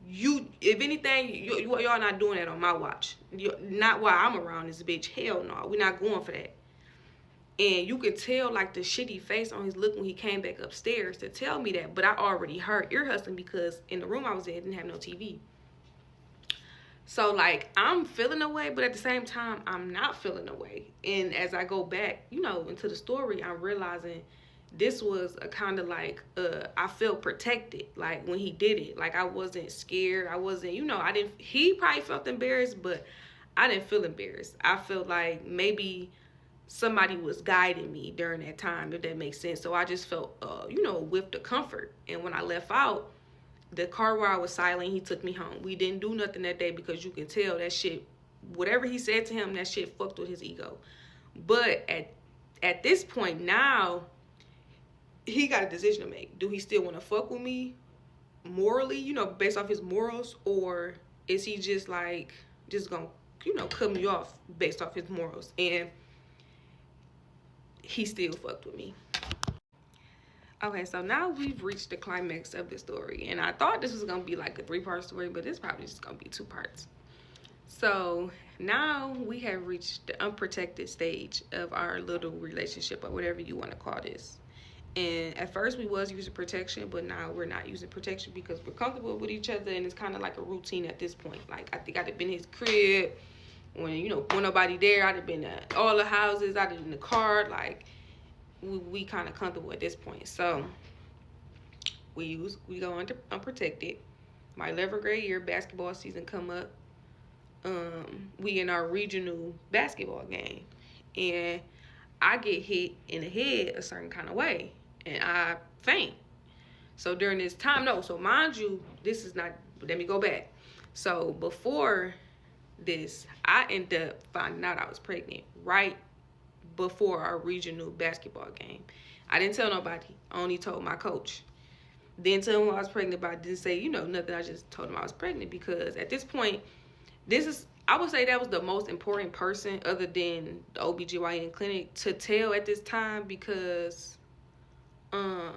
If anything, y'all not doing that on my watch. Not while I'm around this bitch. Hell no, we're not going for that. And you can tell like the shitty face on his look when he came back upstairs to tell me that. But I already heard ear hustling, because in the room I was in, didn't have no TV. So like, I'm feeling away, but at the same time, I'm not feeling away. And as I go back, into the story, I'm realizing this was a kind of like, I felt protected. Like when he did it, like I wasn't scared. I wasn't, he probably felt embarrassed, but I didn't feel embarrassed. I felt like maybe somebody was guiding me during that time, if that makes sense. So I just felt, a whiff of comfort. And when I left out, the car where I was silent, he took me home. We didn't do nothing that day, because you can tell that shit, whatever he said to him, that shit fucked with his ego. But at this point now, he got a decision to make. Do he still want to fuck with me morally, based off his morals, or is he just like, just gonna, cut me off based off his morals? And he still fucked with me. Okay, so now we've reached the climax of the story, and I thought this was gonna be like a 3-part story, but it's probably just gonna be 2 parts. So now we have reached the unprotected stage of our little relationship, or whatever you want to call this. And at first we was using protection, but now we're not using protection because we're comfortable with each other, and it's kind of like a routine at this point. Like, I think I'd have been in his crib when, when nobody there. I'd have been at all the houses. I'd have been in the car. Like, we kind of comfortable at this point. So we go unprotected. My 11th grade year, basketball season come up. We in our regional basketball game, and I get hit in the head a certain kind of way, and I faint. So during this time, so mind you, this is not, let me go back. So before this, I ended up finding out I was pregnant right before our regional basketball game. I didn't tell nobody. I only told my coach. Didn't tell him I was pregnant, but I didn't say, nothing. I just told him I was pregnant, because at this point, I would say that was the most important person other than the OBGYN clinic to tell at this time, because I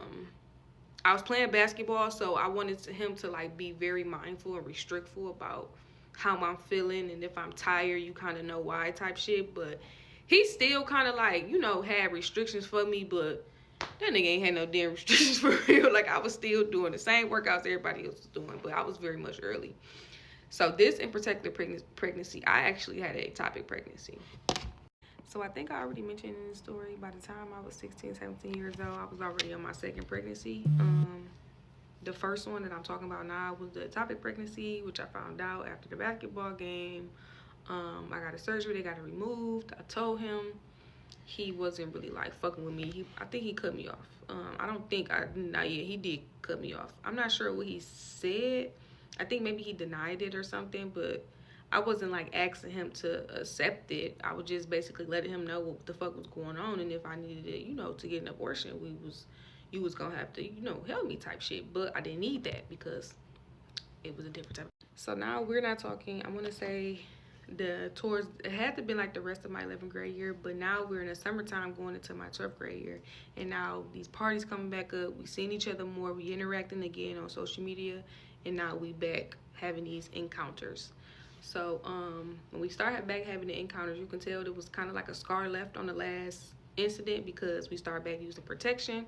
was playing basketball, so I wanted him to like be very mindful and restrictful about how I'm feeling, and if I'm tired, you kind of know why type shit. But he still kind of like, had restrictions for me, but that nigga ain't had no damn restrictions for real. Like, I was still doing the same workouts everybody else was doing, but I was very much early. So this in particular pregnancy, I actually had an ectopic pregnancy. So I think I already mentioned in the story, by the time I was 16, 17 years old, I was already on my 2nd pregnancy. The first one that I'm talking about now was the ectopic pregnancy, which I found out after the basketball game. I got a surgery, they got it removed. I told him. He wasn't really like fucking with me. I think he cut me off. He did cut me off. I'm not sure what he said. I think maybe he denied it or something, but I wasn't like asking him to accept it. I was just basically letting him know what the fuck was going on, and if I needed it, to get an abortion, we was, you was gonna have to, you know, help me type shit. But I didn't need that because it was a different type. So now we're not talking, I want to say it had to be like the rest of my 11th grade year, but now we're in the summertime going into my 12th grade year, and now these parties coming back up, we seeing each other more, we interacting again on social media, and now we back having these encounters. So when we started back having the encounters, you can tell there was kind of like a scar left on the last incident because we started back using protection,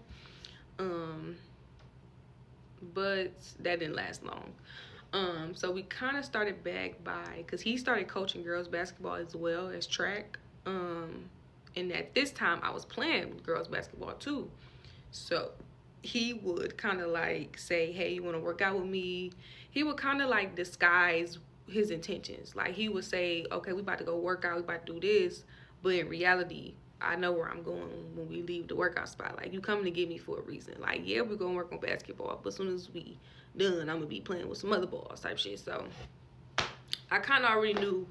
but that didn't last long. So we kind of started back because he started coaching girls basketball as well as track. And at this time I was playing girls basketball too. So he would kind of like say, hey, you want to work out with me? He would kind of like disguise his intentions. Like he would say, okay, we about to go work out, we about to do this. But in reality, I know where I'm going when we leave the workout spot. Like, you coming to get me for a reason. Like, yeah, we're going to work on basketball, but as soon as we done, I'm going to be playing with some other balls type shit. So I kind of already knew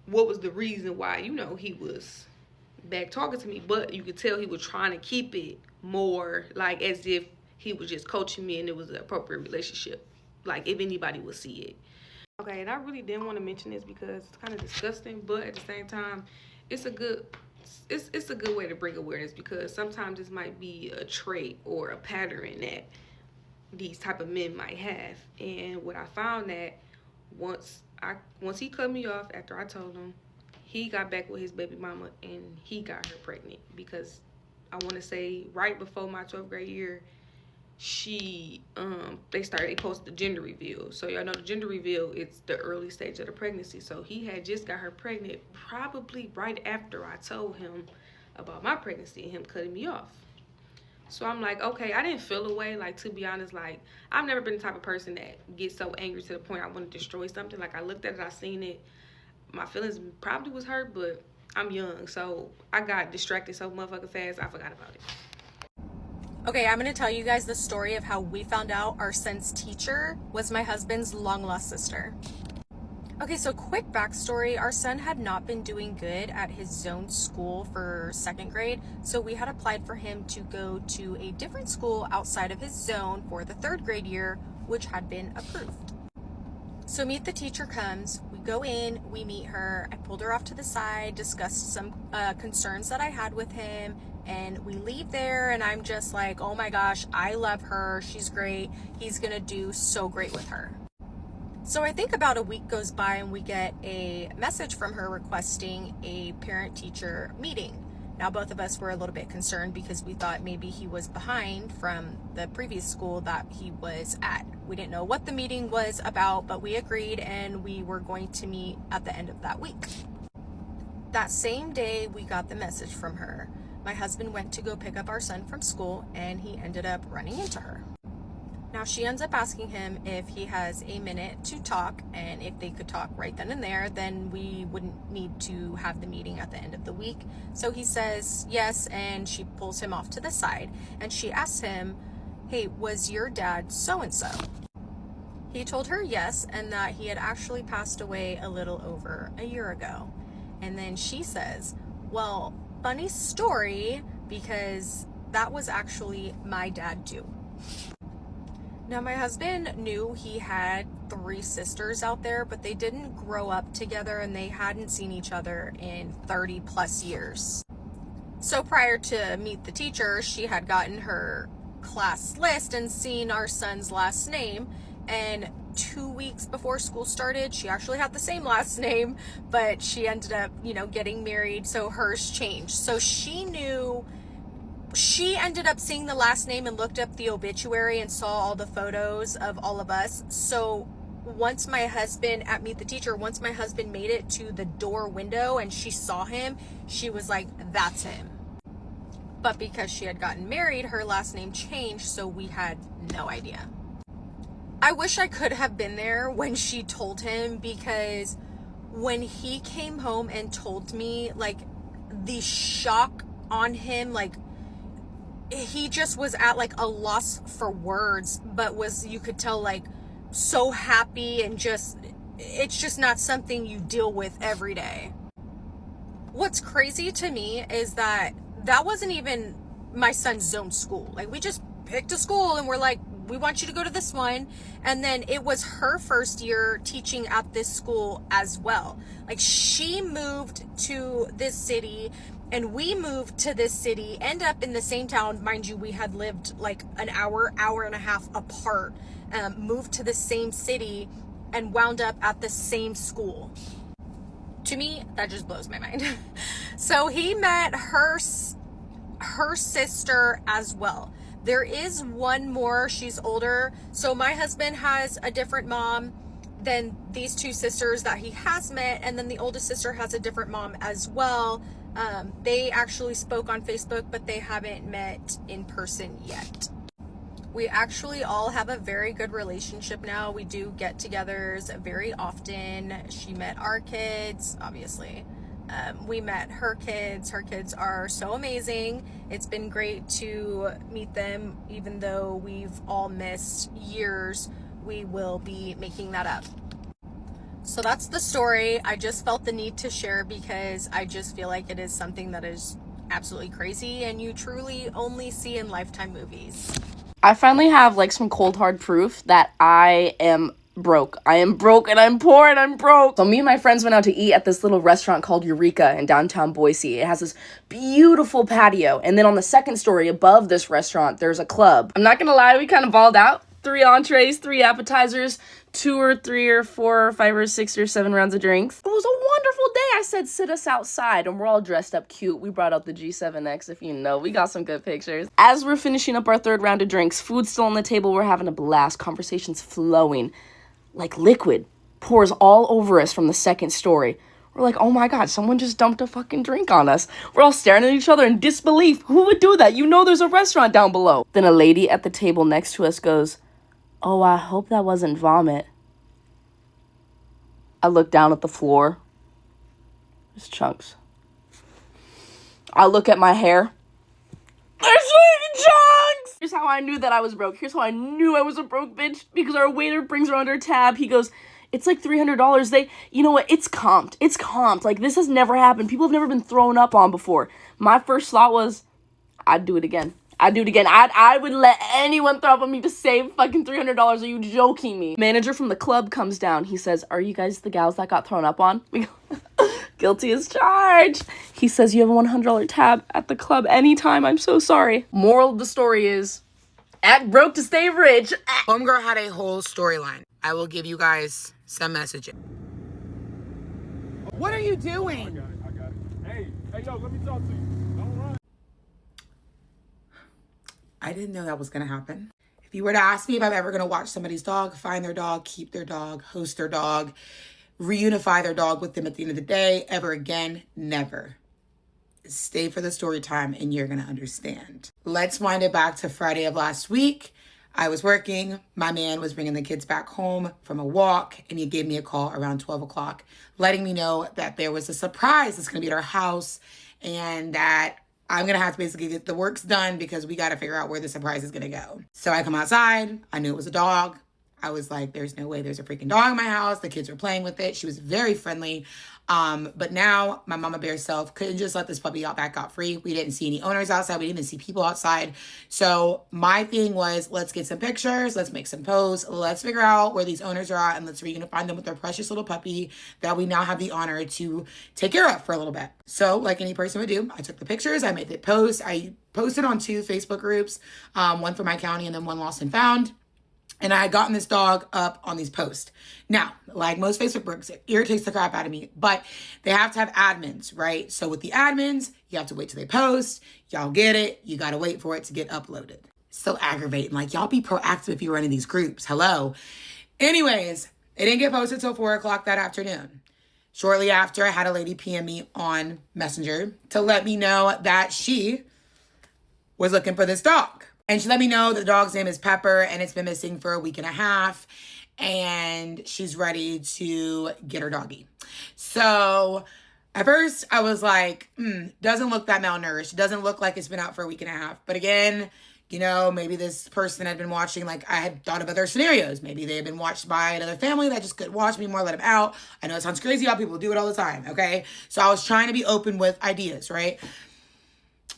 what was the reason why, you know, he was back talking to me. But you could tell he was trying to keep it more like as if he was just coaching me and it was an appropriate relationship. Like, if anybody would see it. Okay, and I really didn't want to mention this because it's kind of disgusting, but at the same time, it's a good way to bring awareness, because sometimes this might be a trait or a pattern that these type of men might have. And what I found that once he cut me off after I told him, he got back with his baby mama and he got her pregnant, because I want to say right before my 12th grade year, they posted the gender reveal. So y'all know the gender reveal, it's the early stage of the pregnancy. So he had just got her pregnant probably right after I told him about my pregnancy and him cutting me off. So I'm like, okay, I didn't feel a way. Like, to be honest, like, I've never been the type of person that gets so angry to the point I want to destroy something. Like, I looked at it, I seen it, my feelings probably was hurt, but I'm young, so I got distracted so motherfucking fast I forgot about it. Okay, I'm going to tell you guys the story of how we found out our son's teacher was my husband's long-lost sister. Okay, so quick backstory. Our son had not been doing good at his zone school for 2nd grade, so we had applied for him to go to a different school outside of his zone for the 3rd grade year, which had been approved. So meet the teacher comes, we go in, we meet her, I pulled her off to the side, discussed some concerns that I had with him, and we leave there, and I'm just like, oh my gosh, I love her, she's great, he's gonna do so great with her. So I think about a week goes by and we get a message from her requesting a parent-teacher meeting. Now, both of us were a little bit concerned because we thought maybe he was behind from the previous school that he was at. We didn't know what the meeting was about, but we agreed and we were going to meet at the end of that week. That same day, we got the message from her. My husband went to go pick up our son from school and he ended up running into her. Now, she ends up asking him if he has a minute to talk, and if they could talk right then and there, then we wouldn't need to have the meeting at the end of the week. So he says yes, and she pulls him off to the side, and she asks him, hey, was your dad so-and-so? He told her yes, and that he had actually passed away a little over a year ago. And then she says, well, funny story, because that was actually my dad too. Now, my husband knew he had 3 sisters out there, but they didn't grow up together and they hadn't seen each other in 30 plus years. So prior to meet the teacher, she had gotten her class list and seen our son's last name. And 2 weeks before school started, she actually had the same last name, but she ended up, getting married, so hers changed. So she ended up seeing the last name and looked up the obituary and saw all the photos of all of us. So once my husband made it to the door window and she saw him, she was like, that's him. But because she had gotten married, her last name changed, so we had no idea. I wish I could have been there when she told him, because when he came home and told me, like, the shock on him, like, he just was at like a loss for words, but you could tell, like, so happy, and it's just not something you deal with every day. What's crazy to me is that wasn't even my son's zone school. Like, we just picked a school and we're like, we want you to go to this one. And then it was her first year teaching at this school as well. Like, she moved to this city and we moved to this city, end up in the same town. Mind you, we had lived like an hour and a half apart, moved to the same city and wound up at the same school. To me, that just blows my mind. So he met her sister as well. There is one more, she's older. So my husband has a different mom than these two sisters that he has met. And then the oldest sister has a different mom as well. They actually spoke on Facebook, but they haven't met in person yet. We actually all have a very good relationship now. We do get-togethers very often. She met our kids, obviously. We met her kids. Her kids are so amazing. It's been great to meet them, even though we've all missed years. We will be making that up. So that's the story. I just felt the need to share because I just feel like it is something that is absolutely crazy and you truly only see in Lifetime movies. I finally have like some cold hard proof that I am broke. I am broke and I'm poor and I'm broke. So me and my friends went out to eat at this little restaurant called Eureka in downtown Boise. It has this beautiful patio. And then on the second story above this restaurant, there's a club. I'm not gonna lie, we kind of balled out. 3 entrees, 3 appetizers, 2 or 3 or 4 or 5 or 6 or 7 rounds of drinks. It was a wonderful day. I said, sit us outside, and we're all dressed up cute. We brought out the G7X, if you know. We got some good pictures. As we're finishing up our 3rd round of drinks, food's still on the table. We're having a blast. Conversation's flowing like liquid. Pours all over us from the 2nd story. We're like, oh my God, someone just dumped a fucking drink on us. We're all staring at each other in disbelief. Who would do that? You know there's a restaurant down below. Then a lady at the table next to us goes, oh, I hope that wasn't vomit. I look down at the floor. There's chunks. I look at my hair. There's fucking chunks! Here's how I knew that I was broke. Here's how I knew I was a broke bitch. Because our waiter brings around our tab. He goes, it's like $300. You know what? It's comped. It's comped. Like, this has never happened. People have never been thrown up on before. My first thought was, I'd do it again. I'd do it again. I would let anyone throw up on me to save fucking $300. Are you joking me? Manager from the club comes down. He says, are you guys the gals that got thrown up on? We go, guilty as charged. He says, you have a $100 tab at the club anytime. I'm so sorry. Moral of the story is, act broke to stay rich. Homegirl had a whole storyline. I will give you guys some messages. What are you doing? I got it. Hey, yo, let me talk to you. Don't run. I didn't know that was going to happen. If you were to ask me if I'm ever going to watch somebody's dog, find their dog, keep their dog, host their dog, reunify their dog with them at the end of the day, ever again, never. Stay for the story time and you're going to understand. Let's wind it back to Friday of last week. I was working. My man was bringing the kids back home from a walk and he gave me a call around 12 o'clock, letting me know that there was a surprise that's going to be at our house and that I'm going to have to basically get the works done because we got to figure out where the surprise is going to go. So I come outside. I knew it was a dog. I was like, there's no way there's a freaking dog in my house. The kids were playing with it. She was very friendly. But now my mama bear self couldn't just let this puppy out back out free. We didn't see any owners outside. We didn't even see people outside. So my thing was, let's get some pictures. Let's make some posts. Let's figure out where these owners are at and let's reunify them with their precious little puppy that we now have the honor to take care of for a little bit. So like any person would do, I took the pictures. I made the post. I posted on 2 Facebook groups, one for my county and then one lost and found. And I had gotten this dog up on these posts. Now, like most Facebook groups, it irritates the crap out of me, but they have to have admins, right? So with the admins, you have to wait till they post. Y'all get it. You got to wait for it to get uploaded. So aggravating. Like, y'all be proactive if you're running these groups. Hello. Anyways, it didn't get posted till 4 o'clock that afternoon. Shortly after, I had a lady PM me on Messenger to let me know that she was looking for this dog. And she let me know the dog's name is Pepper and it's been missing for a week and a half and she's ready to get her doggy. So at first I was like, doesn't look that malnourished. Doesn't look like it's been out for a week and a half. But again, you know, maybe this person had been watching, like I had thought of other scenarios. Maybe they had been watched by another family that just couldn't watch me more, let them out. I know it sounds crazy how people do it all the time, okay? So I was trying to be open with ideas, right?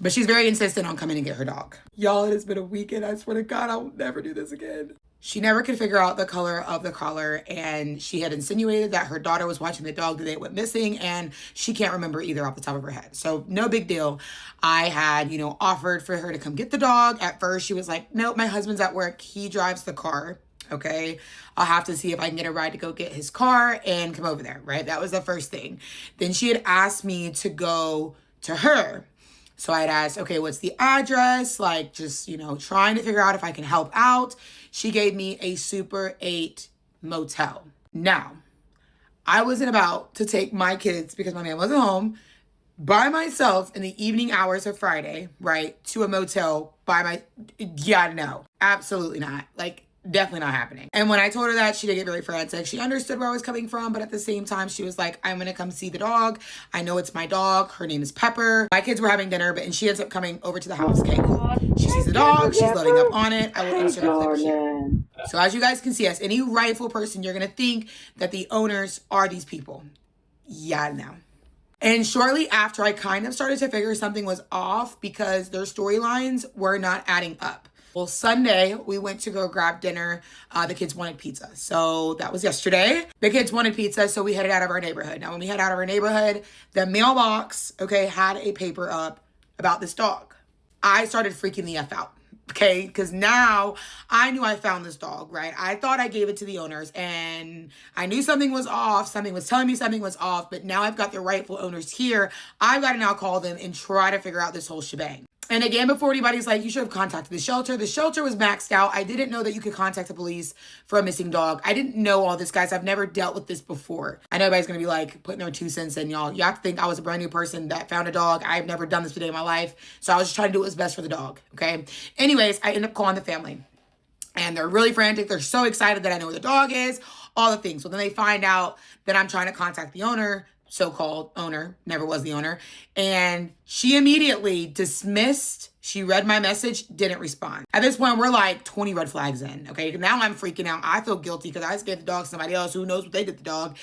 But she's very insistent on coming and get her dog. Y'all, it has been a weekend. I swear to God, I will never do this again. She never could figure out the color of the collar, and she had insinuated that her daughter was watching the dog the day it went missing, and she can't remember either off the top of her head. So no big deal. I had, offered for her to come get the dog. At first, she was like, nope, my husband's at work. He drives the car. Okay, I'll have to see if I can get a ride to go get his car and come over there, right? That was the first thing. Then she had asked me to go to her. So I had asked, okay, what's the address? Like, just, trying to figure out if I can help out. She gave me a Super 8 motel. Now, I wasn't about to take my kids, because my man wasn't home, by myself in the evening hours of Friday, right, to a motel no, absolutely not. Like, definitely not happening. And when I told her that, she did get very frantic. She understood where I was coming from, but at the same time, she was like, I'm gonna come see the dog. I know it's my dog. Her name is Pepper. My kids were having dinner, and she ends up coming over to the house. Okay, cool. She sees the dog. She's loading up on it. I will insert a clip here. So as you guys can see, as any rightful person, you're gonna think that the owners are these people. Yeah, no. And shortly after, I kind of started to figure something was off because their storylines were not adding up. Well, Sunday, we went to go grab dinner. The kids wanted pizza. So that was yesterday. The kids wanted pizza, so we headed out of our neighborhood. Now, when we head out of our neighborhood, the mailbox, had a paper up about this dog. I started freaking the F out, because now I knew I found this dog, right? I thought I gave it to the owners, and I knew something was off. Something was telling me something was off, but now I've got the rightful owners here. I've got to now call them and try to figure out this whole shebang. And again, before anybody's like, you should have contacted the shelter was maxed out. I didn't know that you could contact the police for a missing dog. I didn't know all this, guys. I've never dealt with this before. I know everybody's going to be like putting their 2 cents in, y'all. You have to think I was a brand new person that found a dog. I've never done this today in my life. So I was just trying to do what was best for the dog, okay? Anyways, I end up calling the family. And they're really frantic. They're so excited that I know where the dog is, all the things. So then they find out that I'm trying to contact the owner, so-called owner, never was the owner. And she immediately dismissed. She read my message, didn't respond. At this point, we're like 20 red flags in, okay? Now I'm freaking out. I feel guilty because I just gave the dog to somebody else who knows what they did to the dog.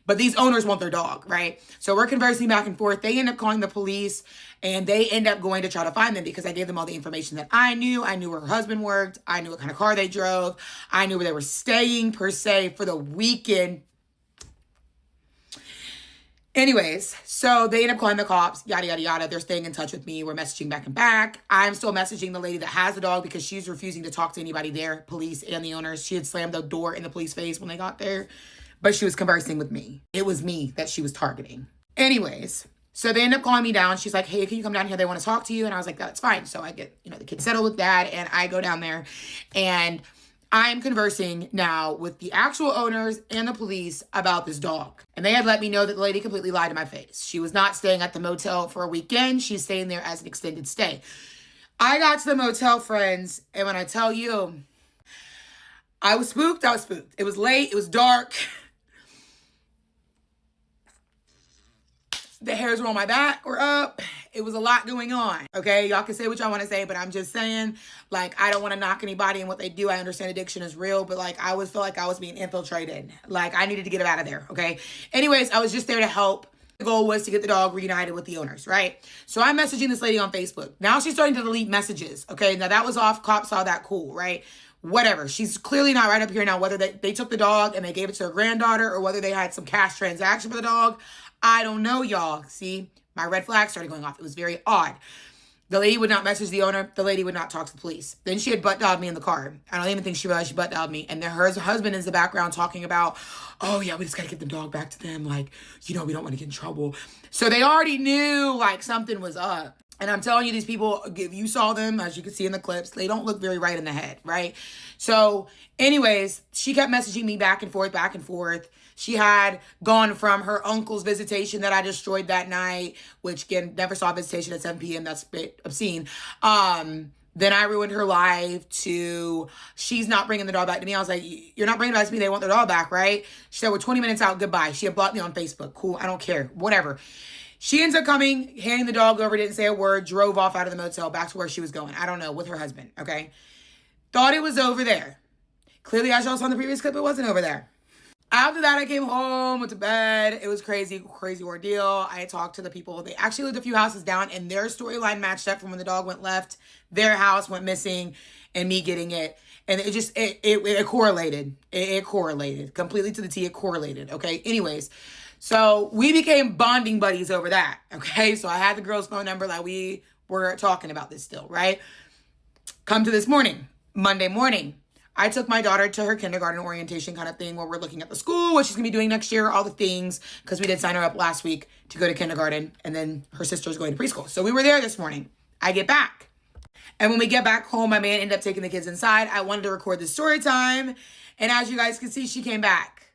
But these owners want their dog, right? So we're conversing back and forth. They end up calling the police, and they end up going to try to find them because I gave them all the information that I knew. I knew where her husband worked. I knew what kind of car they drove. I knew where they were staying, per se, for the weekend. Anyways, so they end up calling the cops, yada, yada, yada. They're staying in touch with me. We're messaging back and back. I'm still messaging the lady that has the dog because she's refusing to talk to anybody there, police and the owners. She had slammed the door in the police face when they got there, but she was conversing with me. It was me that she was targeting. Anyways, so they end up calling me down. She's like, hey, can you come down here? They want to talk to you. And I was like, that's fine. So I get, the kid settled with that, and I go down there, and I'm conversing now with the actual owners and the police about this dog. And they had let me know that the lady completely lied to my face. She was not staying at the motel for a weekend. She's staying there as an extended stay. I got to the motel, friends, and when I tell you, I was spooked. It was late. It was dark. The hairs were on my back were up. It was a lot going on, okay? Y'all can say what y'all want to say, but I'm just saying, I don't want to knock anybody and what they do. I understand addiction is real, but, I always felt like I was being infiltrated. I needed to get it out of there, okay? Anyways, I was just there to help. The goal was to get the dog reunited with the owners, right? So I'm messaging this lady on Facebook. Now she's starting to delete messages, okay? Now that was off. Cops saw that, cool, right? Whatever. She's clearly not right up here now, whether they took the dog and they gave it to her granddaughter or whether they had some cash transaction for the dog. I don't know, y'all. See, my red flag started going off. It was very odd. The lady would not message the owner. The lady would not talk to the police. Then she had butt-dialed me in the car. I don't even think she realized she butt-dialed me. And then her husband is in the background talking about, oh, yeah, we just got to get the dog back to them. We don't want to get in trouble. So they already knew, something was up. And I'm telling you, these people, if you saw them, as you can see in the clips, they don't look very right in the head, right? So anyways, she kept messaging me back and forth. She had gone from her uncle's visitation that I destroyed that night, which, again, never saw a visitation at 7 p.m. That's a bit obscene. Then I ruined her life to, she's not bringing the dog back to me. I was like, you're not bringing it back to me. They want their dog back, right? She said, we're 20 minutes out. Goodbye. She had blocked me on Facebook. Cool. I don't care. Whatever. She ends up coming, handing the dog over, didn't say a word, drove off out of the motel back to where she was going. I don't know, with her husband, okay? Thought it was over there. Clearly, as y'all saw in the previous clip, it wasn't over there. After that, I came home, went to bed. It was crazy ordeal. I talked to the people. They actually lived a few houses down, and their storyline matched up from when the dog went left. Their house went missing, and me getting it. And it just, it correlated. It correlated. Completely to the T, it correlated, okay? Anyways, so we became bonding buddies over that, okay? So I had the girl's phone number, like we were talking about this still, right? Come to this morning, Monday morning. I took my daughter to her kindergarten orientation kind of thing where we're looking at the school, what she's going to be doing next year, all the things, because we did sign her up last week to go to kindergarten, and then her sister's going to preschool. So we were there this morning. I get back. And when we get back home, my man ended up taking the kids inside. I wanted to record the story time. And as you guys can see, she came back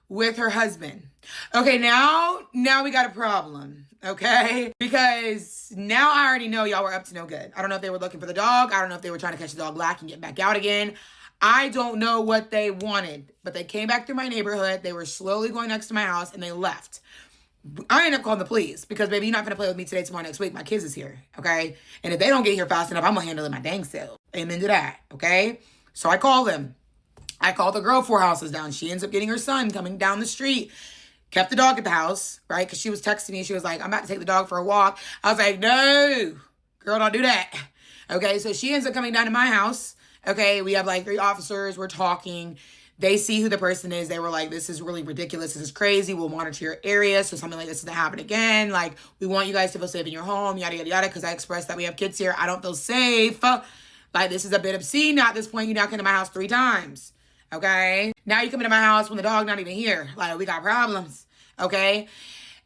with her husband. Okay, now we got a problem, okay? Because now I already know y'all were up to no good. I don't know if they were looking for the dog. I don't know if they were trying to catch the dog black and get back out again. I don't know what they wanted, but they came back through my neighborhood. They were slowly going next to my house, and they left. I ended up calling the police because, baby, you're not going to play with me today, tomorrow, next week. My kids is here, okay? And if they don't get here fast enough, I'm going to handle it my dang self. Amen to that, okay? So I call them. I called the girl 4 houses down. She ends up getting her son coming down the street. Kept the dog at the house, right? Because she was texting me. She was like, I'm about to take the dog for a walk. I was like, no, girl, don't do that. Okay, so she ends up coming down to my house. Okay, we have like 3 officers. We're talking. They see who the person is. They were like, this is really ridiculous. This is crazy. We'll monitor your area so something like this doesn't happen again. Like, we want you guys to feel safe in your home, yada, yada, yada, because I expressed that we have kids here. I don't feel safe. Like, this is a bit obscene. Now, at this point, you now come to my house 3 times. Okay? Now you come into my house when the dog not even here. Like, we got problems. Okay?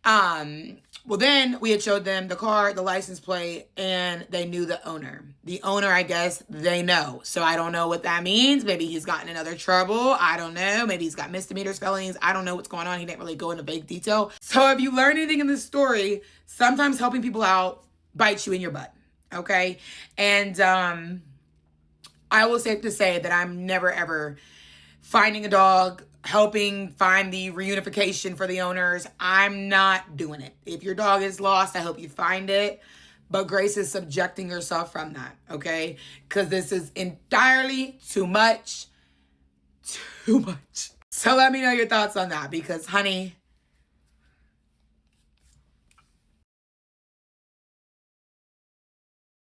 Well, then we had showed them the car, the license plate, and they knew the owner. The owner, I guess, they know. So I don't know what that means. Maybe he's gotten in other trouble. I don't know. Maybe he's got misdemeanors, felonies. I don't know what's going on. He didn't really go into vague detail. So if you learn anything in this story, sometimes helping people out bites you in your butt. Okay? And I will safe to say that I'm never, ever finding a dog, helping find the reunification for the owners. I'm not doing it. If your dog is lost, I hope you find it. But Grace is subjecting herself from that, okay? Because this is entirely too much. Too much. So let me know your thoughts on that because, honey,